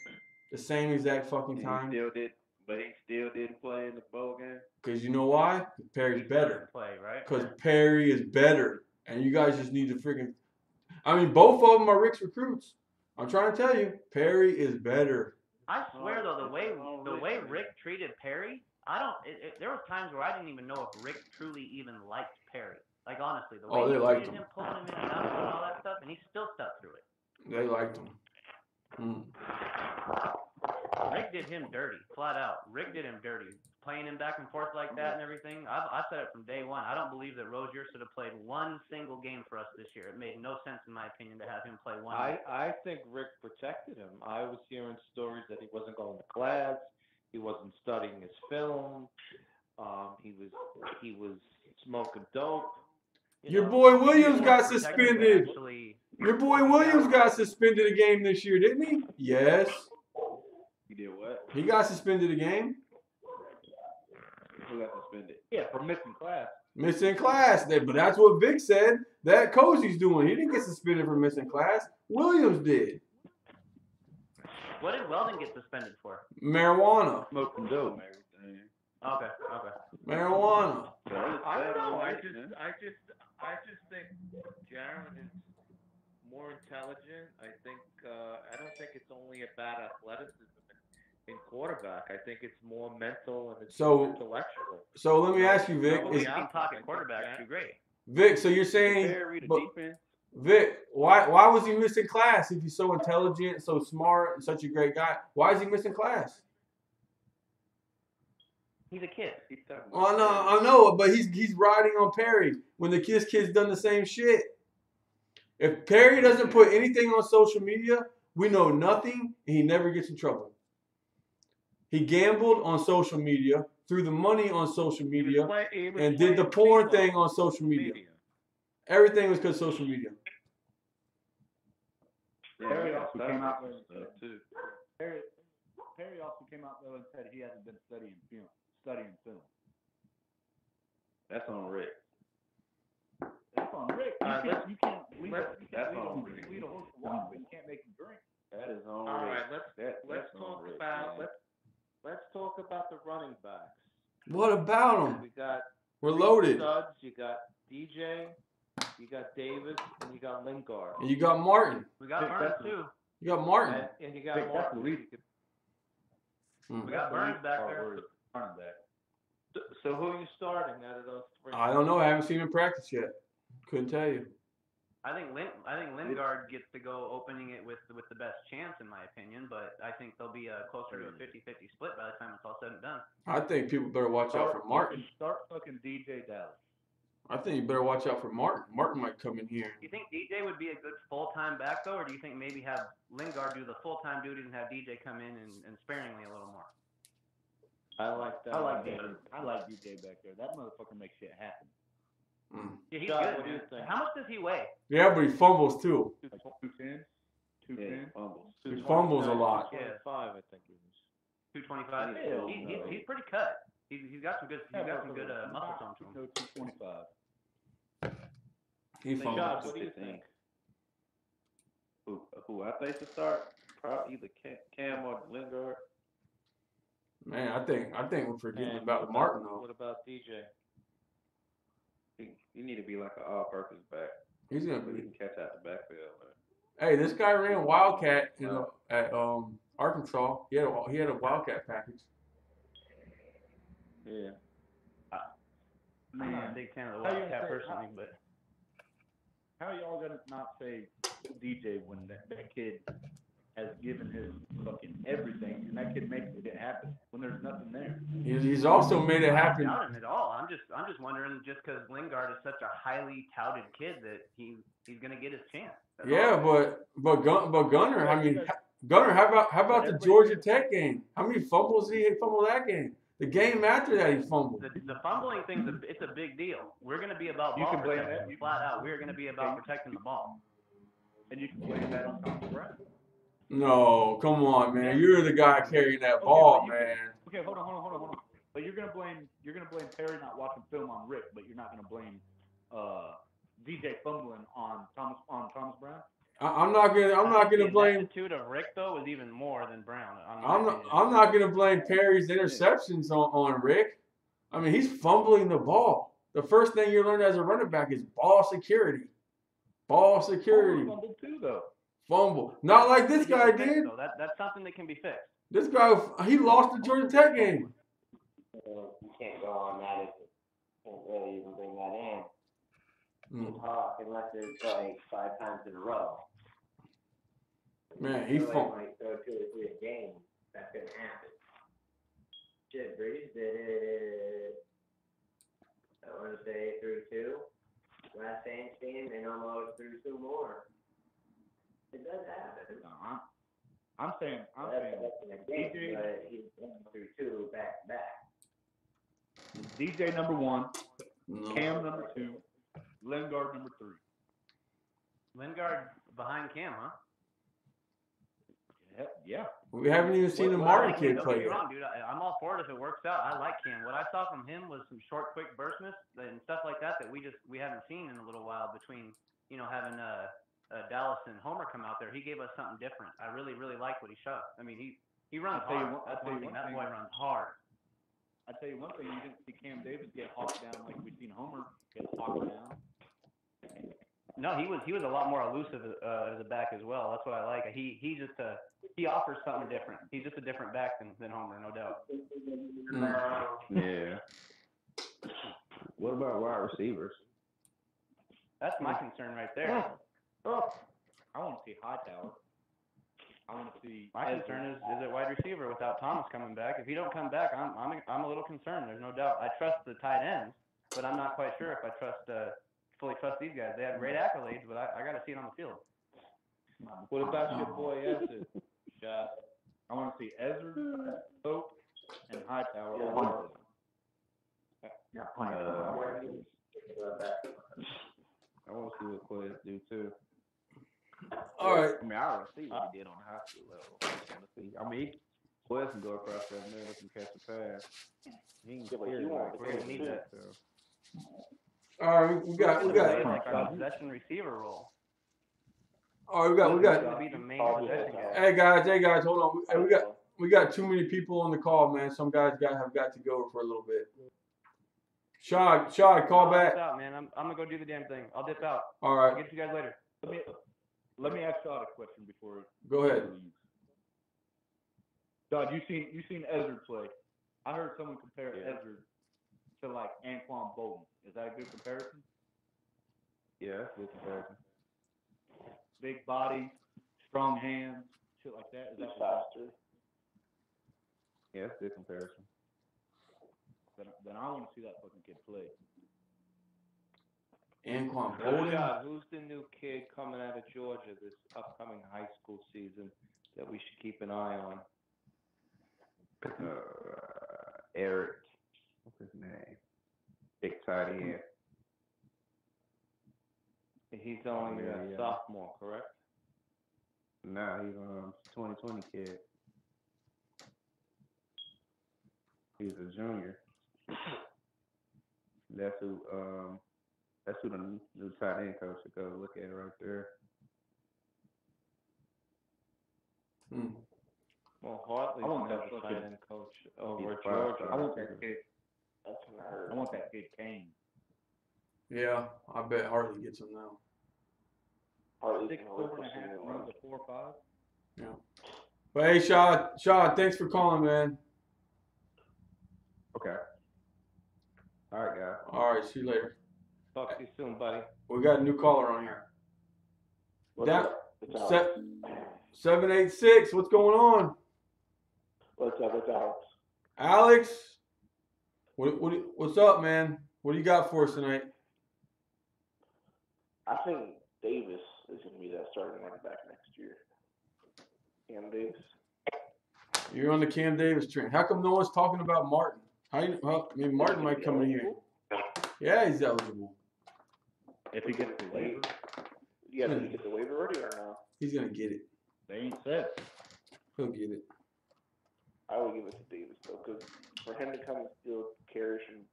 the same exact fucking time. He still didn't play in the bowl game. Because you know why? Perry's better. Play, right? Because Perry is better, and you guys just need to freaking. I mean, both of them are Rick's recruits. I'm trying to tell you, Perry is better. I swear though, the way Rick treated Perry, there were times where I didn't even know if Rick truly even liked Perry. Like honestly, the way they he liked treated him. him, pulling him in and out and all that stuff, and he still stuck through it. They liked him. Rick did him dirty, flat out. Rick did him dirty, playing him back and forth like that and everything. I said it from day one. I don't believe that Rozier should have played one single game for us this year. It made no sense, in my opinion, to have him play one. I think Rick protected him. I was hearing stories that he wasn't going to class, he wasn't studying his film, he was smoking dope. Your boy Williams got suspended. Your boy Williams got suspended a game this year, didn't he? Yes. He did what? He got suspended a game. Who got suspended? Yeah, for missing class. Missing class. But that's what Vic said that Cozy's doing. He didn't get suspended for missing class. Williams did. What did Weldon get suspended for? Marijuana. Smoking dope. Okay. Marijuana. I don't know. I just think Jaron is more intelligent. I don't think it's only about athleticism in quarterback. I think it's more mental and it's more intellectual. So let me ask you, Vic. Pocket quarterback too great. Vic, so you're saying, Vic, why was he missing class if he's so intelligent, so smart, and such a great guy? Why is he missing class? He's a kid. Oh no, I know, but he's riding on Perry when the kid's done the same shit. If Perry doesn't put anything on social media, we know nothing, and he never gets in trouble. He gambled on social media, threw the money on social media, and did the porn thing on social media. Everything was because of social media. Perry also came out there and said, Perry also came out though and said he hasn't been studying film. That's on Rick. That's on Rick. You can't lead a horse to water, but you can't make him drink. That is on All Rick. right, let's talk about the running backs. What about them? We're loaded. Studs, you got DJ, you got Davis, and you got Lingard. And you got Martin. We got Burns too. You got Martin. And you got Martin. We got Burns back there. So who are you starting out of those three? I don't know. I haven't seen him practice yet. Couldn't tell you. I think Lingard gets to go opening it with the best chance, in my opinion, but I think there'll be closer to a 50-50 split by the time it's all said and done. I think people better watch out for Martin. Start fucking DJ Dallas. I think you better watch out for Martin. Martin might come in here. Do you think DJ would be a good full-time back, though, or do you think maybe have Lingard do the full-time duties and have DJ come in and sparingly a little more? I like that. I like one. DJ. I like DJ back there. That motherfucker makes shit happen. Yeah, he's Josh, good. what do you Man. think? How much does he weigh? Yeah, but he fumbles too. Like 210, 210. Fumbles. He fumbles a lot. 225, I think it was. 225. Hell no. He's pretty cut. He's got some good muscle tone to him. 225. He fumbles. Josh, what do you think? Who I think should start? Probably either Cam or Lingard. Man, I think we're forgetting And about Martin though. What about DJ? He need to be like an all-purpose back. He's gonna He be. can catch out the backfield. Hey, this guy ran Wildcat, at Arkansas. He had a Wildcat package. Yeah. I'm not a big fan of the How you Wildcat say- personally, but How y'all gonna not say DJ when that kid has given his fucking everything and that kid makes it happen when there's nothing there? He's also made it happen. I don't doubt him at all. I'm just wondering, just because Lingard is such a highly touted kid, that he's gonna get his chance. That's Yeah, all. but Gunner, I mean, Gunner, how about the Georgia Tech game? How many fumbles did he fumble that game? The game after that, he fumbled. The fumbling thing, it's a big deal. We're going to be about You ball can blame protection, that. flat out. We're going to be about protecting the ball. And you can blame that on Thomas Brown. No, come on, man. You're the guy carrying that ball, man. Okay, hold on. But you're gonna blame Perry not watching film on Rick, but you're not gonna blame DJ fumbling on Thomas Brown. I'm not gonna blame. The attitude of Rick though was even more than Brown. I'm not gonna blame Perry's interceptions on Rick. I mean, he's fumbling the ball. The first thing you learn as a running back is ball security. Ball security. Fumbled too, though. Fumble. Not like this guy did. So that's something that can be fixed. This guy, he lost the Georgia Tech game. You can't go on that if you can't really even bring that in. Mm. Talk unless it's like 5 times in a row. Man, he fumbled. Like throw 2 or 3 a game. That's gonna happen. Shit, Breeze did it. I want to say through 2. Last Saints game, and almost through 2 more. It does happen. No, I'm saying That's in a game, but he's through 2 back to back. DJ number 1, Cam number 2, Lingard number 3. Lingard behind Cam, huh? Yeah. We haven't even seen the Martin kid Don't play get me yet. wrong, dude. I'm all for it if it works out. I like Cam. What I saw from him was some short, quick burstness and stuff like that we haven't seen in a little while. Between having Dallas and Homer come out there, he gave us something different. I really, really liked what he showed. I mean, he runs hard. That's one thing. That boy runs hard. I tell you one thing, you didn't see Cam Davis get hawked down like we've seen Homer get hawked down. No, he was a lot more elusive as a back as well. That's what I like. He just he offers something different. He's just a different back than Homer, no doubt. Yeah. What about wide receivers? That's my concern right there. I want to see Hightower. I want to see. My concern is at wide receiver without Thomas coming back. If he don't come back, I'm a little concerned. There's no doubt. I trust the tight ends, but I'm not quite sure if I fully trust these guys. They have great accolades, but I got to see it on the field. What about your boy Ezra? Shot. I want to see Ezra, Pope, and Hightower. I want to see what Quez do too. All right. I mean, I already see what he did on the high school level. I mean, Quez can go across that middle and catch a pass. He can but you want We're gonna need that. All right, we got. Like our possession receiver role. All right, we got. To be the main possession guy. Hey guys, hold on. Hey, we got too many people on the call, man. Some guys have got to go for a little bit. Sean, call back. Out, man. I'm gonna go do the damn thing. I'll dip out. All right. I'll get you guys later. Let me ask Todd a question before. Go ahead. Todd, you seen Ezra play? I heard someone compare Ezra to like Anquan Bolden. Is that a good comparison? Yeah, that's a good comparison. Big body, strong hands, shit like that. Is that faster? Yeah, that's a good comparison. Then I want to see that fucking kid play. Anquan Oh Bolden. God, who's the new kid coming out of Georgia this upcoming high school season that we should keep an eye on? Eric, what's his name? Big tight end. He's only a sophomore, correct? No, he's 2020 kid. He's a junior. That's who the new tight end coach should go look at right there. Well, Hartley's I want never that tight fucking- end coach over He's Georgia. I want that kid. That's what I heard. I want that kid Kane. Yeah, I bet Hartley gets him now. Hartley's 6'4" and a half, runs a 4.5. Yeah. But hey, Shaw, thanks for calling, man. Okay. All right, guys. All right, see you later. Talk to you soon, buddy. We got a new caller on here. What's Down, up? It's Alex. 786. What's going on, What's up? It's Alex. Alex? What's up, man? What do you got for us tonight? I think Davis is going to be that starting running back next year. Cam Davis. You're on the Cam Davis train. How come no one's talking about Martin? Martin might come in here. Yeah, he's eligible. If he gets the waiver, Yeah, did he get the waiver already or no? He's gonna get it. they ain't set. He'll get it. I would give it to Davis though, because for him to come and steal carries from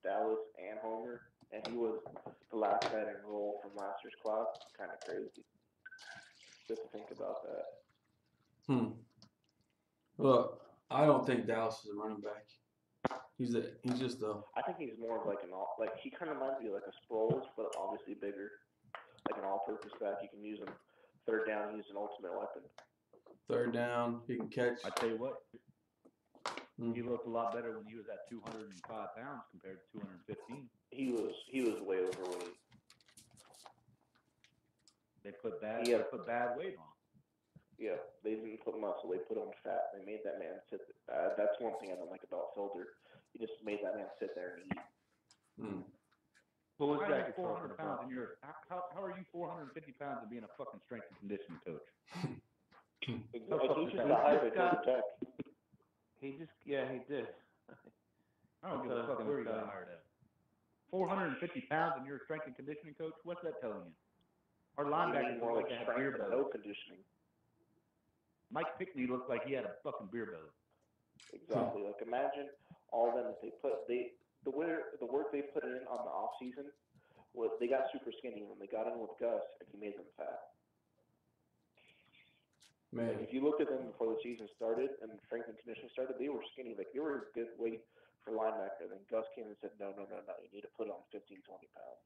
Dallas and Homer, and he was the last guy to enroll from last year's class, kind of crazy. Just to think about that. Look, I don't think Dallas is a running back. He's just a. I think he's more of like he kind of reminds me of like a Sproles, but obviously bigger, like an all-purpose back. You can use him third down. He's an ultimate weapon. Third down, he can catch. I tell you what, he looked a lot better when he was at 205 pounds compared to 215. He was way overweight. They put bad weight on. Yeah, they didn't put muscle. They put on fat. They made that man sit. That's one thing I don't like about Felder. He just made that man sit there and eat. Who was that? 400 pounds, and how are you 450 pounds and being a fucking strength and conditioning coach? He's just a hybrid of Tech. He did. I don't give a fuck where you got hired at. 450 pounds and you're a strength and conditioning coach? What's that telling you? Our linebackers more look like like they have beer strength and belly. no conditioning. Mike Pickney looked like he had a fucking beer belly. Exactly. Like imagine all of them that the work they put in on the off season was they got super skinny when they got in with Gus and he made them fat. Man, Like, if you looked at them before the season started and strength and conditioning started, they were skinny. Like they were a good weight for linebacker. Then Gus came and said, no, you need to put on 15, 20 pounds.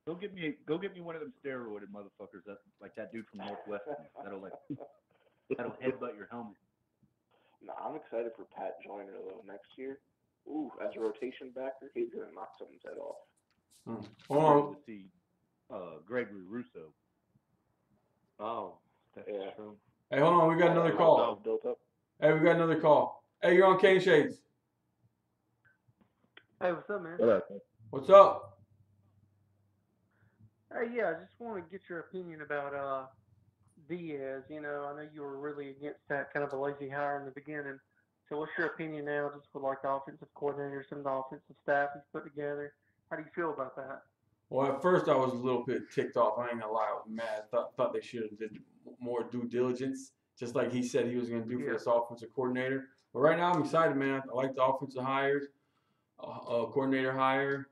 Go get me one of them steroided motherfuckers like that dude from Northwestern that'll headbutt your helmet. No, I'm excited for Pat Joyner though next year. Ooh, as a rotation backer, he's gonna knock someone's head off. To see Gregory Russo. Oh, that's true. Hey, hold on, we got another call. Built up. Hey, we got another call. Hey, you're on Cane Shades. Hey, what's up, man? What's up? Hey, yeah, I just want to get your opinion about Diaz. You know, I know you were really against that kind of a lazy hire in the beginning. So what's your opinion now, just with like the offensive coordinator, some of the offensive staff he's put together? How do you feel about that? Well, at first I was a little bit ticked off. I ain't gonna lie, I was mad. Thought they should have did more due diligence, just like he said he was gonna do for this offensive coordinator. But right now I'm excited, man. I like the offensive hires, coordinator hire.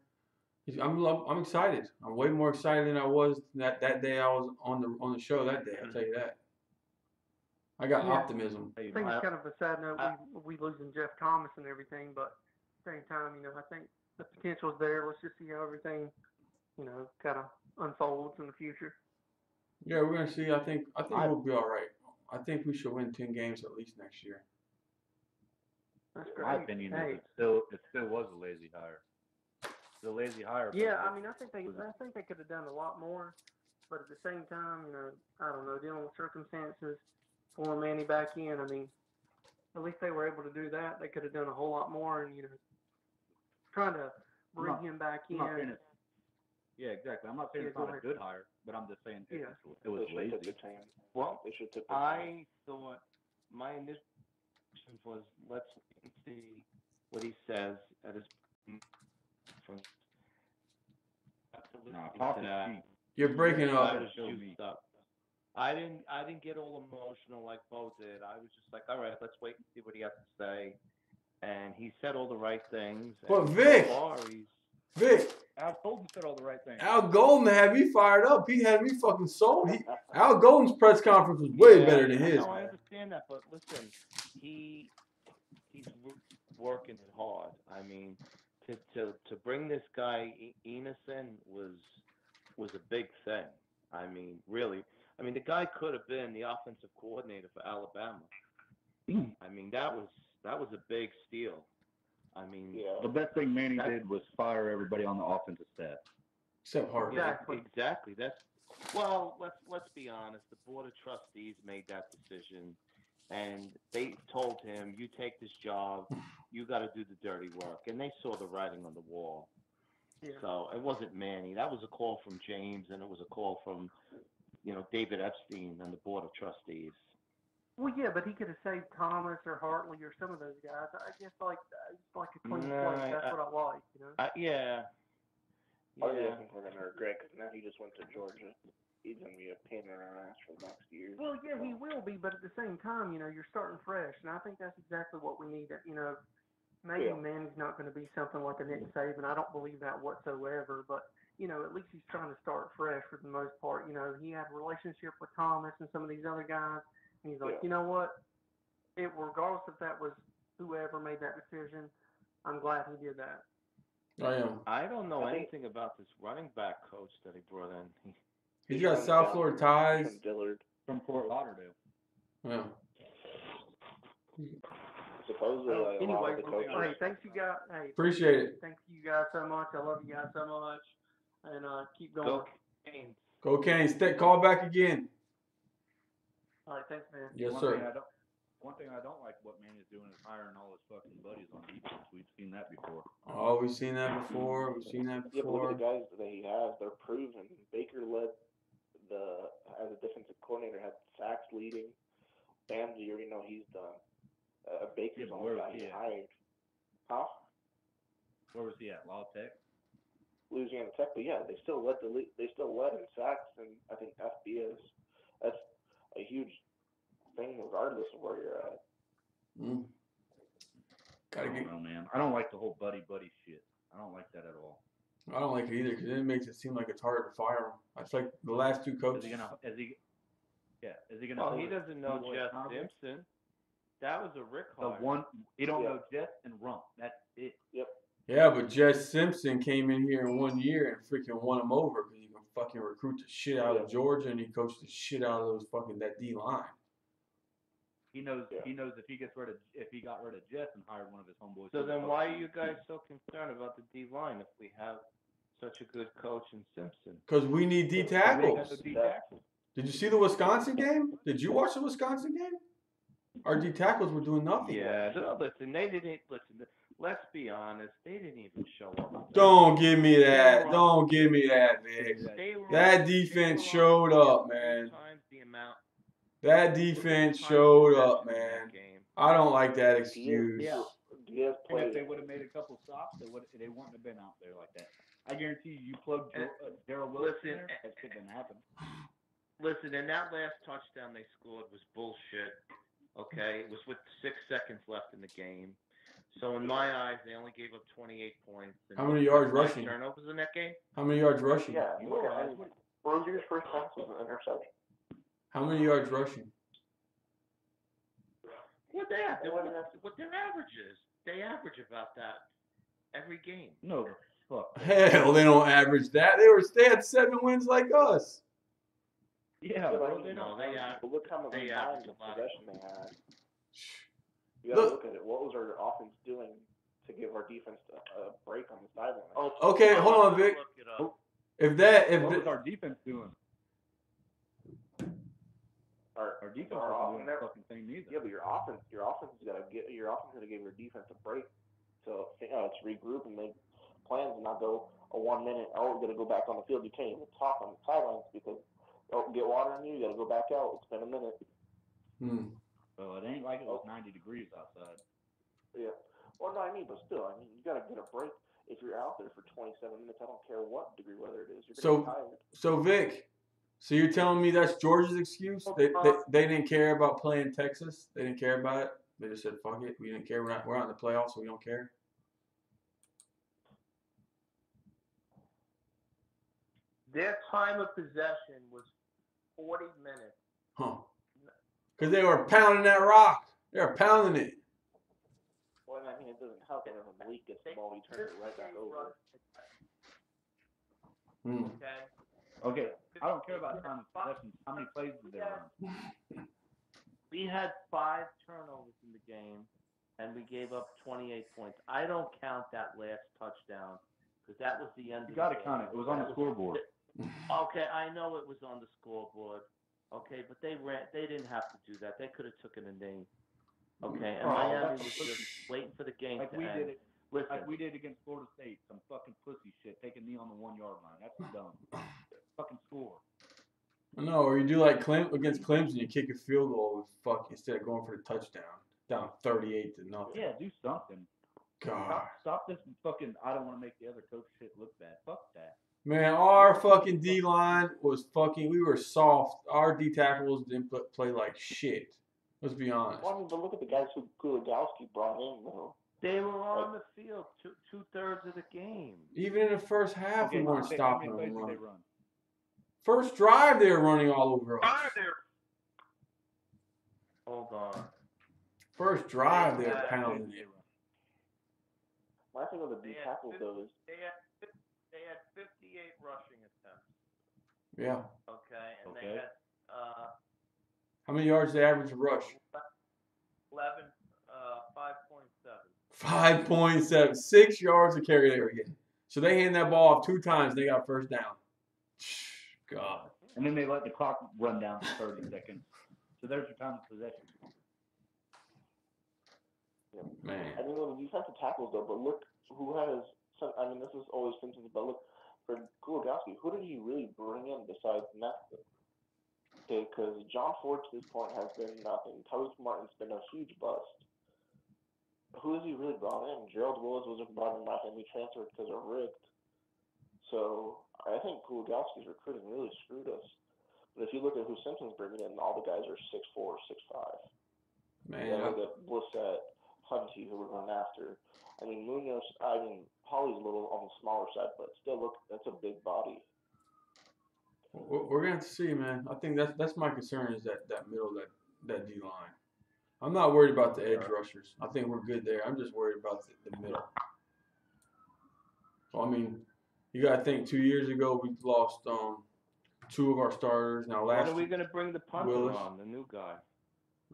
I'm excited. I'm way more excited than I was that day I was on the show that day. I'll tell you that. I got optimism. I think it's kind of a sad note we losing Jeff Thomas and everything, but at the same time, you know, I think the potential's there. Let's just see how everything, you know, kind of unfolds in the future. Yeah, we're gonna see. I think we'll be all right. I think we should win 10 games at least next year. That's great. My opinion is it still was a lazy hire. It's a lazy hire. Yeah, I mean, I think they could have done a lot more, but at the same time, you know, I don't know, dealing with circumstances, pulling Manny back in. I mean, at least they were able to do that. They could have done a whole lot more, and you know, trying to bring him back in. Yeah, exactly. I'm not saying it's not a good hire, but I'm just saying it was They lazy. should took the Well, they should took the I thought my initial was let's and see what he says at his. You're breaking I up. was juiced up. I didn't get all emotional like Bo did. I was just like, all right, let's wait and see what he has to say. And he said all the right things. But and Vic, so far, Vic, Al Golden said all the right things. Al Golden had me fired up. He had me fucking sold. Al Golden's press conference was way better than his. No, I understand that, but listen, he's working it hard. I mean, to bring this guy Enos in was a big thing. I mean, really. I mean, the guy could have been the offensive coordinator for Alabama. I mean, that was a big steal. I mean, the best thing Manny did was fire everybody on the offensive staff. Except Harvey. Yeah, exactly. Well, let's be honest. The board of trustees made that decision, and they told him, "You take this job. You got to do the dirty work." And they saw the writing on the wall. Yeah. So it wasn't Manny. That was a call from James, and it was a call from, David Epstein and the board of trustees. Well, yeah, but he could have saved Thomas or Hartley or some of those guys. I guess like a clean slate. That's what I like, you know. Yeah. I think we're gonna regret because now he just went to Georgia. He's gonna be a pain in our ass for the next year. Well, yeah, he will be, but at the same time, you're starting fresh, and I think that's exactly what we need. Maybe Manny's not going to be something like a Nick Saban. I don't believe that whatsoever, but at least he's trying to start fresh for the most part. He had a relationship with Thomas and some of these other guys. And he's like, you know what? Regardless if that was whoever made that decision, I'm glad he did that. I am. I don't know anything about this running back coach that he brought in. He's got South Florida ties. Dillard from Fort Lauderdale. Yeah. Supposedly, anyway, hey, thanks you guys. Hey, appreciate it. Thanks you guys so much. I love you guys so much, and keep going. Go Canes. Go Canes. Call back again. All right, thanks, man. Yes, sir. One thing I don't like what Manny's doing is hiring all his fucking buddies on defense. We've seen that before. Oh, we've seen that before. We've seen that Yeah, but before. look at the guys that he has. They're proven. Baker led as a defensive coordinator, had sacks leading. Ramsey, you already know he's done. Baker's the only guy he hired. Huh? Where was he at? Law Tech? Louisiana Tech, but yeah, they still led in sacks and I think FBS. That's a huge thing regardless of where you're at. I don't know, man. I don't like the whole buddy shit. I don't like that at all. I don't like it either because it makes it seem like it's harder to fire him. It's like the last two coaches. Is he gonna? Well, he doesn't know Jeff Simpson. That was a Rick hire. He don't know Jess and Rump. That's it. Yep. Yeah, but Jess Simpson came in here in 1 year and freaking won him over because he can fucking recruit the shit out of Georgia and he coached the shit out of that D line. He knows. He knows if he got rid of Jess and hired one of his homeboys. So then, why are you guys so concerned about the D line if we have such a good coach in Simpson? Because we need D tackles. Did you see the Wisconsin game? Did you watch the Wisconsin game? Our D tackles were doing nothing. Yeah, listen, they didn't listen. Let's be honest, they didn't even show up. Don't give me that. Don't give me that, Vic. That defense showed up, man. That defense showed up, man. I don't like that excuse. Yeah. If they would have made a couple stops, they wouldn't have been out there like that. I guarantee you plugged Daryl Willis in there, that shit didn't happen. Listen, and that last touchdown they scored was bullshit. Okay, it was with 6 seconds left in the game. So in my eyes, they only gave up 28 points. How many yards rushing? Turnovers in that game? How many yards rushing? Yeah, Rozier's first pass was an interception. How many yards rushing? What their average is? They average about that every game. No, fuck. Hell, they don't average that. They had 7 wins like us. Yeah, bro, look how much time of possession they had. You gotta look at it. What was our offense doing to give our defense a break on the sideline? Okay, hold on, Vic. What was our defense doing? Our defense wasn't doing that fucking thing either. Yeah, but your offense has got to give your defense a break. So it's regroup and make plans and not go a 1 minute. Oh, we're gonna go back on the field. You can't even talk on the sidelines because get water in you. You gotta go back out. It's been a minute. Well, it ain't like it was 90 degrees outside. Yeah. Well, no, I mean, but still, I mean, you got to get a break. If you're out there for 27 minutes, I don't care what degree weather it is, you're gonna get tired. So Vic, so you're telling me that's Georgia's excuse? They didn't care about playing Texas. They didn't care about it. They just said, "Fuck it, we didn't care. We're not in the playoffs, so we don't care." Their time of possession was 40 minutes. Huh? Because they were pounding that rock. They were pounding it. Well, I mean, it doesn't help that when Malik gets the ball, he turns it right back over. Okay. Okay, I don't care about time of possession. How many plays did they run? We had 5 turnovers in the game, and we gave up 28 points. I don't count that last touchdown because that was the end of the game. You got to count it. It was on the scoreboard. Okay, I know it was on the scoreboard. Okay, but they didn't have to do that. They could have taken a knee. Okay, and Miami was just waiting for the game Like to we end. did it. Listen, Like we did against Florida State. Some fucking pussy shit. Take a knee on the 1 yard line. That's dumb. Fucking score. No, or you do like against Clemson, you kick a field goal instead of going for the touchdown, down 38 to nothing. Yeah, do something. God. Stop this fucking. I don't want to make the other coach shit look bad. Fuck that. Man, our fucking D line was fucking. We were soft. Our D tackles didn't play like shit. Let's be honest. Well, I mean, but look at the guys who Kulagowski brought in, though. they were on the field 2/3 of the game. Even in the first half, we weren't stopping them. They run. First drive, they were running all over us. Hold on. First drive, they were pounding it. My thing with the D tackles, though, is They had 58 rushing attempts. Yeah. Okay, and they had How many yards they average a rush? 5.7. 5.7. 6 yards a carry they were getting. So they hand that ball off 2 times. They got first down. God. And then they let the clock run down for 30 seconds. So there's your time of possession. Yeah. Man. I mean, the defensive tackles, though, but look who has some, I mean, this is always Simpsons, but look, for Kulagowski, who did he really bring in besides Nestor? Okay, because John Ford to this point has been nothing. Tyler Martin's been a huge bust. Who has he really brought in? Gerald Willis wasn't brought in by him. He transferred because of rigged. So I think Kulagowski's recruiting really screwed us. But if you look at who Simpson's bringing in, all the guys are 6'4", 6'5". Man. Yeah, look at Blissett, Hunty, who we're going after. I mean, Munoz, Holly's a little on the smaller side, but still, look, that's a big body. We're going to have to see, man. I think that's my concern is that middle, that D line. I'm not worried about the edge rushers. I think we're good there. I'm just worried about the middle. So, I mean, you got to think 2 years ago we lost 2 of our starters. Now When are we going to bring the punter on, the new guy?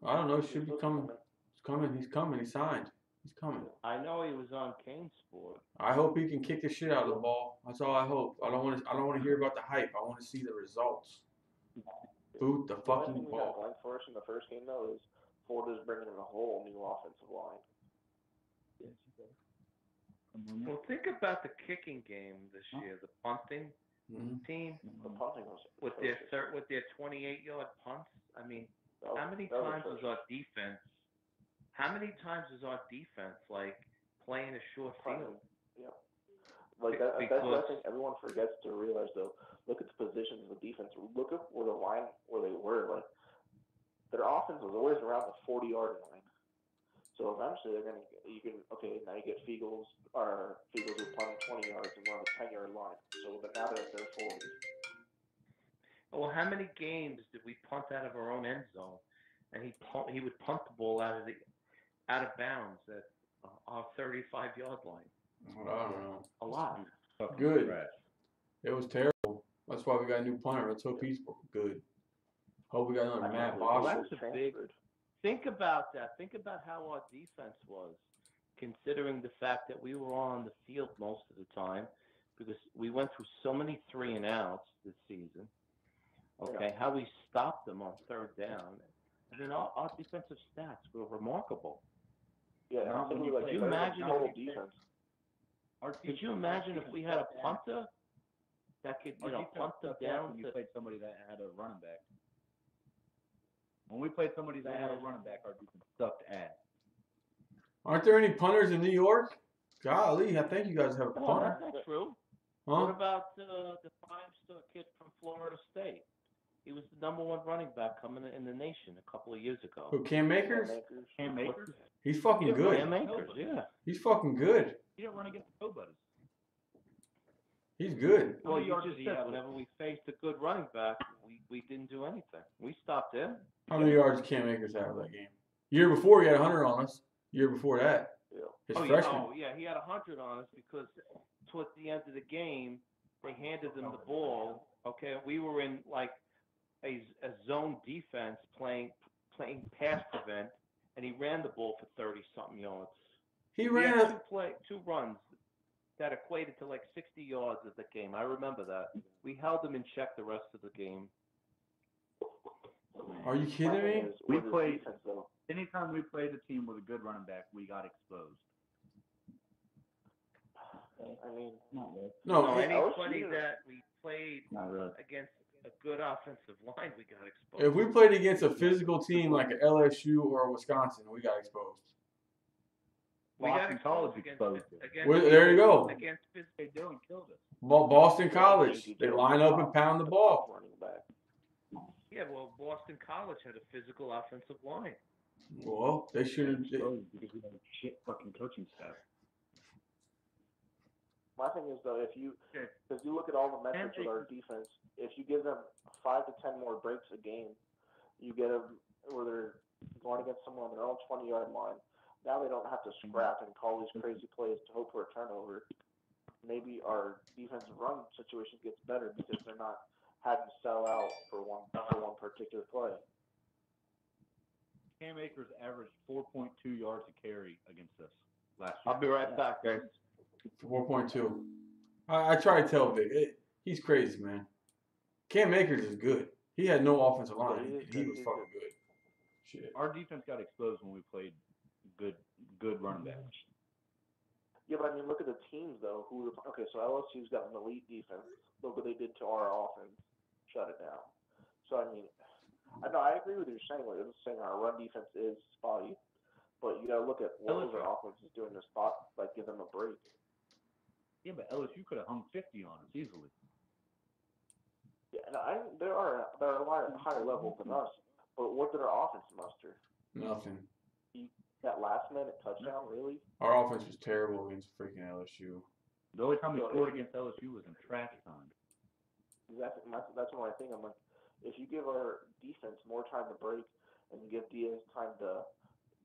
I don't know. He should be coming. He's coming. He's coming. He signed. He's coming. I know he was on Kane Sport. I hope he can kick the shit out of the ball. That's all I hope. I don't want to hear about the hype. I want to see the results. Boot the fucking ball. Going for us in the first game, though, is Florida's bringing in a whole new offensive line. Well, think about the kicking game this year, the punting team. The punting was with their 28-yard punts. I mean, how many times was our defense? How many times was our defense like playing a short field? Yeah, like that's what I think everyone forgets to realize. Though, look at the positions of the defense. Look at where the line where they were. Like their offense was always around the 40-yard line. So eventually now you get Fiegels who punted 20 yards and we're on the 10-yard line. So but now they're at their 40s. Well, how many games did we punt out of our own end zone, and he would punt the ball out of bounds at our 35-yard line? I don't know. A lot. Good. It was terrible. That's why we got a new punter. Let's hope he's good. Hope we got another Matt Bosch. That's a big. Think about that. Think about how our defense was, considering the fact that we were on the field most of the time, because we went through so many 3-and-outs this season. Okay, how we stopped them on 3rd down. I mean, our defensive stats were remarkable. Yeah, could you imagine? Could you imagine if we had a punter that could, punt them down? When you played somebody that had a running back. When we played somebody that had a running back, our defense sucked ass. Aren't there any punters in New York? Golly, I think you guys have a No, punter. that's not true. Huh? What about the five-star kid from Florida State? He was the #1 running back coming in the nation a couple of years ago. Who, Cam Akers? Cam Akers? He's fucking good. Cam Akers, yeah. He's fucking good. He didn't run against nobody. He's good. Well, you yards just did he said have? whenever we faced a good running back, we didn't do anything. We stopped him. How many yards did Cam Akers have that game? Year before, he had 100 on us. Year before that, his freshman. Yeah, he had 100 on us because towards the end of the game, they handed him the ball. Okay, we were in like a zone defense playing pass prevent, and he ran the ball for 30-something yards. He We ran had two runs that equated to like 60 yards of the game. I remember that. We held him in check the rest of the game. Are you kidding me? We played. Anytime we played a team with a good running back, we got exposed. I mean, No, anybody that we played Not really. against a good offensive line, we got exposed. if we played against a physical team like a LSU or a Wisconsin, we got exposed. We got Boston College exposed exposed. Well, there you go. Against They Dylan killed us. Boston College, they line up and pound the ball. yeah, well, Boston College had a physical offensive line. Well, they shouldn't. Exposed because we had a shit fucking coaching staff. My thing is though, if you look at all the metrics with our defense, if you give them 5 to 10 more breaks a game, you get them where they're going against someone on their own 20-yard line. Now they don't have to scrap and call these crazy plays to hope for a turnover. Maybe our defensive run situation gets better because they're not having to sell out for one particular play. Cam Akers averaged 4.2 yards a carry against us last year. I'll be right back, guys. 4.2. I try to tell Vic, he's crazy, man. Cam Akers is good. He had no offensive line. He was fucking good. Shit. Our defense got exposed when we played good running backs. Yeah, but I mean, look at the teams though. So LSU's got an elite defense. Look what they did to our offense. Shut it down. So I mean, I agree with you saying. Like, I'm saying our run defense is spotty, but you got to look at what was our offense is doing to spot, like give them a break. Yeah, but LSU could have hung 50 on us easily. Yeah, and they're a lot higher level than us. But what did our offense muster? Nothing. That last minute touchdown, really? Our offense was terrible against freaking LSU. The only time we scored against LSU was in trash time. Exactly. That's one thing. I'm like, if you give our defense more time to break and you give Diaz time to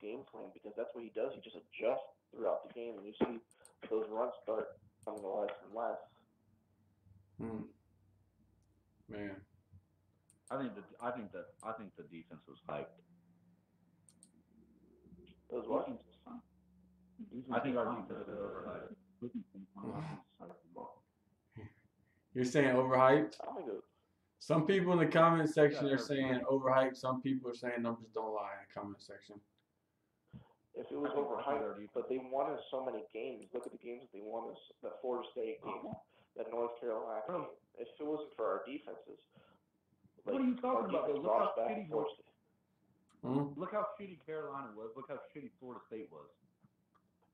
game plan, because that's what he does. He just adjusts throughout the game, and you see those runs start coming less and less. Man, I think the defense was hyped. It was what? I think our defense was overhyped. You're saying overhyped? I think it was. Some people in the comment section are saying overhyped. Some people are saying numbers don't lie in the comment section. If it was overhyped, but they won us so many games. Look at the games that they won us. That Florida State game, that North Carolina game. If it wasn't for our defenses, What are you talking about? Though? Look how shitty Florida State. Look how shitty Carolina was. Look how shitty Florida State was.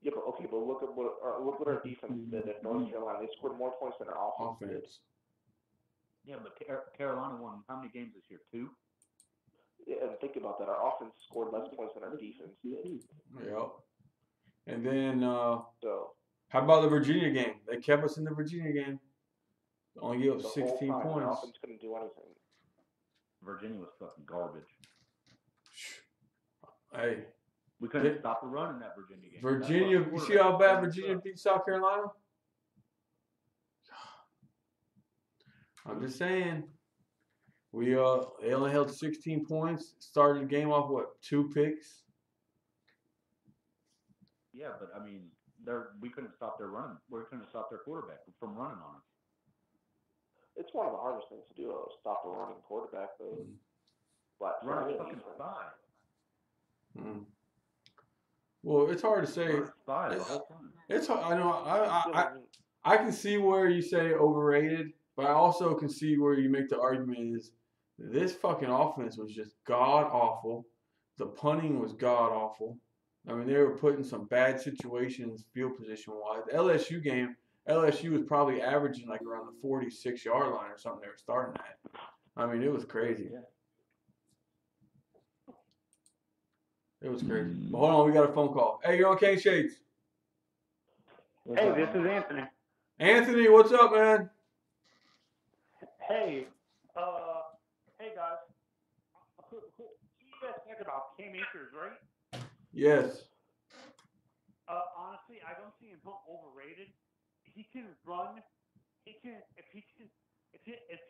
Yeah, but okay, but look what our defense did at North Carolina. They scored more points than our offense did. Yeah, but Carolina won how many games this year? 2? Yeah, and think about that. Our offense scored less points than our defense did. Yep. And then, So how about the Virginia game? They kept us in the Virginia game. Only gave up the 16 whole time, our points. offense couldn't do anything. Virginia was fucking garbage. Hey. We couldn't stop the run in that Virginia game. Virginia, you see how bad Virginia beat South Carolina? I'm just saying. They only held 16 points. Started the game off, 2 picks? Yeah, but I mean, we couldn't stop their run. We couldn't stop their quarterback from running on us. It's one of the hardest things to do, stop a running quarterback, though. But Run a fucking spy. Well, it's hard to say. It's hard. I know. I can see where you say overrated, but I also can see where you make the argument is this fucking offense was just god awful. The punting was god awful. I mean, they were put in some bad situations field position wise. The LSU game, LSU was probably averaging like around the 46-yard line or something they were starting at. I mean, it was crazy. Yeah. It was crazy. But hold on, we got a phone call. Hey, you're on Kane Shades. Hey, this is Anthony. Anthony, what's up, man? Hey, hey guys. Who you guys talking about? Cam Akers, right? Yes. Honestly, I don't see him overrated. He can run. If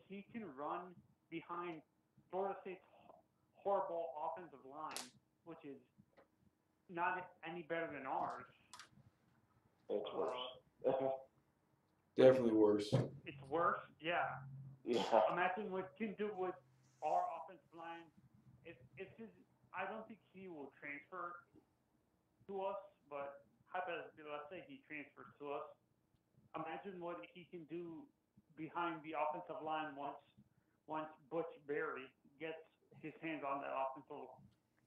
he can run behind Florida State's horrible offensive line, which is not any better than ours. It's worse. Definitely worse. It's worse, yeah. Yeah. Imagine what he can do with our offensive line. I don't think he will transfer to us, but hypothetically, let's say he transfers to us. Imagine what he can do behind the offensive line once Butch Berry gets his hands on that offensive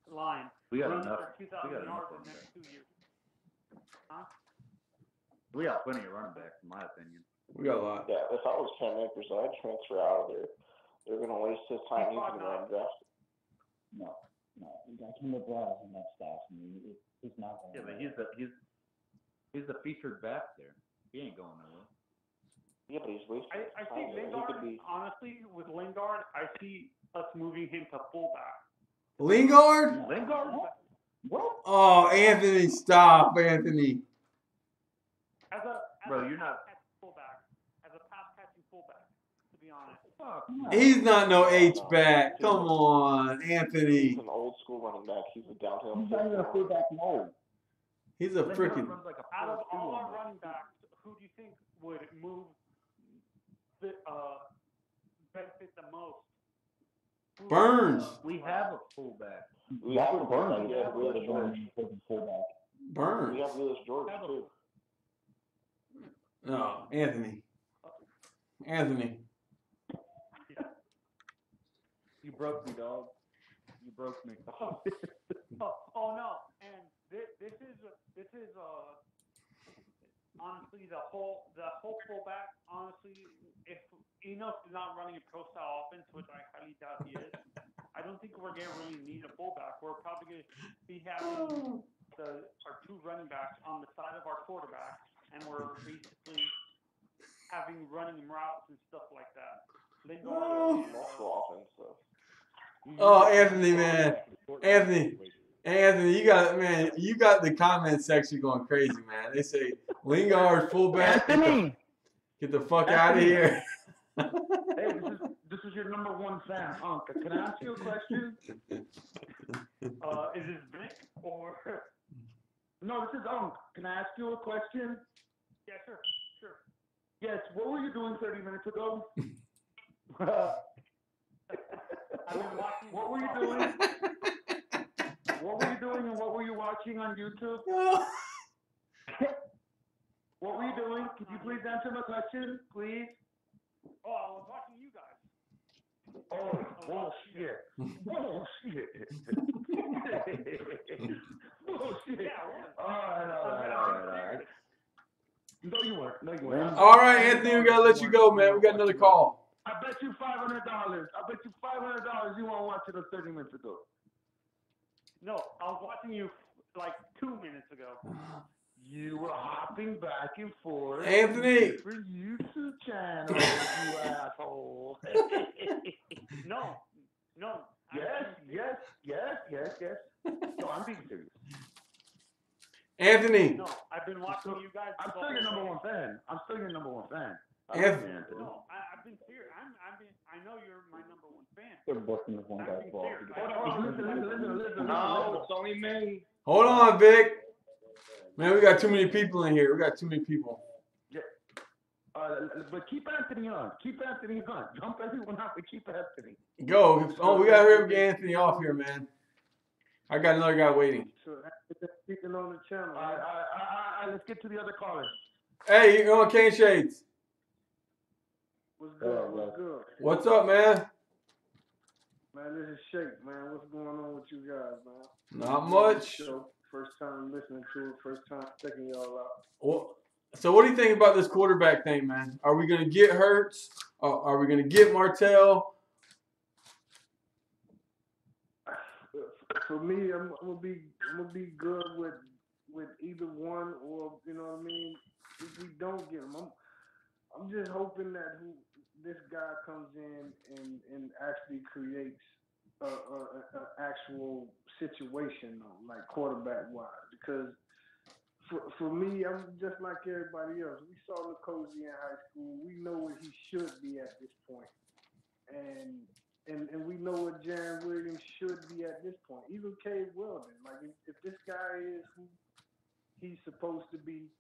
line. We got Runs enough. for 2,000 We got yards enough in the next 2 years. Huh? We got plenty of running backs, in my opinion. We got a lot. Yeah, if I was Cam Akers, I'd transfer out of there. They're going to waste his time using the draft. No. Kim LeBron in that staff. I mean, he's not going. Yeah, but he's the featured back there. He ain't going nowhere. Yeah, but he's wasting I time. see He Lingard, could be. honestly, with Lingard, I see us moving him to fullback. Lingard? Lingard? What? Oh, Anthony, stop, Anthony. Bro, you're not. As a pass catching fullback, to be honest. He's not no H-back. Come on, Anthony. He's an old school running back. He's a downhill. He's not even a fullback mold. He's a freaking. Out of all our running backs, who do you think would move benefit the most? Burns. We have a fullback. We have a Burns. We have Willis George. Fullback. Burns. We have Willis George too. No, Anthony. Anthony. You broke me, dog. You broke me. Oh no! And this is honestly the whole fullback. Honestly, if Enos is not running a pro style offense, which I highly doubt he is, I don't think we're gonna really need a fullback. We're probably gonna be having our two running backs on the side of our quarterback, and we're basically having running routes and stuff like that. Multiple offense stuff. Oh, Anthony, man. Anthony, you got the comment section going crazy, man. They say Lingard fullback. Anthony! Get the fuck out of here. Hey, this is your number one fan, Uncle. Can I ask you a question? Is this Vic or? No, this is Uncle. Can I ask you a question? Yeah, sure. Yes. What were you doing 30 minutes ago? What were you doing? What were you doing and what were you watching on YouTube? What were you doing? Could you please answer my question, please? Oh, I was watching you guys. Oh, bullshit. Bullshit. Bullshit. Yeah, All right. No, you weren't. All right, Anthony, we got to let you go, man. We got another call. I bet you $500. I bet you $500 you won't watch it 30 minutes ago. No, I was watching you like 2 minutes ago. You were hopping back and forth. Anthony. Different YouTube channels, you asshole. No. Yes. No, I'm being serious. Anthony. No, I've been watching you guys. I'm still your number one fan. Anthony. No, I've been serious. I know you're my number one fan. They're busting this one guy's ball. Listen. No, it's only me. Hold on, Vic. Man, we got too many people in here. Yeah. But keep Anthony on. Jump everyone out, but keep Anthony. Go. Oh, we got to hurry up and get Anthony off here, man. I got another guy waiting. So speaking on the channel. All right, let's get to the other caller. Hey, you're on Kane Shades. What's good? What's up, man? Man, this is Shake, man. What's going on with you guys, man? Not much. First time listening to it. First time checking y'all out. Well, so what do you think about this quarterback thing, man? Are we gonna get Hurts? Are we gonna get Martell? For me, I'm gonna be good with either one, or you know what I mean. If we don't get him, I'm just hoping that this guy comes in and actually creates a actual situation, though, like quarterback wise. Because for me, I'm just like everybody else. We saw Nicosi in high school. We know where he should be at this point, and we know what Jaron Williams should be at this point. Even Cade Weldon. Like if this guy is who he's supposed to be,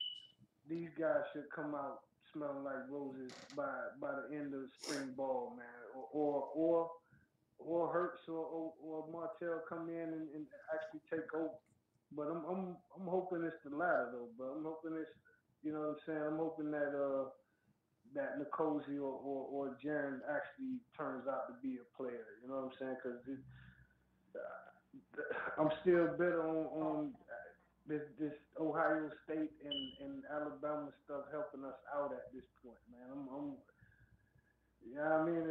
these guys should come out smelling like roses by the end of spring ball, man. Or Hurts or Martell come in and actually take over. But I'm hoping it's the latter though. But I'm hoping it's, you know what I'm saying. I'm hoping that that Nicosi or Jaron actually turns out to be a player. You know what I'm saying? Because I'm still bitter on this Ohio State and Alabama stuff helping us out at this point, man. Yeah, I mean,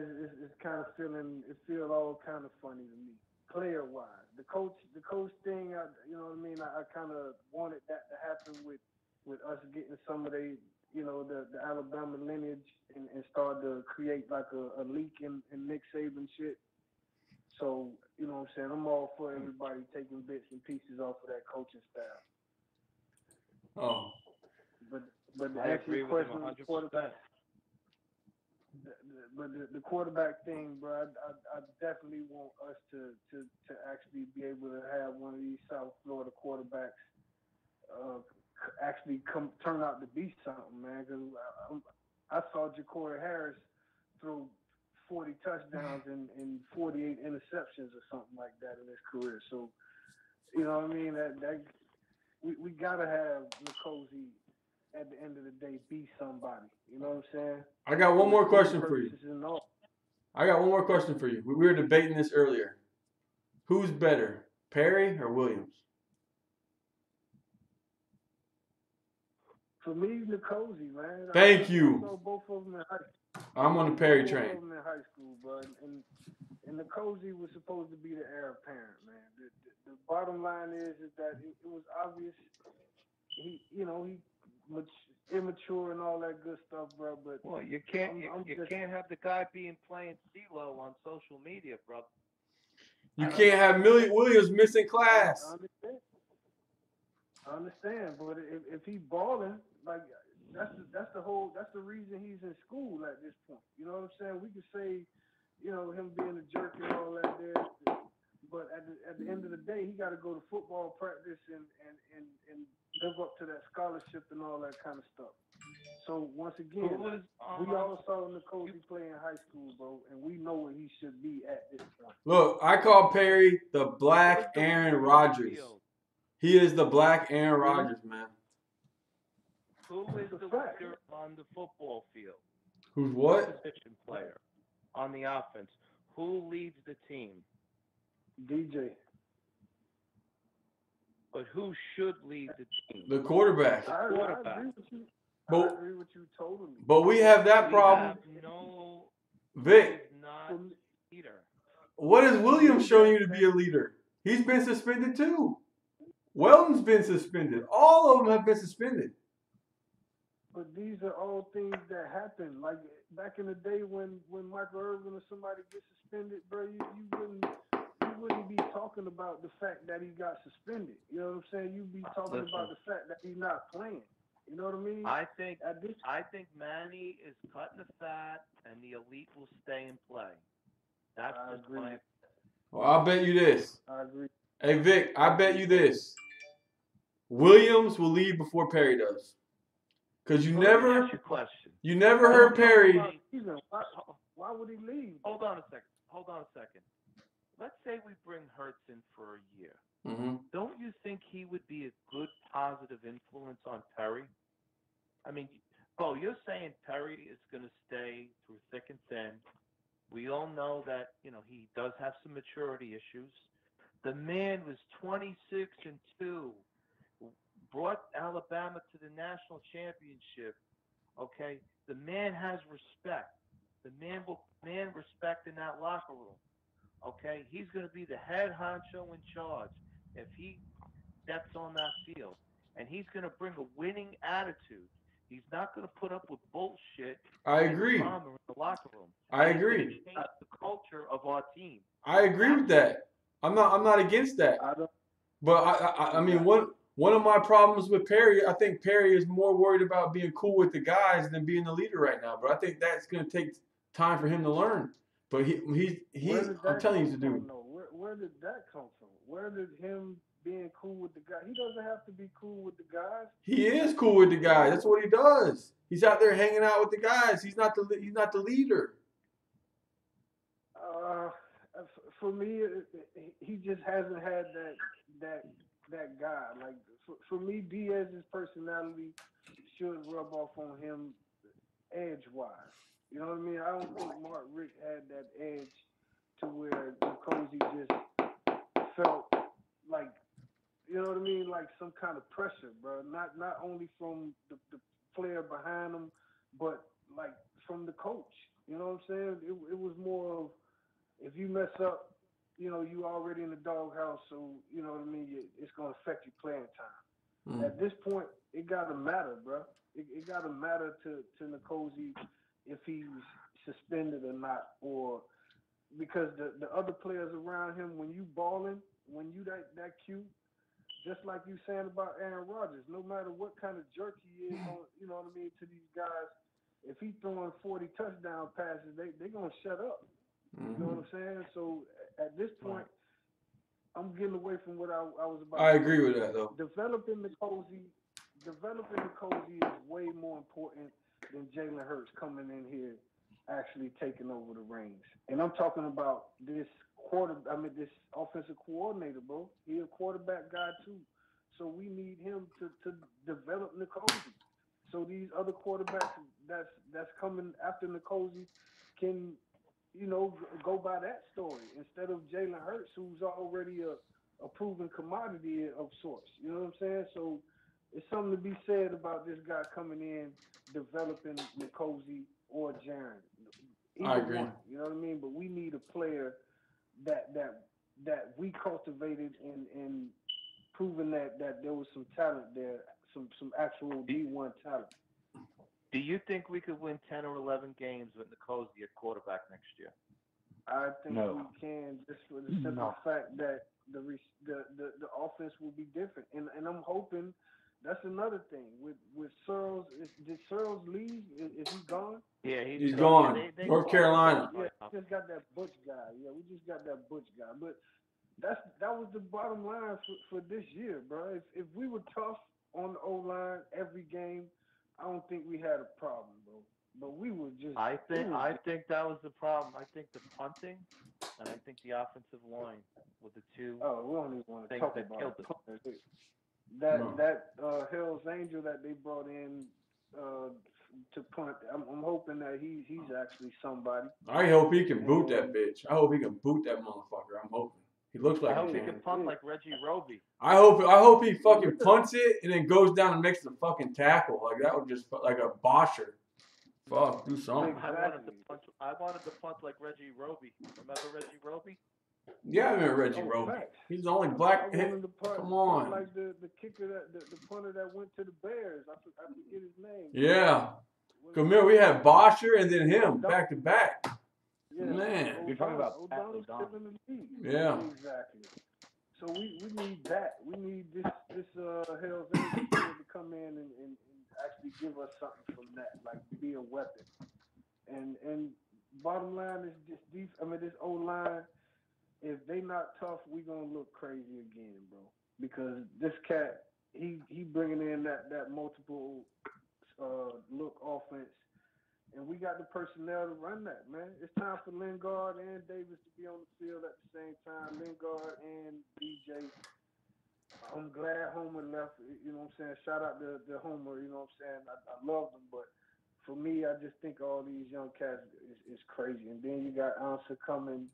it's kind of it feels all kind of funny to me, player wise. The coach thing, you know what I mean. I kind of wanted that to happen with us getting some of the Alabama lineage and start to create like a leak in Nick Saban shit. So, you know what I'm saying? I'm all for everybody taking bits and pieces off of that coaching staff. Oh. But to I answer agree your with him question, 100%. But the quarterback thing, bro, I definitely want us to actually be able to have one of these South Florida quarterbacks actually turn out to be something, man. Because I saw Ja'Cory Harris throw 40 touchdowns and 48 interceptions or something like that in his career. So, you know what I mean? That we gotta have Nicosi at the end of the day be somebody. You know what I'm saying? I got one more question for you. We were debating this earlier. Who's better, Perry or Williams? For me, Nicosi, man. Thank you. I saw both of them in high school. I'm on the Perry train. Both of them in high school, bro. And Nicosi was supposed to be the heir apparent, man. The bottom line is that it was obvious he immature and all that good stuff, bro. But Well, you can't have the guy playing CeeLo on social media, bro. You can't have Williams missing class. I understand, but if he balling, like that's the reason he's in school at this point. You know what I'm saying? We could say, him being a jerk and all that there, but at the end of the day, he got to go to football practice and live up to that scholarship and all that kind of stuff. So once again, we all saw Nicosi play in high school, bro, and we know where he should be at this point. Look, I call Perry the Black Aaron Rodgers. He is the Black Aaron Rodgers, man. Who is the leader on the football field? Who's what? Position player on the offense. Who leads the team? DJ. But who should lead the team? The quarterback. I agree with you. I agree with you totally. But we have that problem. Vic, not leader. What is Williams showing you to be a leader? He's been suspended too. Weldon's been suspended. All of them have been suspended. But these are all things that happen. Like back in the day when Michael Irvin or somebody gets suspended, bro, you wouldn't be talking about the fact that he got suspended. You know what I'm saying? You'd be talking about the fact that he's not playing. You know what I mean? I think Manny is cutting the fat, and the elite will stay in play. That's just my. Well, I'll bet you this. I agree. Hey Vic, I bet you this. Williams will leave before Perry does. Because you never heard Perry. Why would he leave? Hold on a second. Let's say we bring Hurts in for a year. Mm-hmm. Don't you think he would be a good positive influence on Perry? I mean, Bo, you're saying Perry is going to stay through thick and thin. We all know that, he does have some maturity issues. The man was 26-2 brought Alabama to the national championship. Okay, the man has respect. The man will command respect in that locker room. Okay, he's going to be the head honcho in charge if he steps on that field, and he's going to bring a winning attitude. He's not going to put up with bullshit I and agree. drama in the locker room. I He's going to agree. change the culture of our team. I agree with that. I'm not against that. But I mean, one of my problems with Perry, I think Perry is more worried about being cool with the guys than being the leader right now. But I think that's going to take time for him to learn. But I'm telling you to do. Where did that come from? Where did him being cool with the guy? He doesn't have to be cool with the guys. He is cool with the guys. That's what he does. He's out there hanging out with the guys. He's not the leader. For me, he just hasn't had that guy. Like for me, Diaz's personality should rub off on him edge-wise. You know what I mean? I don't think Mark Richt had that edge to where Cozy just felt like, you know what I mean, like some kind of pressure, bro. Not only from the player behind him, but like from the coach. You know what I'm saying? It was more of, if you mess up, you know, you already in the doghouse, so you know what I mean. It's gonna affect your playing time. At this point, it gotta matter, bro. It gotta matter to Nkosi if he's suspended or not, or because the other players around him, when you balling, when you that cute, just like you saying about Aaron Rodgers, no matter what kind of jerk he is, on, you know what I mean, to these guys, if he throwing 40 touchdown passes, they gonna shut up. You know what I'm saying? So at this point, I'm getting away from what I was about. I agree with that though. Developing the cozy is way more important than Jalen Hurts coming in here actually taking over the reins. And I'm talking about this this offensive coordinator, bro. He's a quarterback guy too. So we need him to develop Nkosi. So these other quarterbacks that's coming after Nkosi can, you know, go by that story instead of Jalen Hurts, who's already a proven commodity of sorts. You know what I'm saying? So it's something to be said about this guy coming in, developing Nkosi or Jaren. I agree. One, you know what I mean? But we need a player that we cultivated and proven that there was some talent there, some actual D1 talent. Do you think we could win 10 or 11 games with Nkosi at quarterback next year? I think we can, just for the simple fact that the offense will be different, and I'm hoping. That's another thing with Searles. Did Searles leave? Is he gone? Yeah, he's gone. North Carolina. Yeah, we just got that Butch guy. Yeah, we just got that Butch guy. But that was the bottom line for this year, bro. If we were tough on the O-line every game, I don't think we had a problem, bro. But we were just. I think that was the problem. I think the punting, and I think the offensive line were the two. Oh, we don't even want to things talk that about killed it. That Hell's Angel that they brought in to punt. I'm hoping that he's actually somebody. I hope he can boot that bitch. I hope he can boot that motherfucker. I'm hoping. He looks like I hope he can punt like Reggie Roby. I hope he fucking punts it and then goes down and makes the fucking tackle. Like that would just like a bosher. Fuck, do something. I wanted to punt like Reggie Roby. Remember Reggie Roby? Yeah, I remember Reggie Roby. He's the only black. Come on. Like the kicker the punter that went to the Bears. I forget his name. Yeah. Come here, we had Bosher and then him back to back. Yeah. Man. You're talking about O'Donnell's still in the league. Yeah. Exactly. So we need that. We need this Hell's Angel to come in and actually give us something from that, like be a weapon. And bottom line is this O-line. If they not tough, we gonna look crazy again, bro. Because this cat, he bringing in that multiple look offense, and we got the personnel to run that, man. It's time for Lingard and Davis to be on the field at the same time. Lingard and DJ. I'm glad Homer left. You know what I'm saying? Shout out to Homer. You know what I'm saying? I love them, but for me, I just think all these young cats is crazy. And then you got Ansa coming.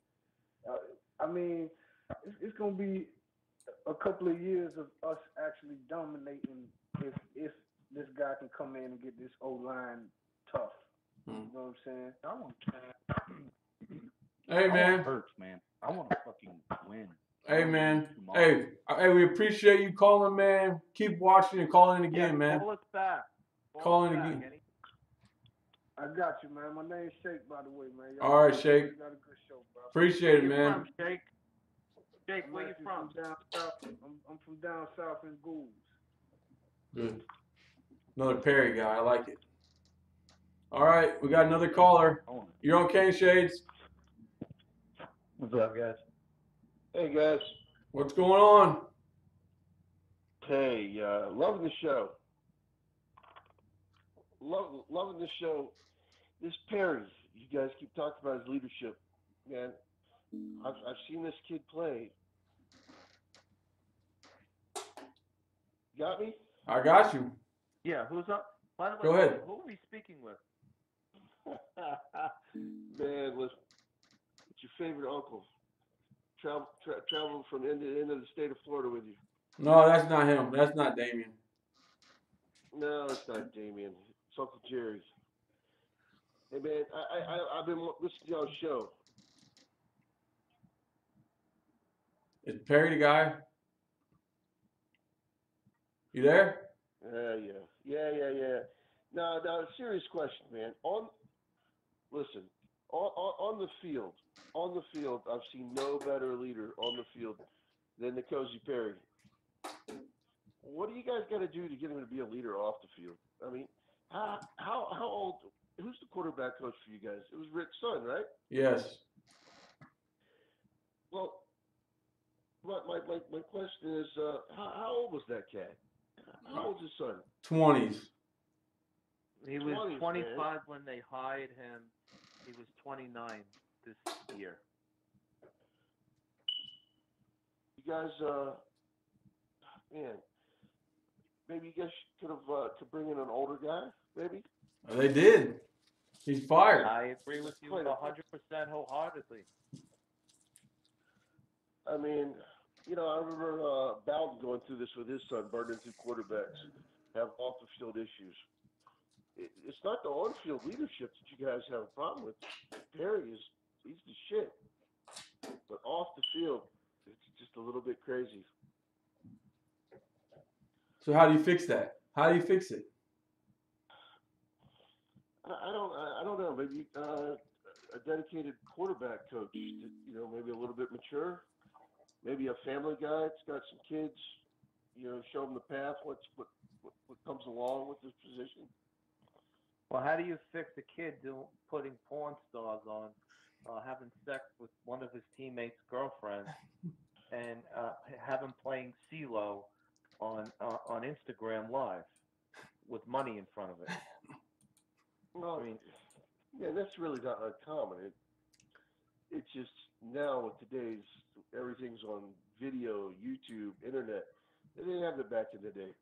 I mean, it's going to be a couple of years of us actually dominating if this guy can come in and get this O-line tough. You know what I'm saying? I want Hey, man. Hurts, man. I want to fucking win. Hey, man. Hey, we appreciate you calling, man. Keep watching and calling in again, man. Call us back. Calling again. I got you, man. My name's Shake, by the way, man. All right, Shake. You got a good show, bro. Appreciate it, Where you man. from, Shake? Shake, where you from? Down south. I'm from down south in Gould. Good. Another Perry guy. I like it. All right, we got another caller. You're on Kane Shades. What's up, guys? Hey, guys. What's going on? Hey, loving the show. Loving the show. This Perry, you guys keep talking about his leadership. Man, I've seen this kid play. Got me? I got you. Yeah, who's up? By the way, Go ahead. Who are we speaking with? Man, listen, it's your favorite uncle. Travel from end to end of the state of Florida with you. No, that's not him. That's not Damien. No, it's not Damien. It's Uncle Jerry. Hey, man, I've been listening to y'all's show. Is Perry the guy? You there? Yeah. No, serious question, man. On the field, I've seen no better leader on the field than N'Kosi Perry. What do you guys got to do to get him to be a leader off the field? I mean, how old? Who's the quarterback coach for you guys? It was Rick's son, right? Yes. Well, my question is, how old was that cat? How old's his son? 20s. He was 20s, 25 man. when they hired him. He was 29 this year. You guys, man, maybe you guys could have bring in an older guy, maybe? They did. He's fired. I agree with you 100% wholeheartedly. I mean, I remember Bowden going through this with his son, burning through quarterbacks, have off-the-field issues. It's not the on-field leadership that you guys have a problem with. Perry he's the shit. But off the field, it's just a little bit crazy. So how do you fix that? How do you fix it? I don't know. Maybe a dedicated quarterback coach, maybe a little bit mature. Maybe a family guy that's got some kids, show them the path, what comes along with this position. Well, how do you fix a kid putting porn stars on, having sex with one of his teammates' girlfriends, and have him playing CeeLo on Instagram Live with money in front of it? Well, yeah, that's really not uncommon. It's just now with today's everything's on video, YouTube, internet. They didn't have it back in the day.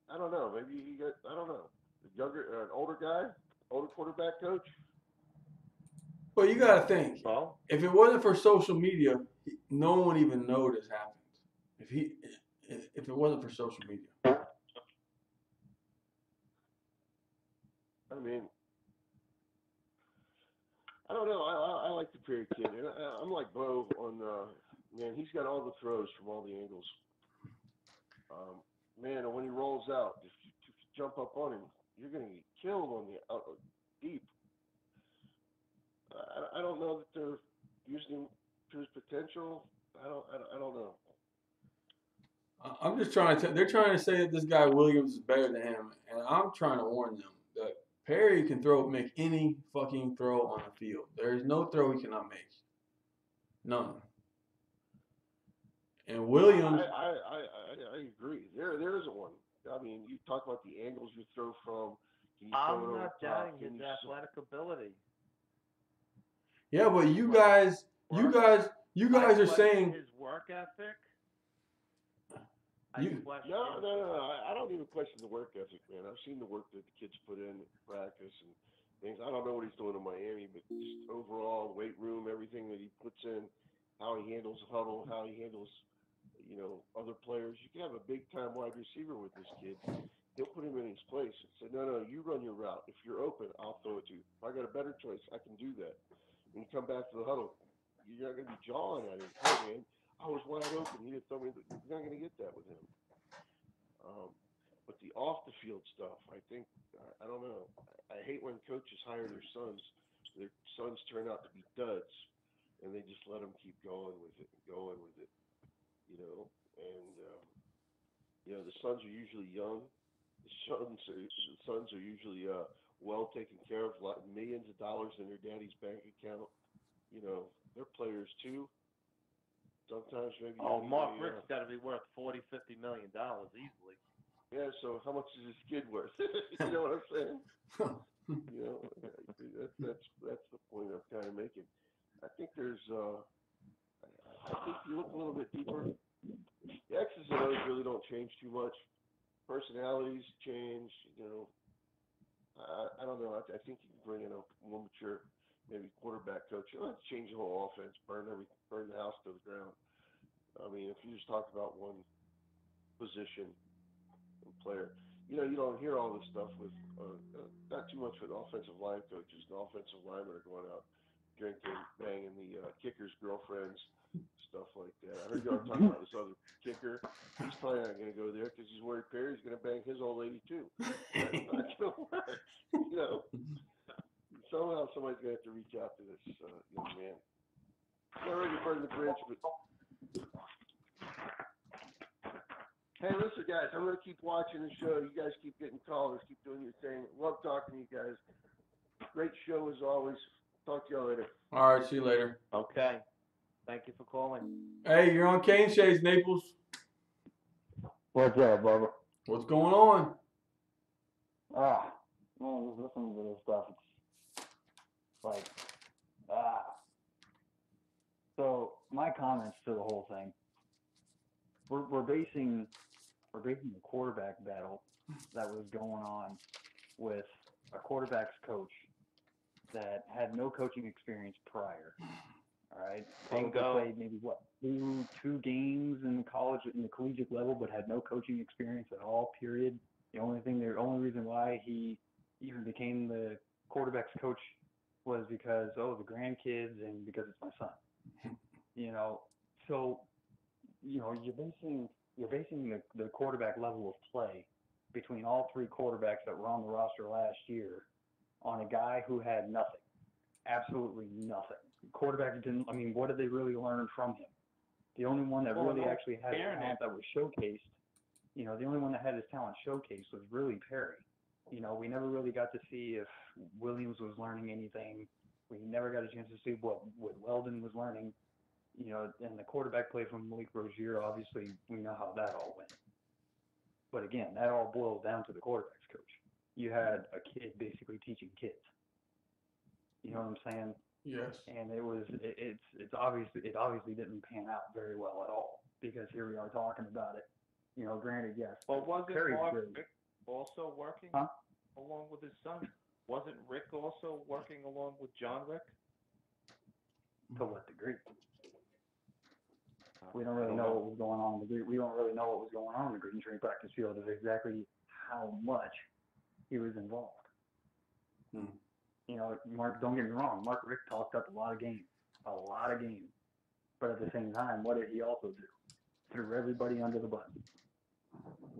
I don't know. Maybe you got, I don't know, an older guy, older quarterback coach. Well, you got to think. Well, if it wasn't for social media, no one would even know this happened. If it wasn't for social media. I mean, I don't know. I like the Perry kid. And I'm like Bo on, man, he's got all the throws from all the angles. Man, and when he rolls out, if you jump up on him, you're going to get killed on the deep. I don't know that they're using him to his potential. I don't know. I'm just trying to. They're trying to say that this guy Williams is better than him, and I'm trying to warn them that Perry can make any fucking throw on the field. There is no throw he cannot make. None. And Williams. I agree. There isn't one. I mean, you talk about the angles you throw from. I'm not doubting his athletic ability. Yeah, but you guys are saying his work ethic. No. I don't even question the work ethic, man. I've seen the work that the kids put in practice and things. I don't know what he's doing in Miami, but just overall weight room, everything that he puts in, how he handles the huddle, how he handles, you know, other players. You can have a big time wide receiver with this kid. He'll put him in his place and say, no, you run your route. If you're open, I'll throw it to you. If I got a better choice, I can do that. When you come back to the huddle, you're not going to be jawing at him. Hey, man, I was wide open. He didn't throw me. You're not going to get that with him. But the off the field stuff, I think, I don't know. I hate when coaches hire their sons turn out to be duds, and they just let them keep going with it, you know. And you know, the sons are usually young. The sons are usually well taken care of, millions of dollars in their daddy's bank account. You know, they're players too. Sometimes maybe. Oh, Mark Rick's got to be worth $40-50 million easily. Yeah. So how much is this kid worth? You know what I'm saying? You know, that's the point I'm kind of making. I think there's. I think if you look a little bit deeper, the X's and O's really don't change too much. Personalities change, you know. I don't know. I think you can bring in a more mature, maybe quarterback coach. You don't have to change the whole offense, burn the house to the ground. I mean, if you just talk about one position and player, you know, you don't hear all this stuff with not too much with offensive line coaches. The offensive linemen are going out drinking, banging the kickers' girlfriends, stuff like that. I heard y'all talking about this other kicker. He's probably not going to go there because he's worried Perry's going to bang his old lady too. That's not going to work. You know, somehow somebody's going to have to reach out to this young man. Not ready to burn the bridge, but hey, listen, guys, I'm going to keep watching the show. You guys keep getting callers, keep doing your thing. Love talking to you guys. Great show as always. Talk to y'all later. All right, see you later. Okay. Thank you for calling. Hey, you're on Cane Shades, Naples. What's up, Bubba? What's going on? Man, just listening to this stuff, it's like, So my comments to the whole thing, we're basing the quarterback battle that was going on with a quarterback's coach that had no coaching experience prior. All right, Bingo. Played maybe two games in college in the collegiate level, but had no coaching experience at all. Period. The only reason why he even became the quarterback's coach was because the grandkids and because it's my son. You know, so you know you're basing the quarterback level of play between all three quarterbacks that were on the roster last year on a guy who had nothing, absolutely nothing. Quarterback didn't. I mean, what did they really learn from him? The only one that really actually had talent that was showcased, you know, the only one that had his talent showcased was really Perry. You know, we never really got to see if Williams was learning anything. We never got a chance to see what Weldon was learning. You know, and the quarterback play from Malik Rozier, obviously, we know how that all went. But again, that all boils down to the quarterback's coach. You had a kid basically teaching kids. You know what I'm saying? Yes. And it obviously didn't pan out very well at all, because here we are talking about it. You know, granted, yes. Well, wasn't Perry's Mark good. Rick also working along with his son? Wasn't Rick also working along with John Rick? To what degree? We don't really know what was going on in the we don't really know what was going on in the Green Tree practice field of exactly how much he was involved. You know, Mark, don't get me wrong, Mark Rick talked up a lot of games. But at the same time, what did he also do? Threw everybody under the bus.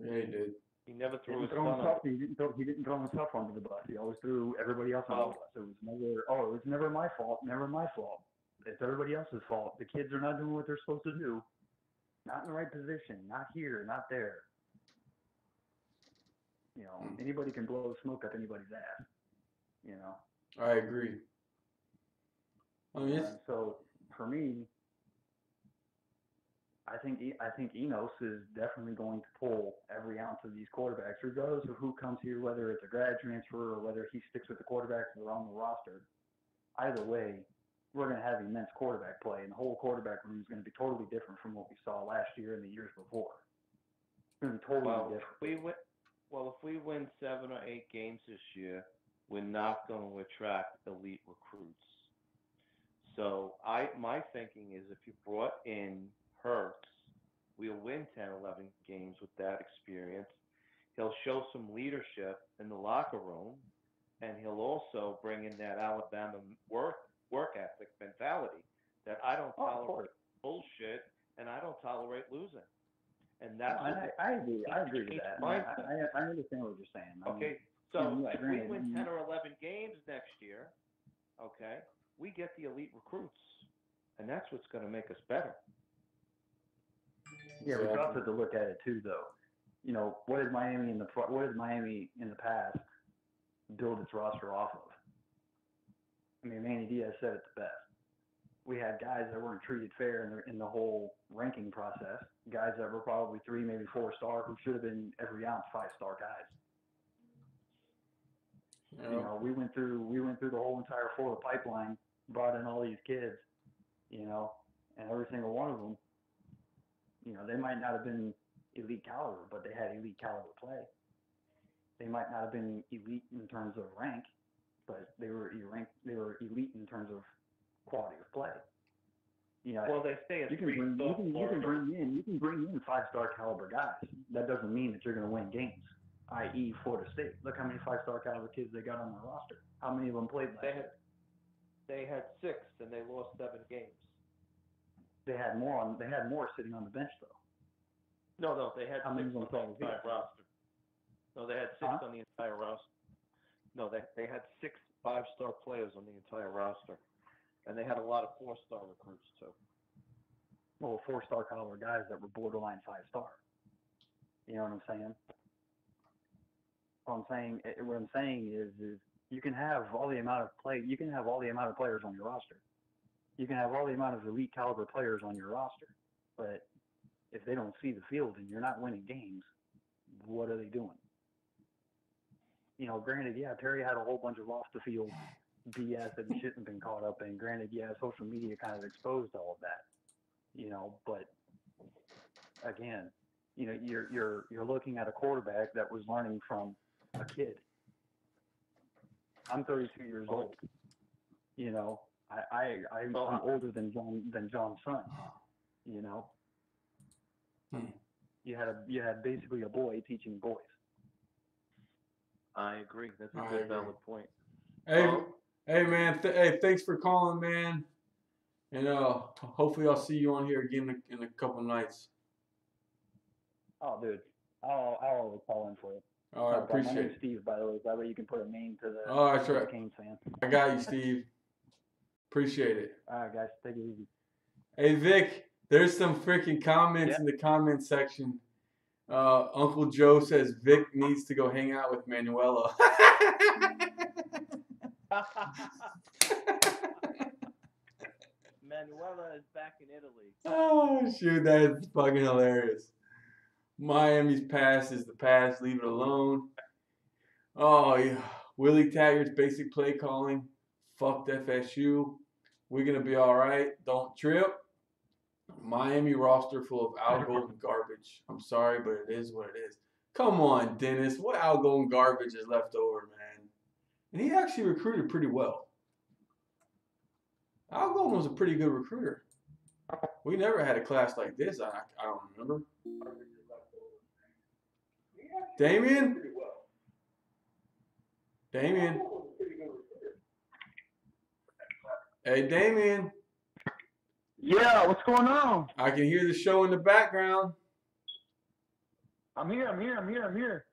Yeah, he did. He never threw his son son. He didn't throw himself under the bus. He always threw everybody else under the bus. It was never my fault. Never my fault. It's everybody else's fault. The kids are not doing what they're supposed to do. Not in the right position. Not here. Not there. You know, anybody can blow smoke up anybody's ass. You know. I agree. I mean, so for me, I think Enos is definitely going to pull every ounce of these quarterbacks, regardless of who comes here, whether it's a grad transfer or whether he sticks with the quarterbacks that are on the roster. Either way, we're going to have immense quarterback play, and the whole quarterback room is going to be totally different from what we saw last year and the years before. It's going to be totally different. If we win 7 or 8 games this year, we're not going to attract elite recruits. So my thinking is if you brought in Hurts, we'll win 10, 11 games with that experience. He'll show some leadership in the locker room, and he'll also bring in that Alabama work ethic mentality that I don't tolerate bullshit and I don't tolerate losing. And that's I agree. I agree with that. I understand what you're saying. Okay, so if we win 10 or 11 games next year, okay, we get the elite recruits, and that's what's going to make us better. Yeah, but you also have to look at it too, though. You know, what did Miami in the past build its roster off of? I mean, Manny Diaz said it the best. We had guys that weren't treated fair in the whole ranking process. Guys that were probably 3, maybe 4-star, who should have been every ounce 5-star guys. Yeah. You know, we went through the whole entire Florida pipeline, brought in all these kids, you know, and every single one of them, you know, they might not have been elite caliber, but they had elite caliber play. They might not have been elite in terms of rank, but they were elite in terms of quality of play. You know, well, they say you can bring in 5-star caliber guys. That doesn't mean that you're going to win games. I.e., Florida State. Look how many 5-star caliber kids they got on their roster. How many of them played last year? They had 6 and they lost 7 games. They had more sitting on the bench though. No, they had How 6 many on of them the played? entire roster. No, they had 6 on the entire roster. No, they had 6 5-star players on the entire roster, and they had a lot of 4-star recruits too. Well, 4-star caliber guys that were borderline 5-star. You know what I'm saying? What I'm saying is you can have all the amount of players on your roster. You can have all the amount of elite caliber players on your roster, but if they don't see the field and you're not winning games, what are they doing? You know, granted, yeah, Terry had a whole bunch of off the field BS that he shouldn't have been caught up in. Granted, yeah, social media kind of exposed all of that. You know, but again, you know, you're looking at a quarterback that was learning from a kid. I'm 32 years old. You know, I'm older than John's son. You know, you had basically a boy teaching boys. I agree. That's a good valid point. Hey man, thanks for calling, man. And hopefully I'll see you on here again in a couple nights. Oh, dude, I'll always call in for you. All right, appreciate my name's it. Steve, by the way. That way you can put a name to the. Oh, that's right. Canes fan. I got you, Steve. Appreciate it. All right, guys, take it easy. Hey Vic, there's some freaking comments in the comment section. Uncle Joe says Vic needs to go hang out with Manuela. Manuela is back in Italy. Oh shoot, that's fucking hilarious. Miami's past is the past. Leave it alone. Oh yeah, Willie Taggart's basic play calling. Fucked FSU. We're gonna be all right. Don't trip. Miami roster full of outgoing garbage. I'm sorry, but it is what it is. Come on, Dennis. What outgoing garbage is left over, man? And he actually recruited pretty well. Outgoing was a pretty good recruiter. We never had a class like this. I don't remember. Damien? Hey, Damien. Yeah, what's going on? I can hear the show in the background. I'm here.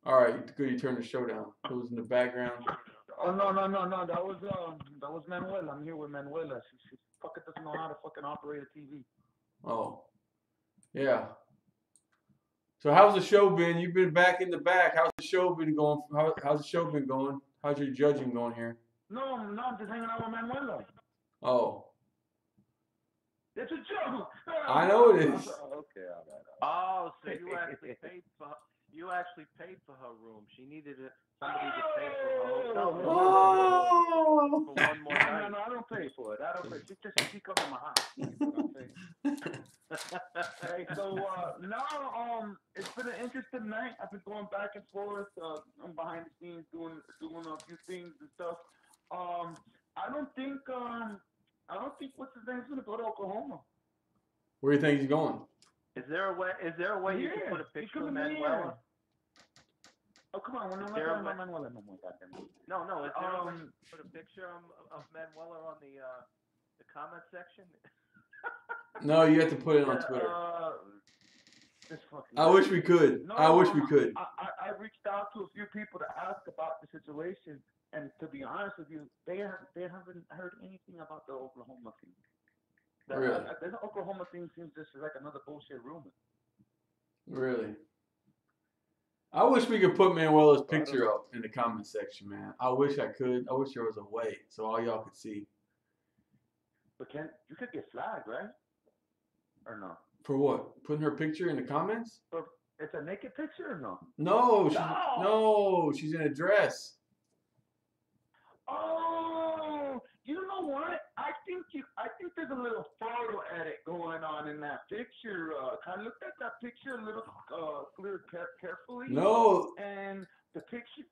All right, good. You turn the show down. It was in the background. Oh no. That was Manuela. I'm here with Manuela. She fucking doesn't know how to fucking operate a TV. Oh, yeah. So how's the show been? You've been back in the back. How's the show been going? How's the show been going? How's your judging going here? No, I'm just hanging out with Manuela. Oh. It's a joke. I know it is. Okay, all right. Oh, so you actually paid for her room. She needed somebody to pay for her hotel room for one more night. No, I don't pay for it. She comes to my house. Hey, so it's been an interesting night. I've been going back and forth. I'm behind the scenes doing a few things and stuff. I don't think I don't think what's his name's gonna go to Oklahoma. Where do you think he's going? Is there a way you can put a picture of Manuela? Oh, come on, we're not There talking a about Manuela no more. Goddamn. No. Is there a way you can put a picture of Manuela on the comment section? No, you have to put it on Twitter. This fucking I wish we could. No, I wish we could. I reached out to a few people to ask about the situation, and to be honest with you, they haven't heard anything about the Oklahoma thing. Really? The Oklahoma thing seems just like another bullshit rumor. Really? I wish we could put Manuela's picture up in the comment section, man. I wish I could. I wish there was a way so all y'all could see. But you could get flagged, right? Or no? For what? Putting her picture in the comments? It's a naked picture or no? No, she's in a dress. Oh, you know what? I think there's a little photo edit going on in that picture. Can I look at that picture a little carefully? No. And the picture,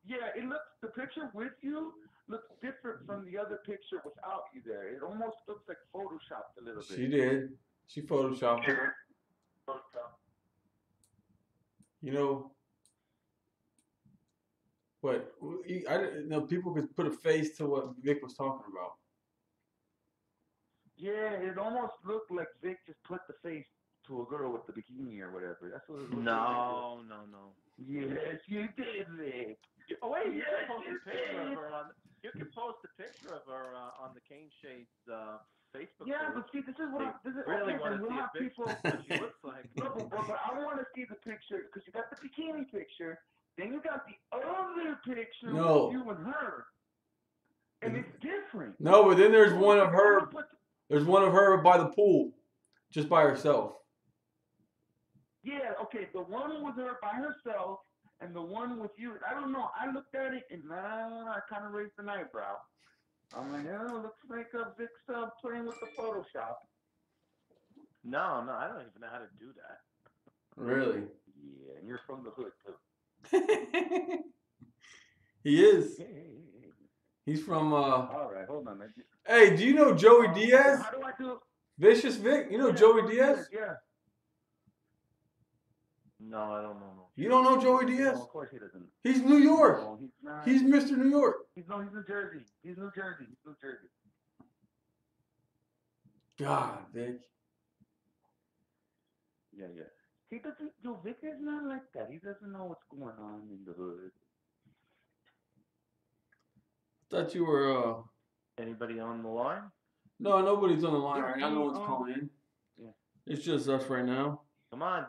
the picture with you looks different from the other picture without you there. It almost looks like photoshopped a little bit. She did. She photoshopped it. You know what? I didn't know people could put a face to what Vic was talking about. Yeah, it almost looked like Vic just put the face to a girl with the bikini or whatever. That's what it looked like. No. Yes, you did, Vic. Oh wait, you Yes, can post you a picture of did. her on. You can post a picture of her on the Cane Shades Facebook. Yeah, page. but see, this is what Really okay, want to we'll see a have picture people. of what she looks like. No, but I want to see the picture because you got the bikini picture, then you got the other picture No. with you and her, and it's different. No, but then there's one of her. There's one of her by the pool, just by herself. Yeah, okay, the one with her by herself and the one with you. I don't know. I looked at it and I kind of raised an eyebrow. I'm like, oh, looks like Vic's playing with the Photoshop. No, I don't even know how to do that. Really? Yeah, and you're from the hood too. He is. He's from. All right, hold on. Hey, do you know Joey Diaz? How do I do? Vicious Vic? You know Joey Diaz? Yeah. No, I don't know. You don't know Joey Diaz? No, of course he doesn't. He's New York. No, he's not. He's Mr. New York. He's New Jersey. He's New Jersey. God, Vic. Yeah. He doesn't. Vic is not like that. He doesn't know what's going on in the hood. Thought you were. Anybody on the line? No, nobody's on the line right now. No one's calling in. Yeah. It's just us right now. Come on,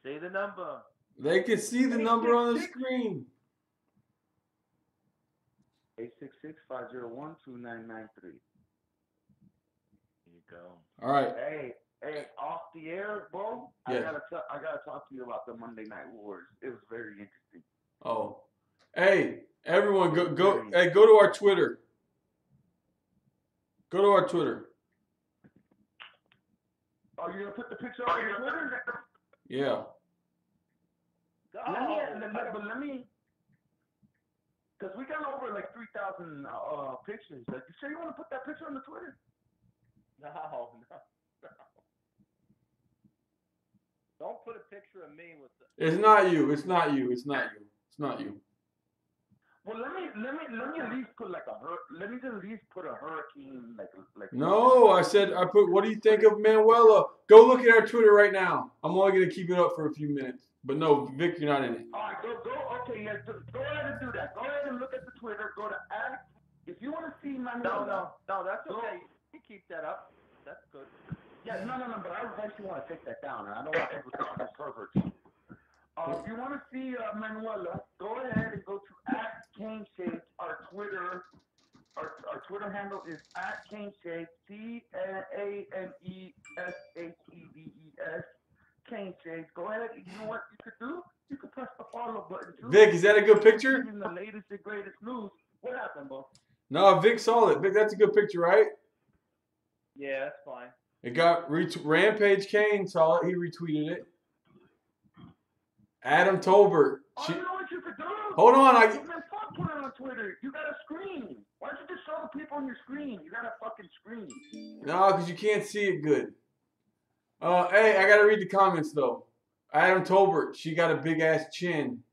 say the number. They can see the number on the screen. 866-501-2993. There you go. All right. Hey, off the air, bro. Yeah. I gotta talk to you about the Monday Night Wars. It was very interesting. Oh. Hey, everyone, go to our Twitter. Go to our Twitter. Oh, you're gonna put the picture on your Twitter? Yeah. Let me, because we got over like 3,000 pictures. Like, you sure you want to put that picture on the Twitter? No. Don't put a picture of me with the. It's not you. Well, let me at least put like let me at least put a hurricane like. No, I put. What do you think of Manuela? Go look at our Twitter right now. I'm only gonna keep it up for a few minutes. But no, Vic, you're not in it. All right, go. Okay, yeah, go ahead and do that. Go ahead and look at the Twitter. Go to if you want to see Manuela. No, that's okay. You keep that up. That's good. Yeah, no, but I actually want to take that down, and I don't want people to be perverts. If you want to see Manuela, go ahead and go to @CaneShades. Our Twitter handle is @CaneShades. CaneShades. Cane Shades. Go ahead. You know what you could do? You could press the follow button too. Vic, is that a good picture? In the latest and greatest news. What happened, bro? No, Vic saw it. Vic, that's a good picture, right? Yeah, that's fine. It got Rampage Kane saw it. He retweeted it. Adam Tolbert. You know what you could do? Hold on. Man, fuck putting on on Twitter. You got a screen. Why don't you just show the people on your screen? You got a fucking screen. No, because you can't see it good. Hey, I gotta read the comments though. Adam Tolbert, she got a big ass chin.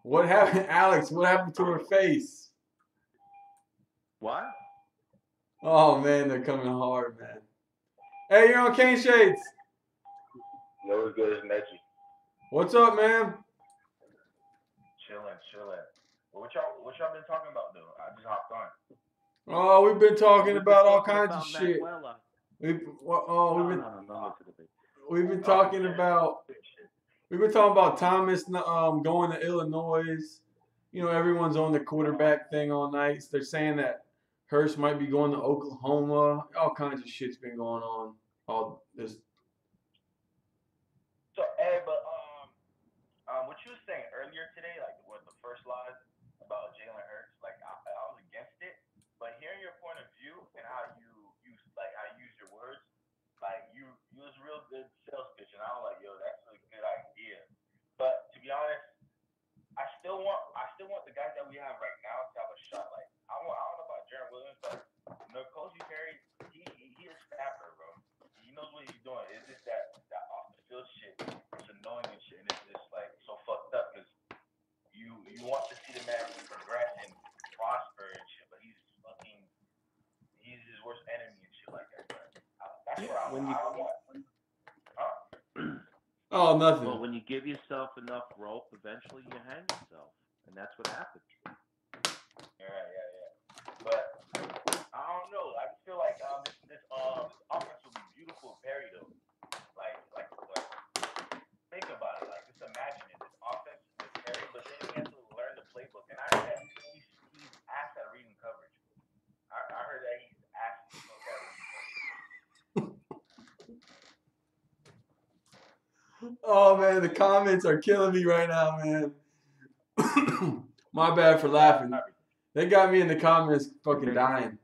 What happened, Alex? What happened to her face? What? Oh man, they're coming hard, man. Hey, you're on Kane Shades. No, as good as Meggie. What's up, man? Chilling. Well, what y'all been talking about though? I just hopped on. Oh, we've been talking We've about been all talking kinds about of shit. Manuela. We've been talking about Thomas going to Illinois. You know, everyone's on the quarterback thing all night. They're saying that Hurst might be going to Oklahoma. All kinds of shit's been going on. All this. So, hey, but what you were saying earlier today, like what the first line about Jalen Hurts, like I was against it, but hearing your point of view and how you use your words, like you was a real good sales pitch, and I was like, yo, that's a good idea. But to be honest, I still want the guys that we have right now to have a shot. Like I don't know about Jaron Williams, but N'Kosi Perry, he a snapper, bro. He knows what he's doing. It's just that off the field shit. It's annoying and shit, and it's just like so fucked up because you want to see the man progress and prosper and shit, but he's his worst enemy and shit like that. But that's what I want. Oh, nothing. Well, when you give yourself enough rope, eventually you hang yourself, and that's what happens. Yeah. But I don't know. I just feel like this offense will be beautiful with Perry though. Like think about it. Like just imagine it. This offense with Perry, but then he has to learn the playbook. And I heard that he's ass at reading coverage. I heard that he's ass at reading coverage. Oh man, the comments are killing me right now, man. My bad for laughing. They got me in the comments fucking dying.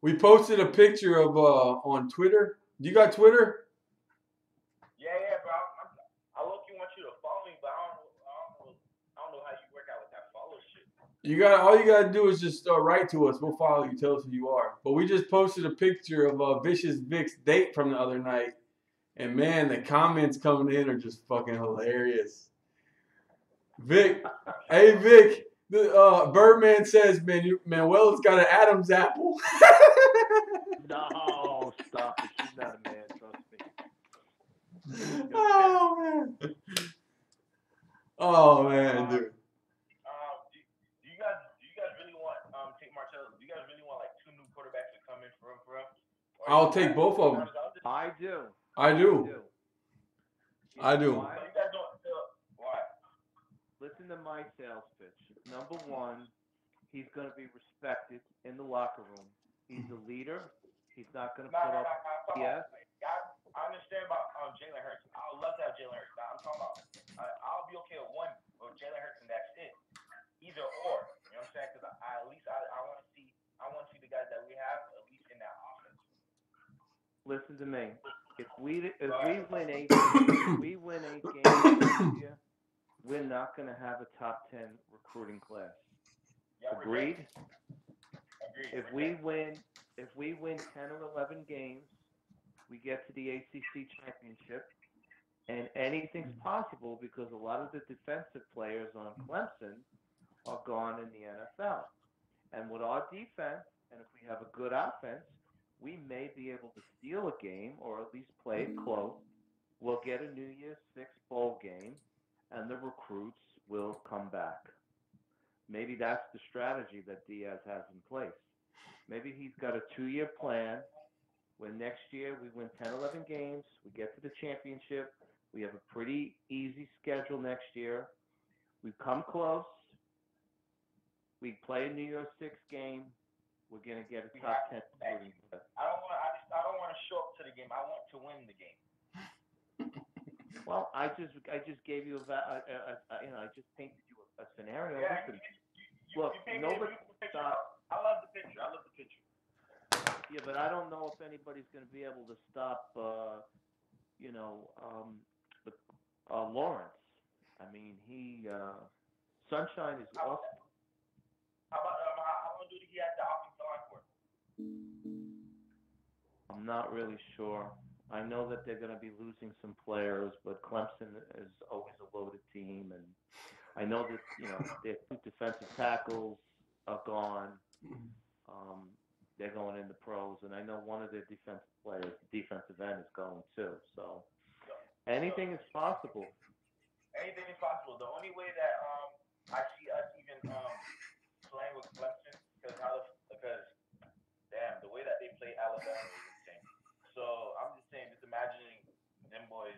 We posted a picture of on Twitter. Do you got Twitter? Yeah, bro. I low-key want you to follow me, but I don't know how you work out with that follow shit. All you gotta do is just write to us. We'll follow you. Tell us who you are. But we just posted a picture of Vicious Vic's date from the other night. And man, the comments coming in are just fucking hilarious. Vic, hey Vic, Birdman says, Manuela's got an Adam's apple. No, stop it. She's not a man, trust me. Oh man. Oh man, dude. Do you guys really want Tate Martell? Do you guys really want like 2 new quarterbacks to come in for real? I'll take both of them. I do. I do. Why? Why? Listen to my sales pitch. Number one, he's going to be respected in the locker room. He's a leader. He's not going to put up. Yeah. I understand about Jalen Hurts. I would love to have Jalen Hurts. I'm talking about. I'll be okay with one with Jalen Hurts, and that's it. Either or. You know what I'm saying? Because I want to see the guys that we have at least in that offense. Listen to me. If we win 8 games this year, we're not going to have a top 10 recruiting class. Yeah, Agreed? If we win 10 or 11 games, we get to the ACC championship, and anything's possible because a lot of the defensive players on Clemson are gone in the NFL. And with our defense, and if we have a good offense, we may be able to steal a game or at least play it close. We'll get a New Year's 6 bowl game, and the recruits will come back. Maybe that's the strategy that Diaz has in place. Maybe he's got a 2-year plan where next year we win 10, 11 games, we get to the championship, we have a pretty easy schedule next year, we come close, we play a New Year's 6 game, we're gonna get a top 10 recruiting class. I don't want to show up to the game. I want to win the game. Well, I just gave you I just painted you a scenario. Yeah, Listen, you painted a beautiful picture. I love the picture. Yeah, but I don't know if anybody's going to be able to stop, Lawrence. I mean, Sunshine is awesome. How about how long do he have the offensive line for? I'm not really sure. I know that they're going to be losing some players, but Clemson is always a loaded team, and I know that their 2 defensive tackles are gone. They're going into pros, and I know one of their defensive players, defensive end, is going too. So anything is possible. Anything is possible. The only way that I see us even playing with Clemson because damn, the way that they play Alabama is insane. So I'm just saying, just imagining them boys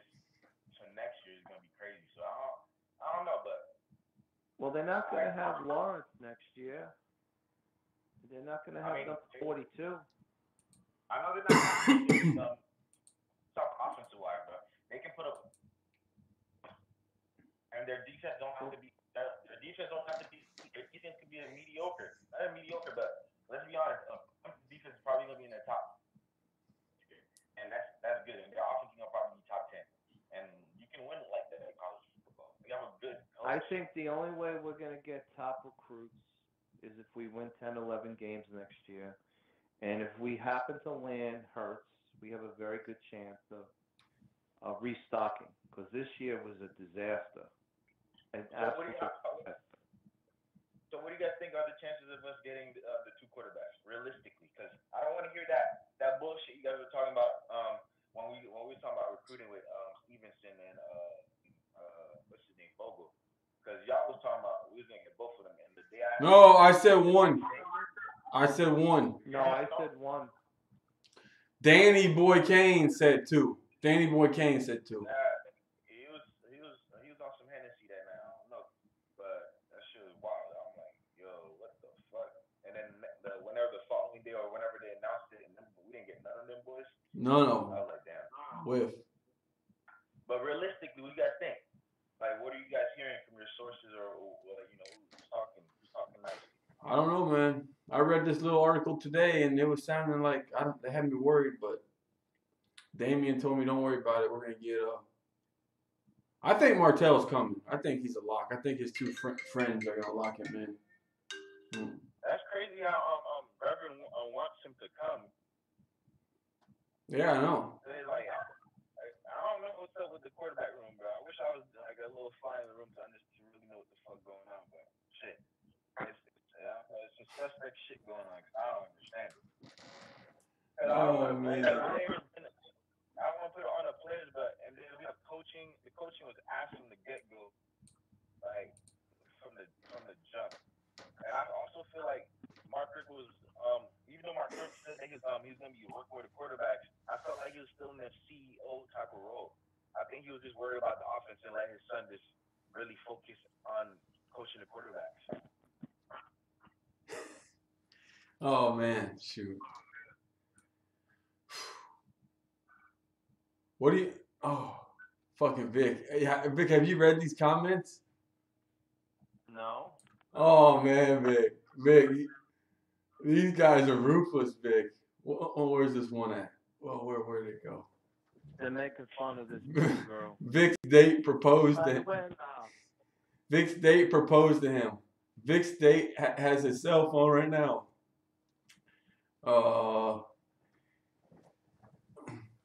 to next year is gonna be crazy. So I don't know, but Well, they're not going to have Lawrence next year. They're not going to have number 42. I know they're not some offensive wise, but they can put up, and their defense don't have to be. Their defense don't have to be. Their defense could be a mediocre, not a mediocre, but let's be honest. Defense is probably gonna be in the top, and that's good. And their offense is gonna probably be top 10, and you can win like that in college football. You have a good coach. I think the only way we're going to get top recruits is if we win 10, 11 games next year. And if we happen to land Hurts, we have a very good chance of restocking. Because this year was a disaster. An absolute disaster. So what do you guys think are the chances of us getting the 2 quarterbacks, realistically? Because I don't want to hear that bullshit you guys were talking about when we were talking about recruiting with Stevenson and what's his name, Vogel. Because y'all was talking about we was gonna get both of them, and the day I No, I said 1. I said 1. No, I said 1. Danny Boy Kane said 2. Danny Boy Kane said 2. He was on some Hennessy that night. I don't know, but that shit was wild. I'm like, yo, what the fuck? And then whenever the following day or whenever they announced it, and we didn't get none of them boys. No. I was like, damn. Whiff. But realistically, what do you guys think? Like, what are you guys hearing from your sources, or who's talking nicely? I don't know, man. I read this little article today, and it was sounding like they had me worried, but Damien told me, don't worry about it. We're gonna get I think Martell's coming. I think he's a lock. I think his 2 friends are gonna lock him in. That's crazy how Reverend wants him to come. Yeah, I know. Like, I don't know what's up with the quarterback room, bro. I wish I was like a little fly in the room to really know what the fuck going on, but shit. It's some suspect shit going on. I don't understand it. And I don't want to put it on the players, but and then we have coaching. The coaching was ass from the get go, like from the jump. And I also feel like Mark Richt was even though Mark Richt said that he's gonna be working with the quarterbacks, I felt like he was still in that CEO type of role. I think he was just worried about the offense and let his son just really focus on coaching the quarterbacks. Oh man, shoot. What do you? Oh, fucking Vic. Vic, have you read these comments? No. Oh man, Vic, these guys are ruthless, Vic. Oh, where's this one at? Well, where'd it go? They're making fun of this little girl. Vic's date proposed By to the him. way, Vic's date proposed to him. Vic's date has his cell phone right now.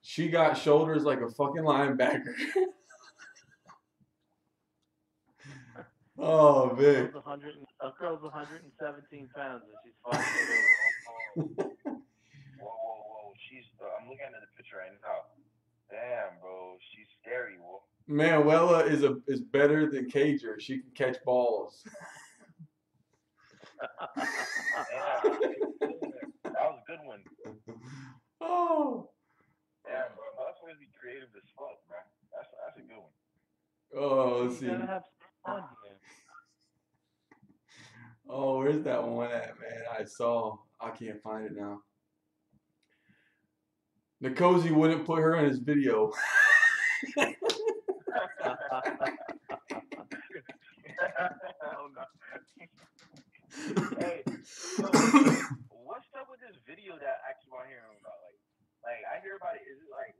She got shoulders like a fucking linebacker. Oh, Vic. A girl's 117 pounds and she's 5 foot Whoa. She's. I'm looking at the picture right now. Damn, bro. She's scary, whoa. Manuela is better than Cager. She can catch balls. Damn, that was a good one. Oh. Damn, bro. That's supposed to be creative as fuck, man. That's a good one. Oh, let's see. You gotta have fun here. Oh, where's that one at, man? I can't find it now. Nkosi wouldn't put her in his video. Hey, so what's up with this video that I keep on hearing about? Like I hear about it. Is it like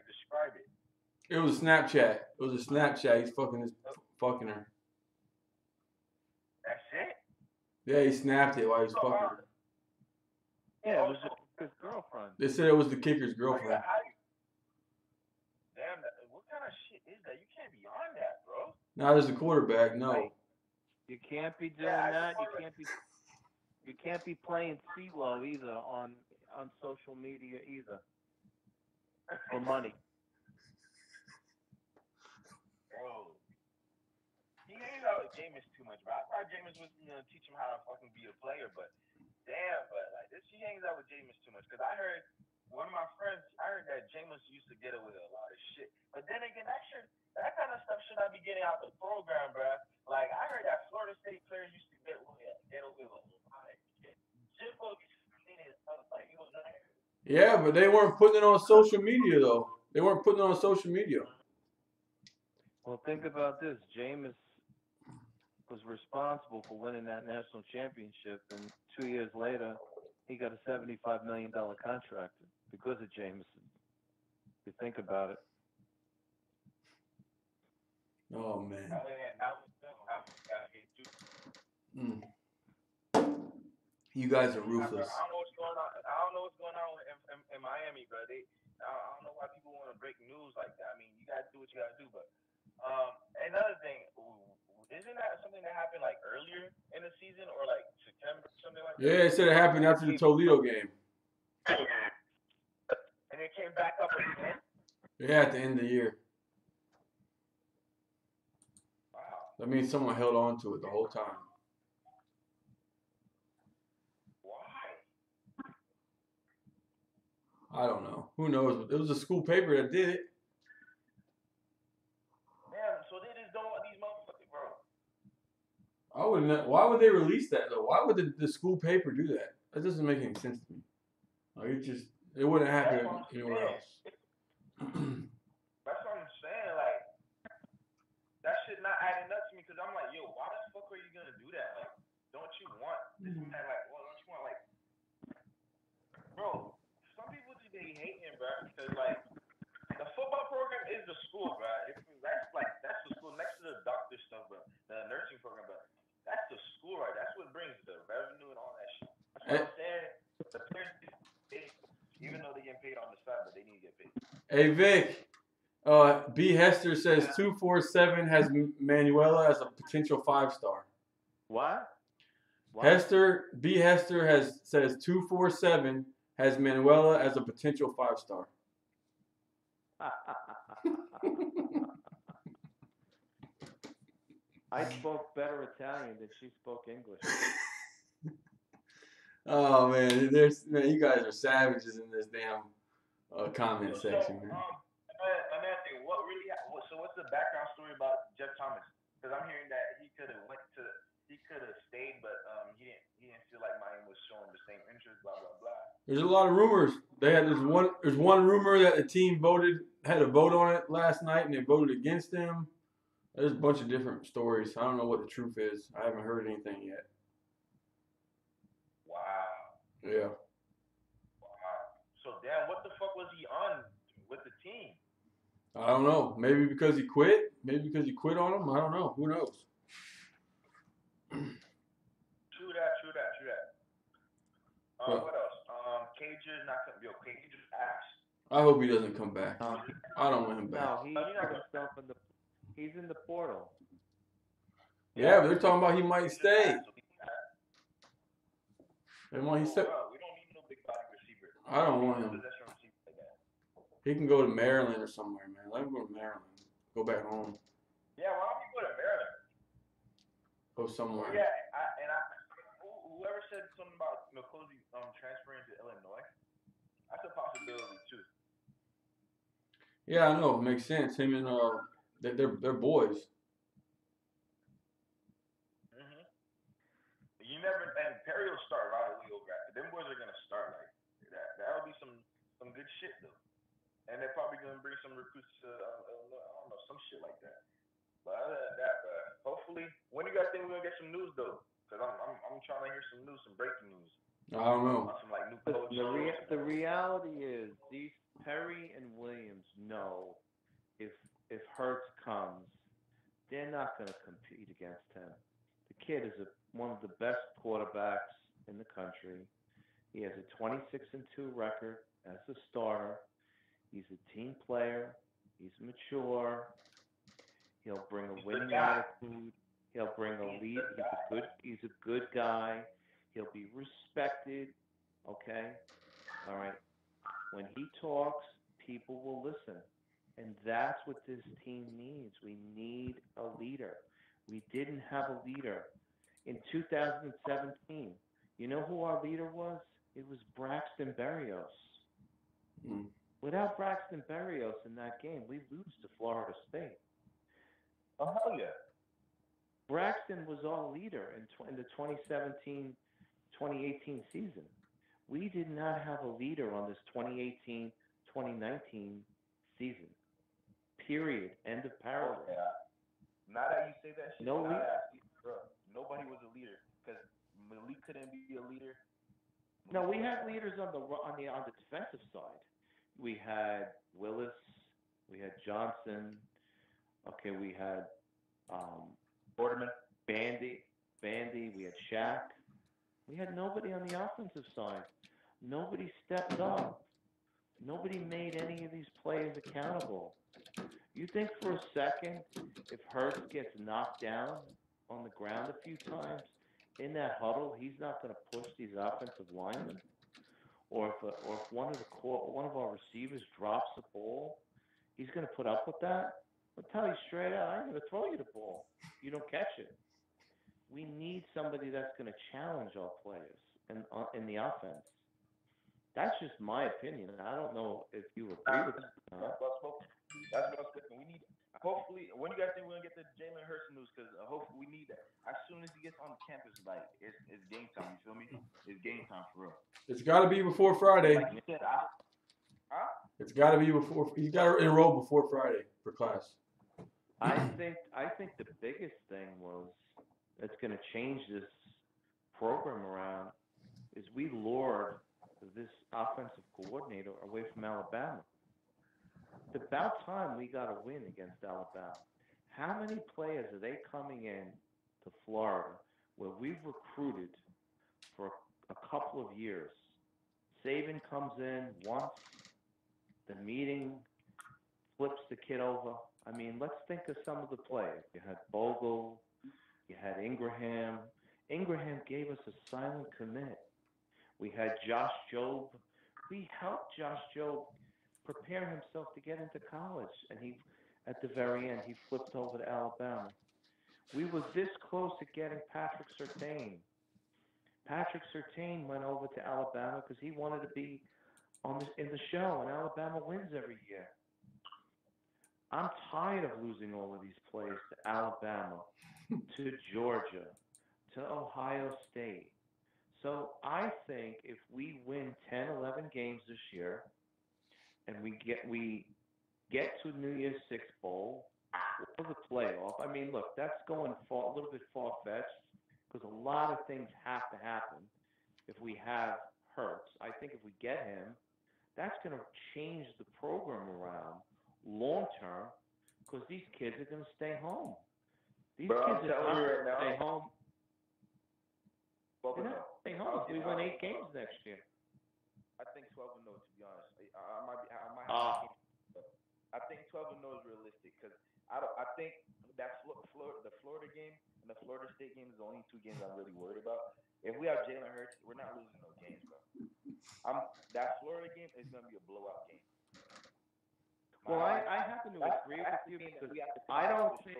describe it? It was Snapchat. It was a Snapchat. He's fucking her. That's it? Yeah, he snapped it while he was fucking her. Yeah, it was his girlfriend. They said it was the kicker's girlfriend. Damn, what kind of shit is that? You can't be on that, bro. Now there's the quarterback. No. You can't be doing that. You can't be playing CeeLo either on social media either. For money. Bro. He hangs out with Jameis too much, bro. I thought Jameis was gonna teach him how to fucking be a player, but damn, but like this, he hangs out with Jameis too much. Cause I heard one of my friends, I heard that Jameis used to get away with a lot of shit. But then again, that kind of stuff should not be getting out the program, bro. Like I heard that Florida State players used to get away with a lot of shit. Jimbo used to clean his stuff like he was nice. Yeah, but they weren't putting it on social media though. They weren't putting it on social media. Well, think about this. Jameis was responsible for winning that national championship, and 2 years later, he got a $75 million contract because of Jameis. If you think about it. Oh man. You guys are ruthless. I don't know what's going on. I don't know what's going on in Miami, bro. I don't know why people want to break news like that. I mean, you gotta do what you gotta do, but another thing, isn't that something that happened like earlier in the season or like September, something like that? Yeah, it said it happened after the Toledo game. And it came back up again? Yeah, at the end of the year. Wow. That means someone held on to it the whole time. I don't know. Who knows? It was a school paper that did it. Damn, so they just don't want these motherfuckers, bro. I wouldn't. Why would they release that though? Why would the school paper do that? That doesn't make any sense to me. Like it wouldn't happen anywhere else. That's what I'm saying. Like that shit not adding up to me because I'm like, yo, why the fuck are you gonna do that? Like, don't you want this man? Like, well, don't you want like, bro? Some people just be hating, bro, because like the football program is the school, bro. That's the school next to the doctor stuff, bro. The nursing program, bro. That's the school, right? That's what brings the revenue and all that shit. That's what I'm saying. The players get paid, even though they get paid on the side, but they need to get paid. Hey Vic, B Hester says 247 has Manuela as a potential 5-star. What? B Hester says 247 has Manuela as a potential 5-star. I spoke better Italian than she spoke English. Oh man, you guys are savages in this damn comment section, man. Another thing, so what's the background story about Jeff Thomas? Because I'm hearing that he could have stayed, but he didn't feel like Miami was showing the same interest. Blah blah blah. There's a lot of rumors. There's one rumor that the team had a vote on it last night and they voted against him. There's a bunch of different stories. I don't know what the truth is. I haven't heard anything yet. Wow. Yeah. Wow. So damn, what the fuck was he on with the team? I don't know. Maybe because he quit. Maybe because he quit on him. I don't know. Who knows? True that. What else? Cager's not gonna be okay. Cager's ass. I hope he doesn't come back. I don't want him back. No, he got himself he's in the portal. Yeah, but they're talking about he might stay. And when he said, we don't need no big body receiver. I don't want him. He can go to Maryland or somewhere, man. Let him go to Maryland. Go back home. Yeah, why don't you go to Maryland? Go somewhere. Yeah, whoever said something about McCloskey transferring to Illinois, that's a possibility too. Yeah, I know. It makes sense. Him and they're boys. Mhm. You never, and Perry will start right away over after. Them boys are gonna start like that. That'll be some good shit though. And they're probably gonna bring some recruits to I don't know, some shit like that. But other than that, hopefully, when do you guys think we're gonna get some news though? Cause I'm trying to hear some news, some breaking news. I don't know. Some like new coach. The reality is these Perry and Williams know if Hurts comes, they're not going to compete against him. The kid is one of the best quarterbacks in the country. He has a 26-2 record as a starter. He's a team player. He's mature. He'll bring a winning attitude. He'll bring a lead. He's a good guy. He'll be respected. Okay? All right. When he talks, people will listen. And that's what this team needs. We need a leader. We didn't have a leader. In 2017, you know who our leader was? It was Braxton Berrios. Without Braxton Berrios in that game, we lose to Florida State. Oh, hell yeah. Braxton was our leader in the 2017-2018 season. We did not have a leader on this 2018-2019 season. Period. End of paragraph. Oh, yeah. Now that you say that shit, No leader. Bro, nobody was a leader because Malik couldn't be a leader. No, we had leaders on the defensive side. We had Willis, we had Johnson. Okay, we had Borderman, Bandy. We had Shaq. We had nobody on the offensive side. Nobody stepped up. Nobody made any of these players accountable. You think for a second, if Hurts gets knocked down on the ground a few times in that huddle, he's not going to push these offensive linemen? Or if one of our receivers drops the ball, he's going to put up with that? I'll tell you straight out, I'm going to throw you the ball. You don't catch it. We need somebody that's going to challenge our players in the offense. That's just my opinion. I don't know if you agree with that. That's what I was thinking. We need, hopefully, when do you guys think we're going to get the Jalen Hurts news? Because hopefully we need that. As soon as he gets on campus, like, it's game time. You feel me? It's game time for real. It's got to be before Friday. Like you said, It's got to be before. He's got to enroll before Friday for class. I think the biggest thing that's going to change this program around is we lured this offensive coordinator away from Alabama. It's about time we got a win against Alabama. How many players are they coming in to Florida where we've recruited for a couple of years? Saban comes in once, the meeting flips the kid over. I mean, let's think of some of the players. You had Bogle, you had Ingraham. Ingraham gave us a silent commit. We had Josh Jobe. We helped Josh Jobe prepare himself to get into college, and at the very end, he flipped over to Alabama. We were this close to getting Patrick Surtain. Patrick Surtain went over to Alabama because he wanted to be in the show, and Alabama wins every year. I'm tired of losing all of these players to Alabama, to Georgia, to Ohio State. So I think if we win 10, 11 games this year, and we get to New Year's Six Bowl or the playoff, I mean, look, that's going a little bit far-fetched because a lot of things have to happen if we have Hurts. I think if we get him, that's going to change the program around long-term because these kids are going to stay home. These kids are not going to stay home. They're not stay home. We win 8 games next year. I think 12-0, to be honest. I think 12-0 is realistic because I think that the Florida game and the Florida State game is the only 2 games I'm really worried about. If we have Jalen Hurts, we're not losing no games, bro. That Florida game is going to be a blowout game. Well, I happen to agree with you because I don't think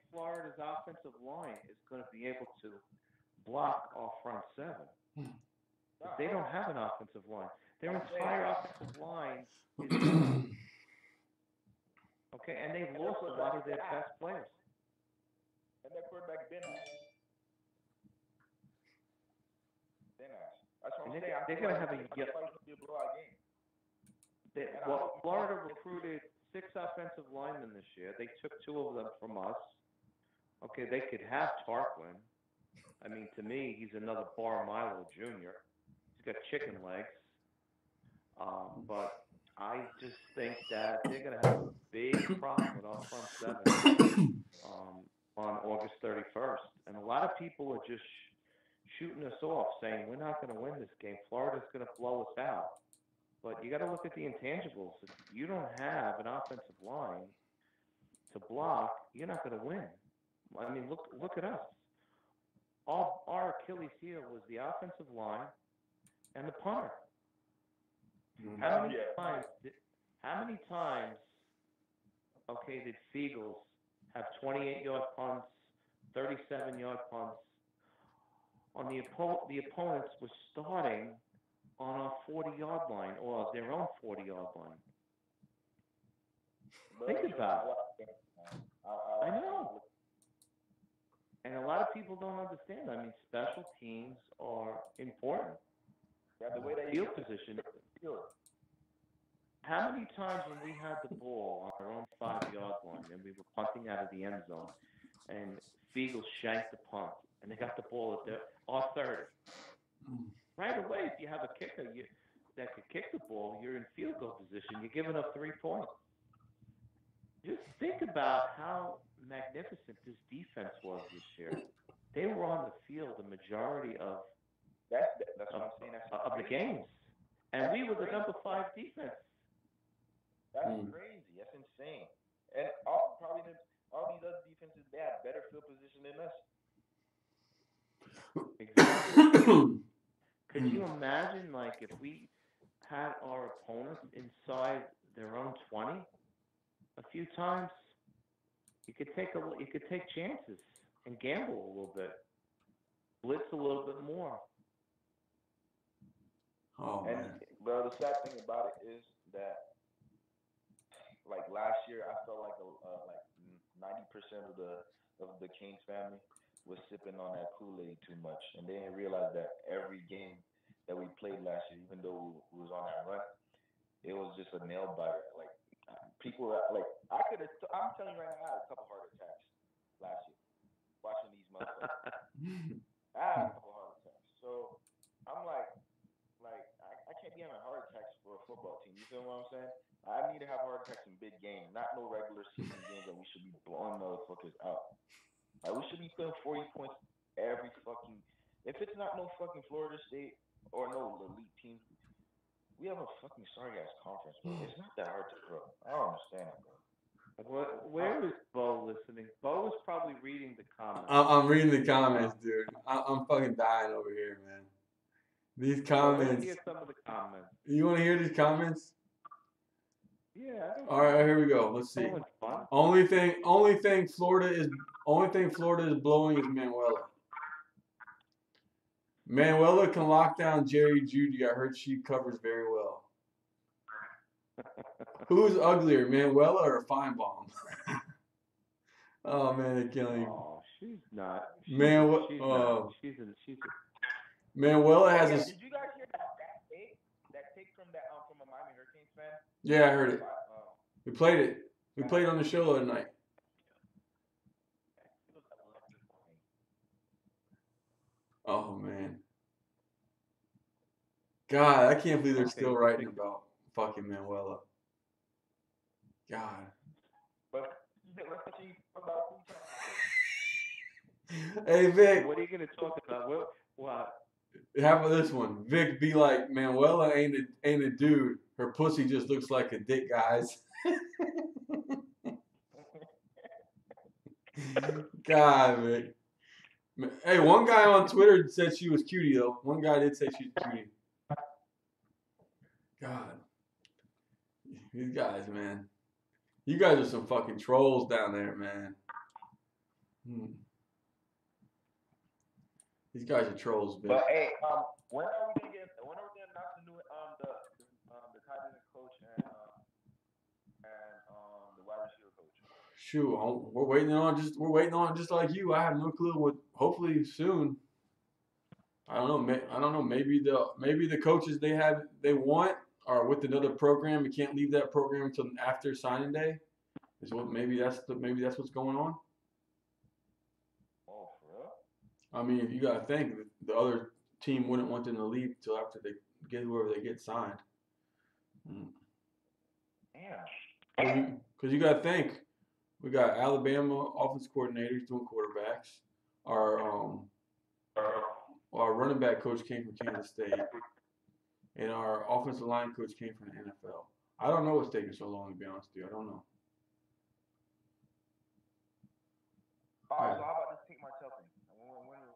Florida's offensive line is going to be able to block our front seven. They don't have an offensive line. Their entire offensive line is okay, and they've lost a lot of their best players. And that quarterback Ben ass. That's what I'm saying. They're going to have a blowout game. Well, Florida recruited 6 offensive linemen this year. They took 2 of them from us. Okay, they could have Tarquin. I mean, to me, he's another Bar Milo Jr. He's got chicken legs. But I just think that they're going to have a big problem with our front seven on August 31st. And a lot of people are just shooting us off, saying we're not going to win this game. Florida's going to blow us out. But you got to look at the intangibles. If you don't have an offensive line to block, you're not going to win. I mean, look at us. Our Achilles heel was the offensive line and the punter. How many times, okay, did Fiegels have 28-yard punts, 37-yard punts? On the opponents were starting on our 40-yard line or their own 40-yard line. Think about it. I know. And a lot of people don't understand. I mean, special teams are important. Yeah, the way that Field position. How many times when we had the ball on our own 5-yard line and we were punting out of the end zone and Fiegels shanked the punt and they got the ball at our 30? Right away, if you have a kicker that could kick the ball, you're in field goal position. You're giving up 3 points. Just think about how magnificent this defense was this year. They were on the field the majority of the games, and we were the number 5 defense. That's crazy. That's insane. And probably all these other defenses, they have better field position than us. Exactly. Could you imagine, like, if we had our opponents inside their own 20 a few times? You could take chances and gamble a little bit, blitz a little bit more. Oh, and man. Well, the sad thing about it is that, like last year, I felt like 90% of the Canes family was sipping on that Kool-Aid too much, and they didn't realize that every game that we played last year, even though we was on that run, it was just a nail biter. Like people, like I'm telling you right now, I had a couple heart attacks last year watching these motherfuckers. I had a couple heart attacks, so I'm like I can't be having heart attacks for a football team. You feel what I'm saying? I need to have heart attacks in big games, not no regular season games that we should be blowing motherfuckers out. Like, we should be putting 40 points every fucking. If it's not no fucking Florida State or no elite teams, we have a fucking sorry ass conference, bro. It's not that hard to grow. I don't understand it, bro. Where is Bo listening? Bo is probably reading the comments. I'm reading the comments, dude. I'm fucking dying over here, man. These comments. Let's hear some of the comments. You want to hear these comments? Yeah. All right, here we go. Let's see. Only thing Florida is blowing is Manuela. Manuela can lock down Jerry Judy. I heard she covers very well. Who's uglier, Manuela or Feinbaum? Oh man, they're killing you. Oh, she's not. Manuela has a. Did you guys hear that take from a Miami Hurricanes fan? Yeah, I heard it. We played it. We played on the show the other night. Oh man. God, I can't believe they're still writing about fucking Manuela. God. But Hey Vic. What are you gonna talk about? What? How about this one? Vic be like, Manuela ain't a dude. Her pussy just looks like a dick, guys. God, Vic. Hey, one guy on Twitter said she was cutie though. One guy did say she was cutie. God. These guys, man. You guys are some fucking trolls down there, man. These guys are trolls, bitch. But hey, when are we gonna announce the new the tight end coach and the wide receiver coach? Shoot, we're waiting on just like you. I have no clue what. Hopefully soon. I don't know. Maybe the coaches they want are with another program. You can't leave that program until after signing day. Is what maybe that's what's going on. Oh, for real? I mean, you gotta think the other team wouldn't want them to leave until after they get whoever they get signed. Damn. Because you got to think, we got Alabama offense coordinators doing quarterbacks. Our running back coach came from Kansas State, and our offensive line coach came from the NFL. I don't know what's taking so long, to be honest with you. I don't know. All right, so how about this Pete Martell thing?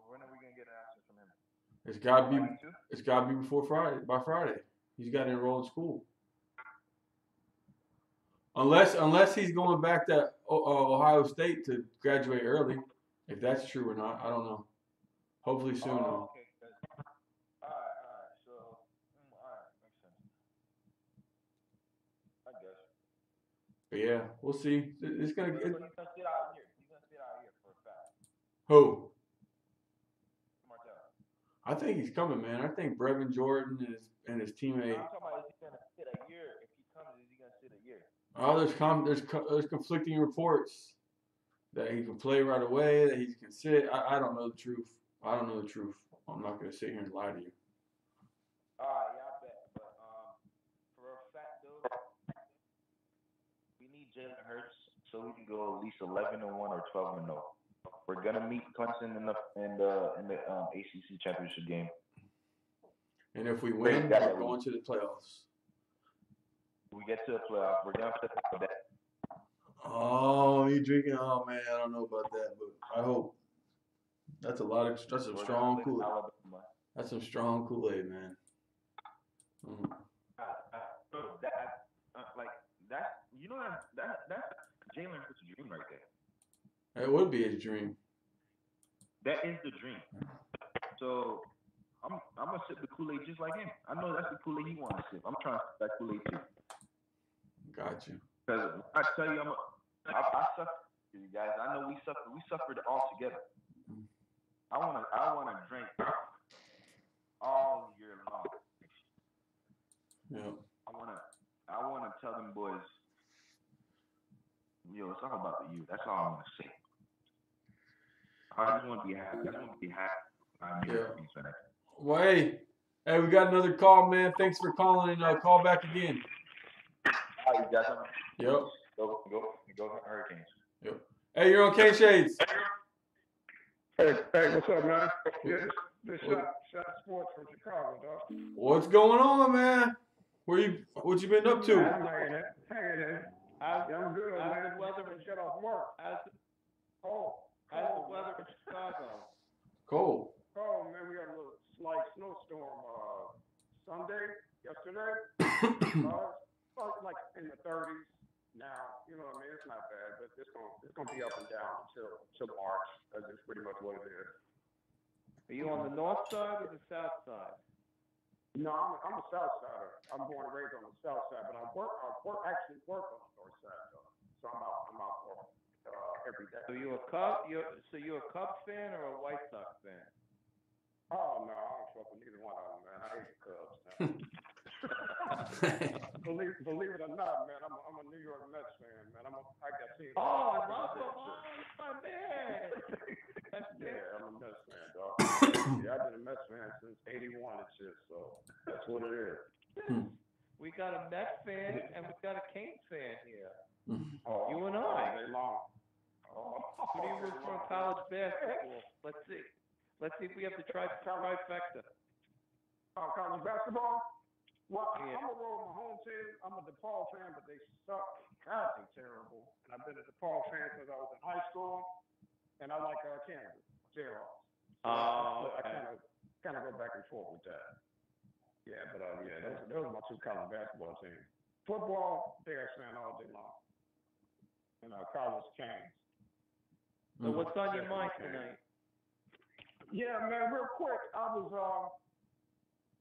When are we gonna get an answer from him? It's gotta be before Friday. By Friday, he's got to enroll in school. Unless he's going back to Ohio State to graduate early. If that's true or not, I don't know. Hopefully soon. Though. Okay. All right. So, all right, makes sense. I guess. But yeah, we'll see. It's gonna. He's gonna sit out here. He's gonna sit out here for a fact. Who? Martell. I think he's coming, man. I think Brevin Jordan and his teammate. I'm talking about, is he gonna sit a year? If he comes, is he gonna sit a year? Oh, there's conflicting reports that he can play right away, that he can sit. I don't know the truth. I don't know the truth. I'm not gonna sit here and lie to you. All right, yeah, I bet. But for a fact though, we need Jalen Hurts so we can go at least 11-1 or 12-0. We're gonna meet Clemson in the ACC championship game. And if we win, we're going to the playoffs. We get to the playoffs. We're gonna flip the bet. Oh, you drinking? Oh man, I don't know about that, but I hope. That's some strong Kool-Aid. That's some strong Kool-Aid, man. Mm. That's Jalen Hurts' dream right there. It would be his dream. That is the dream. So I'm gonna sip the Kool-Aid just like him. I know that's the Kool-Aid he wants to sip. I'm trying to sip that Kool-Aid too. Got you. Because I tell you, I suffer. You guys, I know we suffered all together. I wanna drink all year long. Yeah. I wanna tell them boys, yo, it's all about the youth. That's all I wanna say. I just wanna be happy. I just wanna be happy. I'm here for these fans. Well, hey, we got another call, man. Thanks for calling, and call back again. All right, you guys. Yep. Go Hurricanes. Yep. Hey, you're on K Shades. Hey, what's up, man? Yeah, this shot sports from Chicago, dog. What's going on, man? What you been up to? I'm hanging in. I'm good, man. How's the weather Get off work. How's the weather in Chicago? Cold. Oh, man, we got a little slight snowstorm yesterday. Like in the 30s now. You know what I mean? It's not bad, but it's gonna be up and down till March. That's just pretty much what it is. Are you on the north side or the south side? No, I'm a south sider. I'm born and raised on the south side, but I actually work on the north side though. So I'm out every day. So you're a Cubs fan or a White Sox fan? Oh no, I don't fuck with neither one of them, man. I hate the Cubs. believe it or not, man, I'm a New York Mets fan, man. I got teams. Oh, I love them. Oh, that's my man. Yeah, I'm a Mets fan, dog. Yeah, I've been a Mets fan since '81 and shit, so that's what it is. We got a Mets fan and we got a Canes fan here. Oh, you and I. Who do you root for in college basketball? Let's see if we have the trifecta. College basketball? Well, I'm gonna roll my home team. I'm a DePaul fan, but they suck. God, they're terrible. And I've been a DePaul fan since I was in high school. And I like Kansas, Jayhawks. So I kind of go back and forth with that. Yeah, but those are my two college basketball teams. Football, Bears fan all day long. And college Canes. So what's on your mind tonight? Yeah, man, real quick, I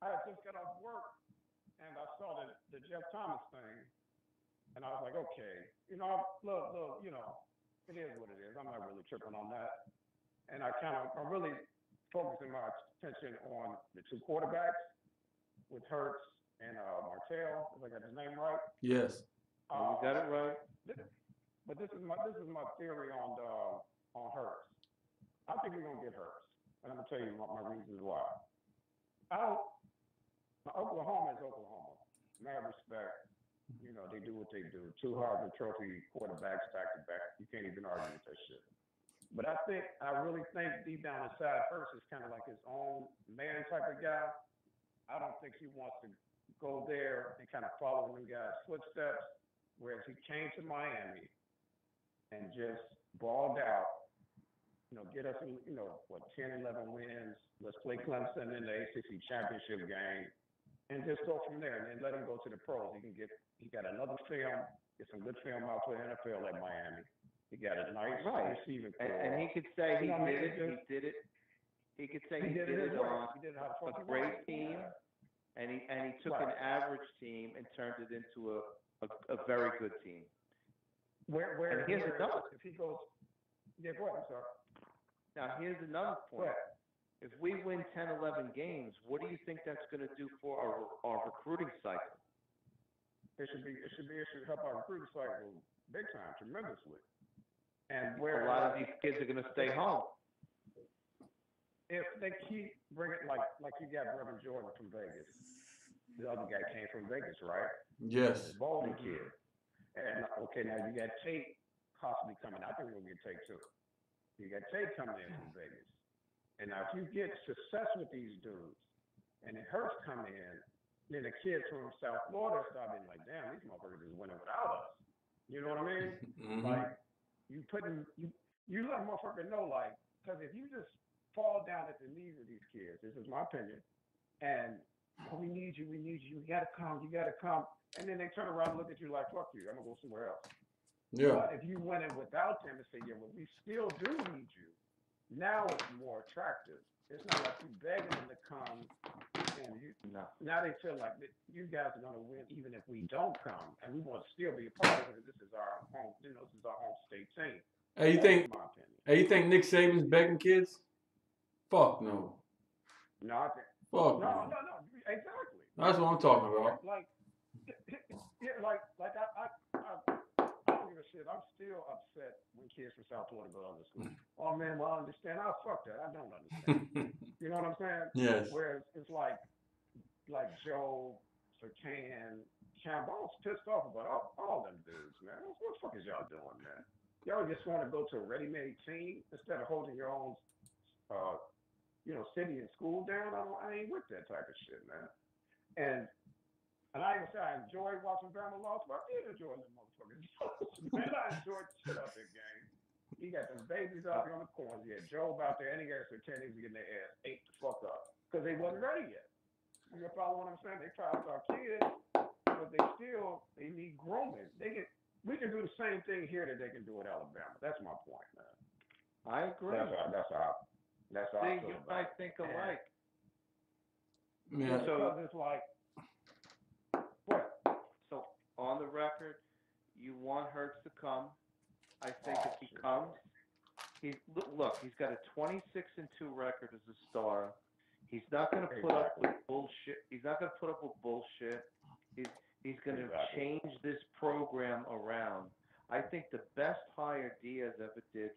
had just got off work and I saw the Jeff Thomas thing, and I was like, okay, look, it is what it is. I'm not really tripping on that, and I'm really focusing my attention on the two quarterbacks with Hurts and Martell. If I got his name right. Yes. You got it right. But this is my theory on Hurts. I think we're gonna get Hurts, and I'm gonna tell you my reasons why. Oklahoma is Oklahoma. Mad respect. You know, they do what they do. Two Heisman Trophy quarterbacks back to back. You can't even argue with that shit. But I really think deep down inside, Hurts is kind of like his own man type of guy. I don't think he wants to go there and kind of follow them guys' footsteps. Whereas he came to Miami and just balled out, get us, 10, 11 wins. Let's play Clemson in the ACC championship game and just go from there and then let him go to the pros. He got another film, get some good film out for the NFL at Miami. He got a nice receiving core. And he could say he did it. He could say he did it on a great team, and he took an average team and turned it into a very good team. Where and here's another. If he goes, yeah, go ahead, I'm sorry. Now, here's another point. If we win 10, 11 games, what do you think that's going to do for our recruiting cycle? It should help our recruiting cycle big time, tremendously. And A lot of these kids are going to stay home. If they keep bringing, like you got Brevin Jordan from Vegas. The other guy came from Vegas, right? Yes. The Bowling kid. And okay, now you got Tate possibly coming. I think we'll get Tate too. You got Tate coming in from Vegas. And now if you get success with these dudes, and it Hurts come in, then the kids from South Florida start being like, damn, these motherfuckers is winning without us. You know what I mean? Like you let a motherfucker know, like, because if you just fall down at the knees of these kids, this is my opinion, and we need you, you gotta come, and then they turn around and look at you like, fuck you, I'm gonna go somewhere else. Yeah. But if you went in without them and say, yeah, well, we still do need you, now it's more attractive. It's not like you begging them to come, and now they feel like that you guys are gonna win even if we don't come, and we want to still be a part of it. This is our home, this is our home state team. Hey, you think Nick Saban's begging kids? Fuck no. No, I think. Fuck no, no. Exactly. That's what I'm talking about. Like I don't give a shit. I'm still upset when kids from South Florida go to other schools. Oh man, well I understand. Oh fuck that. I don't understand. You know what I'm saying? Yes. Whereas it's like Joe, Sertan, Campbell's pissed off about all them dudes, man. What the fuck is y'all doing, man? Y'all just want to go to a ready-made team instead of holding your own, city and school down. I ain't with that type of shit, man. And I ain't gonna say I enjoyed watching Bama lost, but I did enjoy them motherfuckers. Man, I enjoyed the shit out that game. He got them babies out there on the corners. He had Joe out there, and he got Sertan getting their ass ate the fuck up because they wasn't ready yet. You follow what I'm saying? They try to our kids, but they need grooming. We can do the same thing here that they can do at Alabama. That's my point, man. I agree. That's how I feel you about might it. think alike. Yeah. Because it's like, what? So on the record, you want Hurts to come. I think if he comes, he's got a 26-2 record as a star. He's not going to put up with bullshit. He's not going to put up with bullshit. He's going to change this program around. I think the best hire Diaz ever did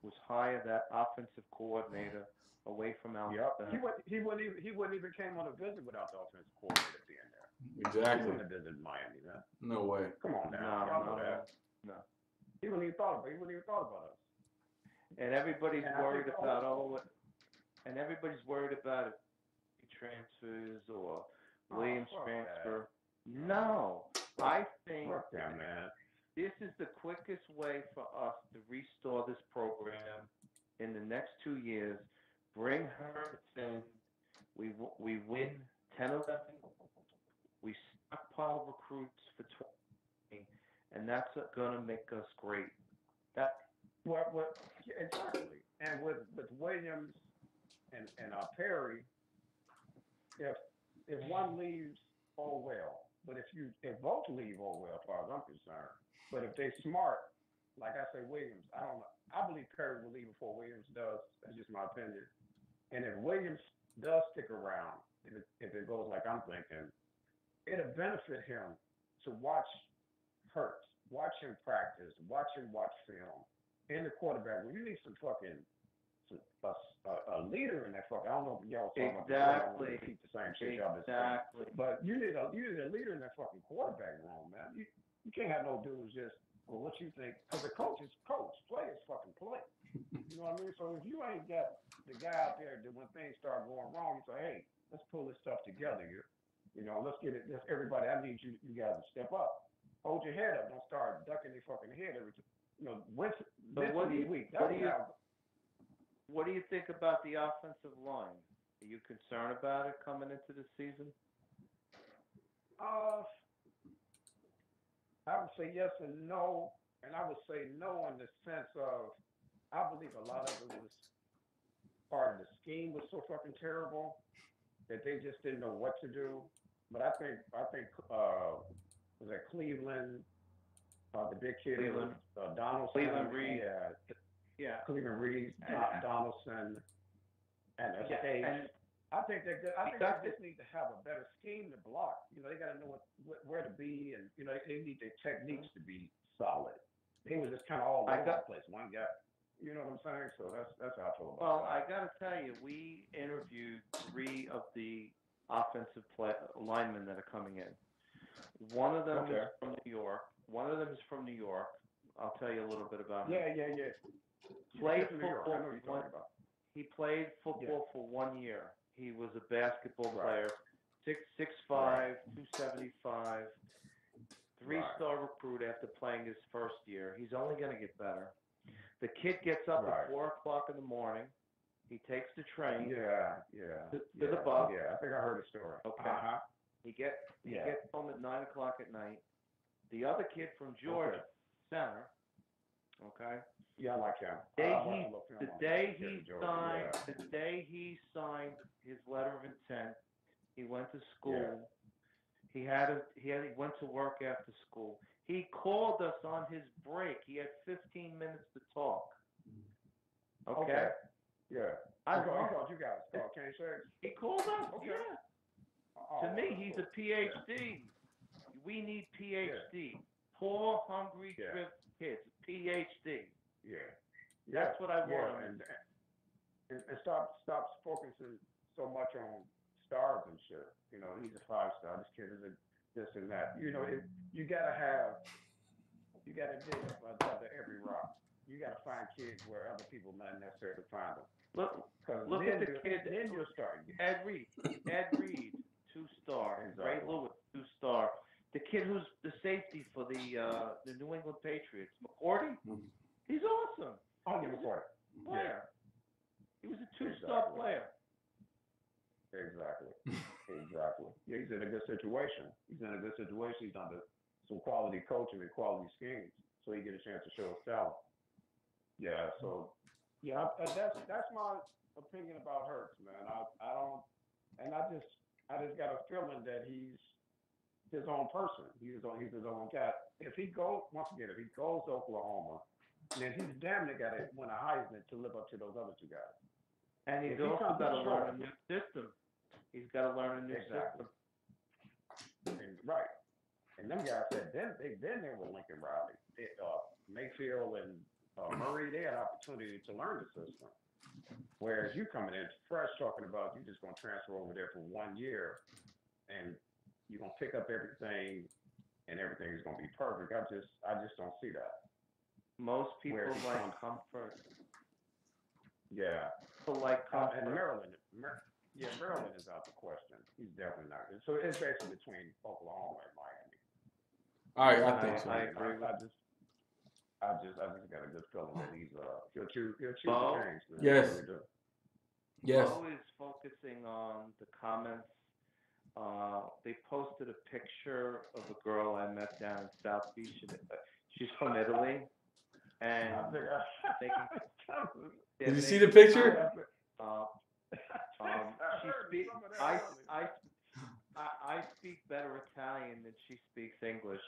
was hire that offensive coordinator away from Alabama. He wouldn't even came on a visit without the offensive coordinator being there. Exactly. He wouldn't have visited Miami, man. No way. Come on now. Y'all know that. No. He wouldn't even thought about us. And everybody's worried about and everybody's worried about if he transfers or Williams transfer. No, I think this is the quickest way for us to restore this program in the next 2 years. Bring Hurts in. We win 10, 11. We stockpile recruits for 20, and that's going to make us great. Exactly. And with Williams and Perry, if one leaves, oh well. But if both leave, oh well, as far as I'm concerned. But if they're smart, like I say, Williams, I don't know. I believe Perry will leave before Williams does. That's just my opinion. And if Williams does stick around, if it goes like I'm thinking, it'll benefit him to watch Hurts, watch him practice, watch him watch film. In the quarterback room, you need some a leader in that fuck. I don't know if y'all saw my Exactly. keep the same shit y'all been saying. Exactly. But you need a leader in that fucking quarterback room, man. You can't have no dudes just what you think, because the coach is coach, players fucking play. You know what I mean? So if you ain't got the guy out there that when things start going wrong, you say, hey, let's pull this stuff together here. You know, let's get it. Let's everybody. I need you guys to step up. Hold your head up. Don't start ducking your fucking head every time. You know, What do you think about the offensive line? Are you concerned about it coming into the season? I would say yes and no, and I would say no in the sense of I believe a lot of it was part of the scheme was so fucking terrible that they just didn't know what to do. But I think was that Cleveland, the big kid, Donaldson, Cleveland Reed, Cleveland Reed, Donaldson, and Tate. I think they just need to have a better scheme to block. You know, they got to know where to be, and you know they need their techniques to be solid. They was just kind of all over the place. One guy, you know what I'm saying? So that's how I feel about it. Well, I got to tell you, we interviewed 3 of the offensive linemen that are coming in. One of them is from New York. I'll tell you a little bit about him. Yeah. Played football. I know you're talking about. He played football for 1 year. He was a basketball player, 6'5", 275, 3-star recruit after playing his first year. He's only going to get better. The kid gets up at 4 o'clock in the morning. He takes the train to the bus. Yeah, I think I heard the story. Okay. He gets home at 9 o'clock at night. The other kid from Georgia, center. Okay. Yeah, I like him. The day he signed his letter of intent, he went to school. Yeah. He went to work after school. He called us on his break. He had 15 minutes to talk. Okay. Yeah. I thought you guys called Kenny Shakes. He called us. Okay. Yeah. To me, he's a PhD. We need PhD. Poor, hungry, driven kids. PhD. Yeah. That's what I want. And stop focusing so much on stars and shit. You know, he's a 5-star. This kid is a this and that. You know, you gotta dig up under every rock. You gotta find kids where other people not necessarily find them. Look at the kid. Then you'll start. Ed Reed, 2-star. Exactly. Ray Lewis, 2-star. The kid who's the safety for the New England Patriots, McCourty. He's awesome. McCourty. Player. He was a 2-star player. Exactly. Yeah, he's in a good situation. He's under some quality coaching and quality schemes, so he get a chance to show his talent. Yeah. So, that's my opinion about Hurts, man. I don't, and I just got a feeling that he's his own person. He's his own guy. If he goes to Oklahoma, then he's damn near got to win a Heisman to live up to those other 2 guys. And he's also got to learn a new system. He's got to learn a new system. Right. And them guys said they've been there with Lincoln Riley. Mayfield and Murray, they had opportunity to learn the system. Whereas you coming in fresh talking about you just going to transfer over there for 1 year and you're going to pick up everything and everything is going to be perfect. I just don't see that. Most people like comfort. Yeah. People like comfort. And Maryland is out the question. He's definitely not. So it's basically between Oklahoma and Miami. All right, I think so. I agree. I just got a good feeling that he'll choose the Kings. Man. Yes. Yes. Bo is focusing on the comments. They posted a picture of a girl I met down in South Beach. She's from Italy, and did you see the picture? I speak better Italian than she speaks English,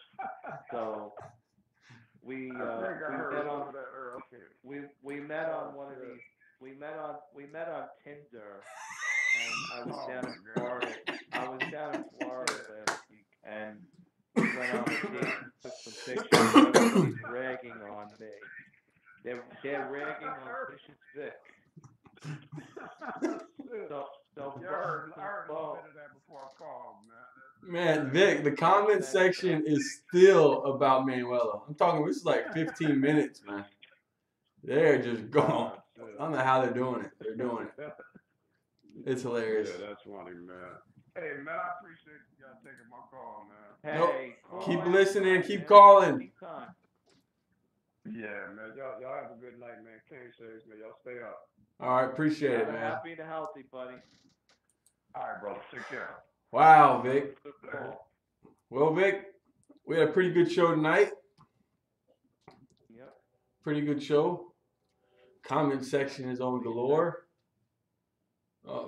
so we met on Tinder, and I was down in Florida. Last week, and we went on a date and took some pictures. Everybody's ragging on me. They're ragging on Bishop Vic. Yeah, I heard a little bit of that before I called, man. Man, Vic, the comment section is still about Manuela. I'm talking, this is like 15 minutes, man. They're just going. I don't know how they're doing it. They're doing it. It's hilarious. Yeah, that's funny, man. Hey, man, I appreciate you guys taking my call, man. Nope. Cool. Keep listening. Keep calling. Anytime. Yeah, man. Y'all have a good night, man. King says, man. Y'all stay up. All right, appreciate it, Have a man. happy and a healthy, buddy. All right, brother. Take care. Wow, Vic. Well, Vic, we had a pretty good show tonight. Yep. Pretty good show. Comment section is on galore.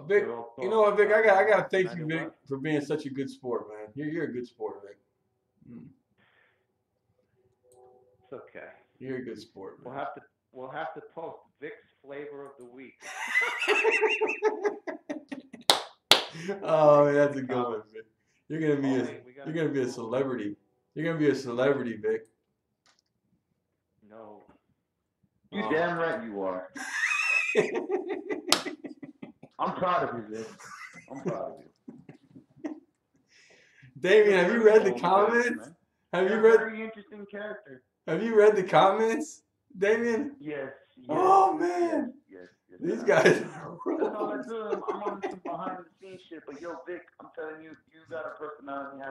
Vic, you know what, Vic? I gotta thank you, Vic, for being such a good sport, man. You're a good sport, Vic. It's okay. You're a good sport, man. We'll have to post Vic's flavor of the week. Oh, man, that's a good one, Vic. You're gonna be a celebrity. You're gonna be a celebrity, Vic. No. You damn right you are. I'm proud of you, Vic. I'm proud of you. Damien, have you read the comments? Have you read? Very interesting character. Have you read the comments, Damien? Yes. Oh man. Yes. These guys are That's all I do. I'm on some behind the scenes shit. But yo, Vic, I'm telling you, you got a personality.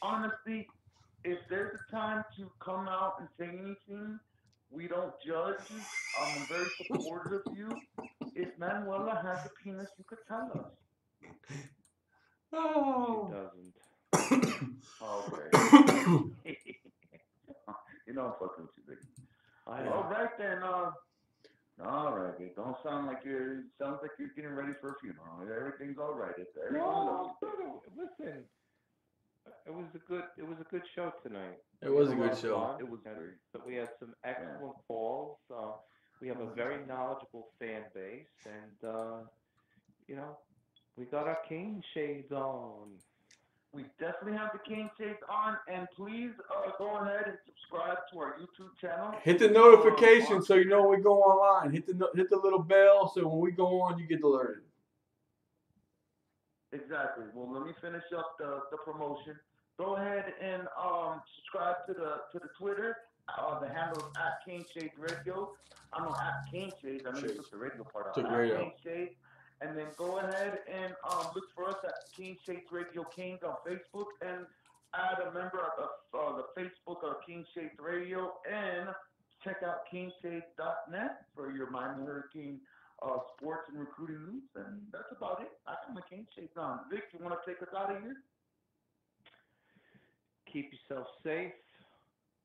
Honestly, if there's a time to come out and say anything, we don't judge. I'm very supportive of you. If Manuela has a penis, you could tell us. Oh. She doesn't. Okay. You know I'm fucking with you, Vic. All right then. All right, Vic. Don't sound like sounds like you're getting ready for a funeral. Everything's all right. No, listen. It was a good show tonight. It was a good show. It was great. But we had some excellent calls. We have a very knowledgeable fan base, and we got our cane shades on. We definitely have the King Shades on, and please go ahead and subscribe to our YouTube channel. Hit the notification so you know when we go online. Hit the little bell so when we go on, you get alerted. Exactly. Well, let me finish up the promotion. Go ahead and subscribe to the Twitter. The handle is @KingShadesRadio. I'm not @KingShades. I mean, took the radio part out. Took radio. @KingShades. And then go ahead and look for us at King Shades Radio Kings on Facebook and add a member of the Facebook of King Shades Radio and check out KingShades.net for your Miami Hurricane sports and recruiting news. And that's about it. I'm the King Shades on. Vic, you want to take us out of here? Keep yourself safe.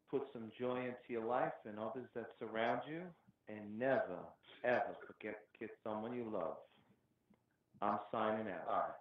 Put some joy into your life and others that surround you. And never, ever forget to kiss someone you love. I'm signing out. All right.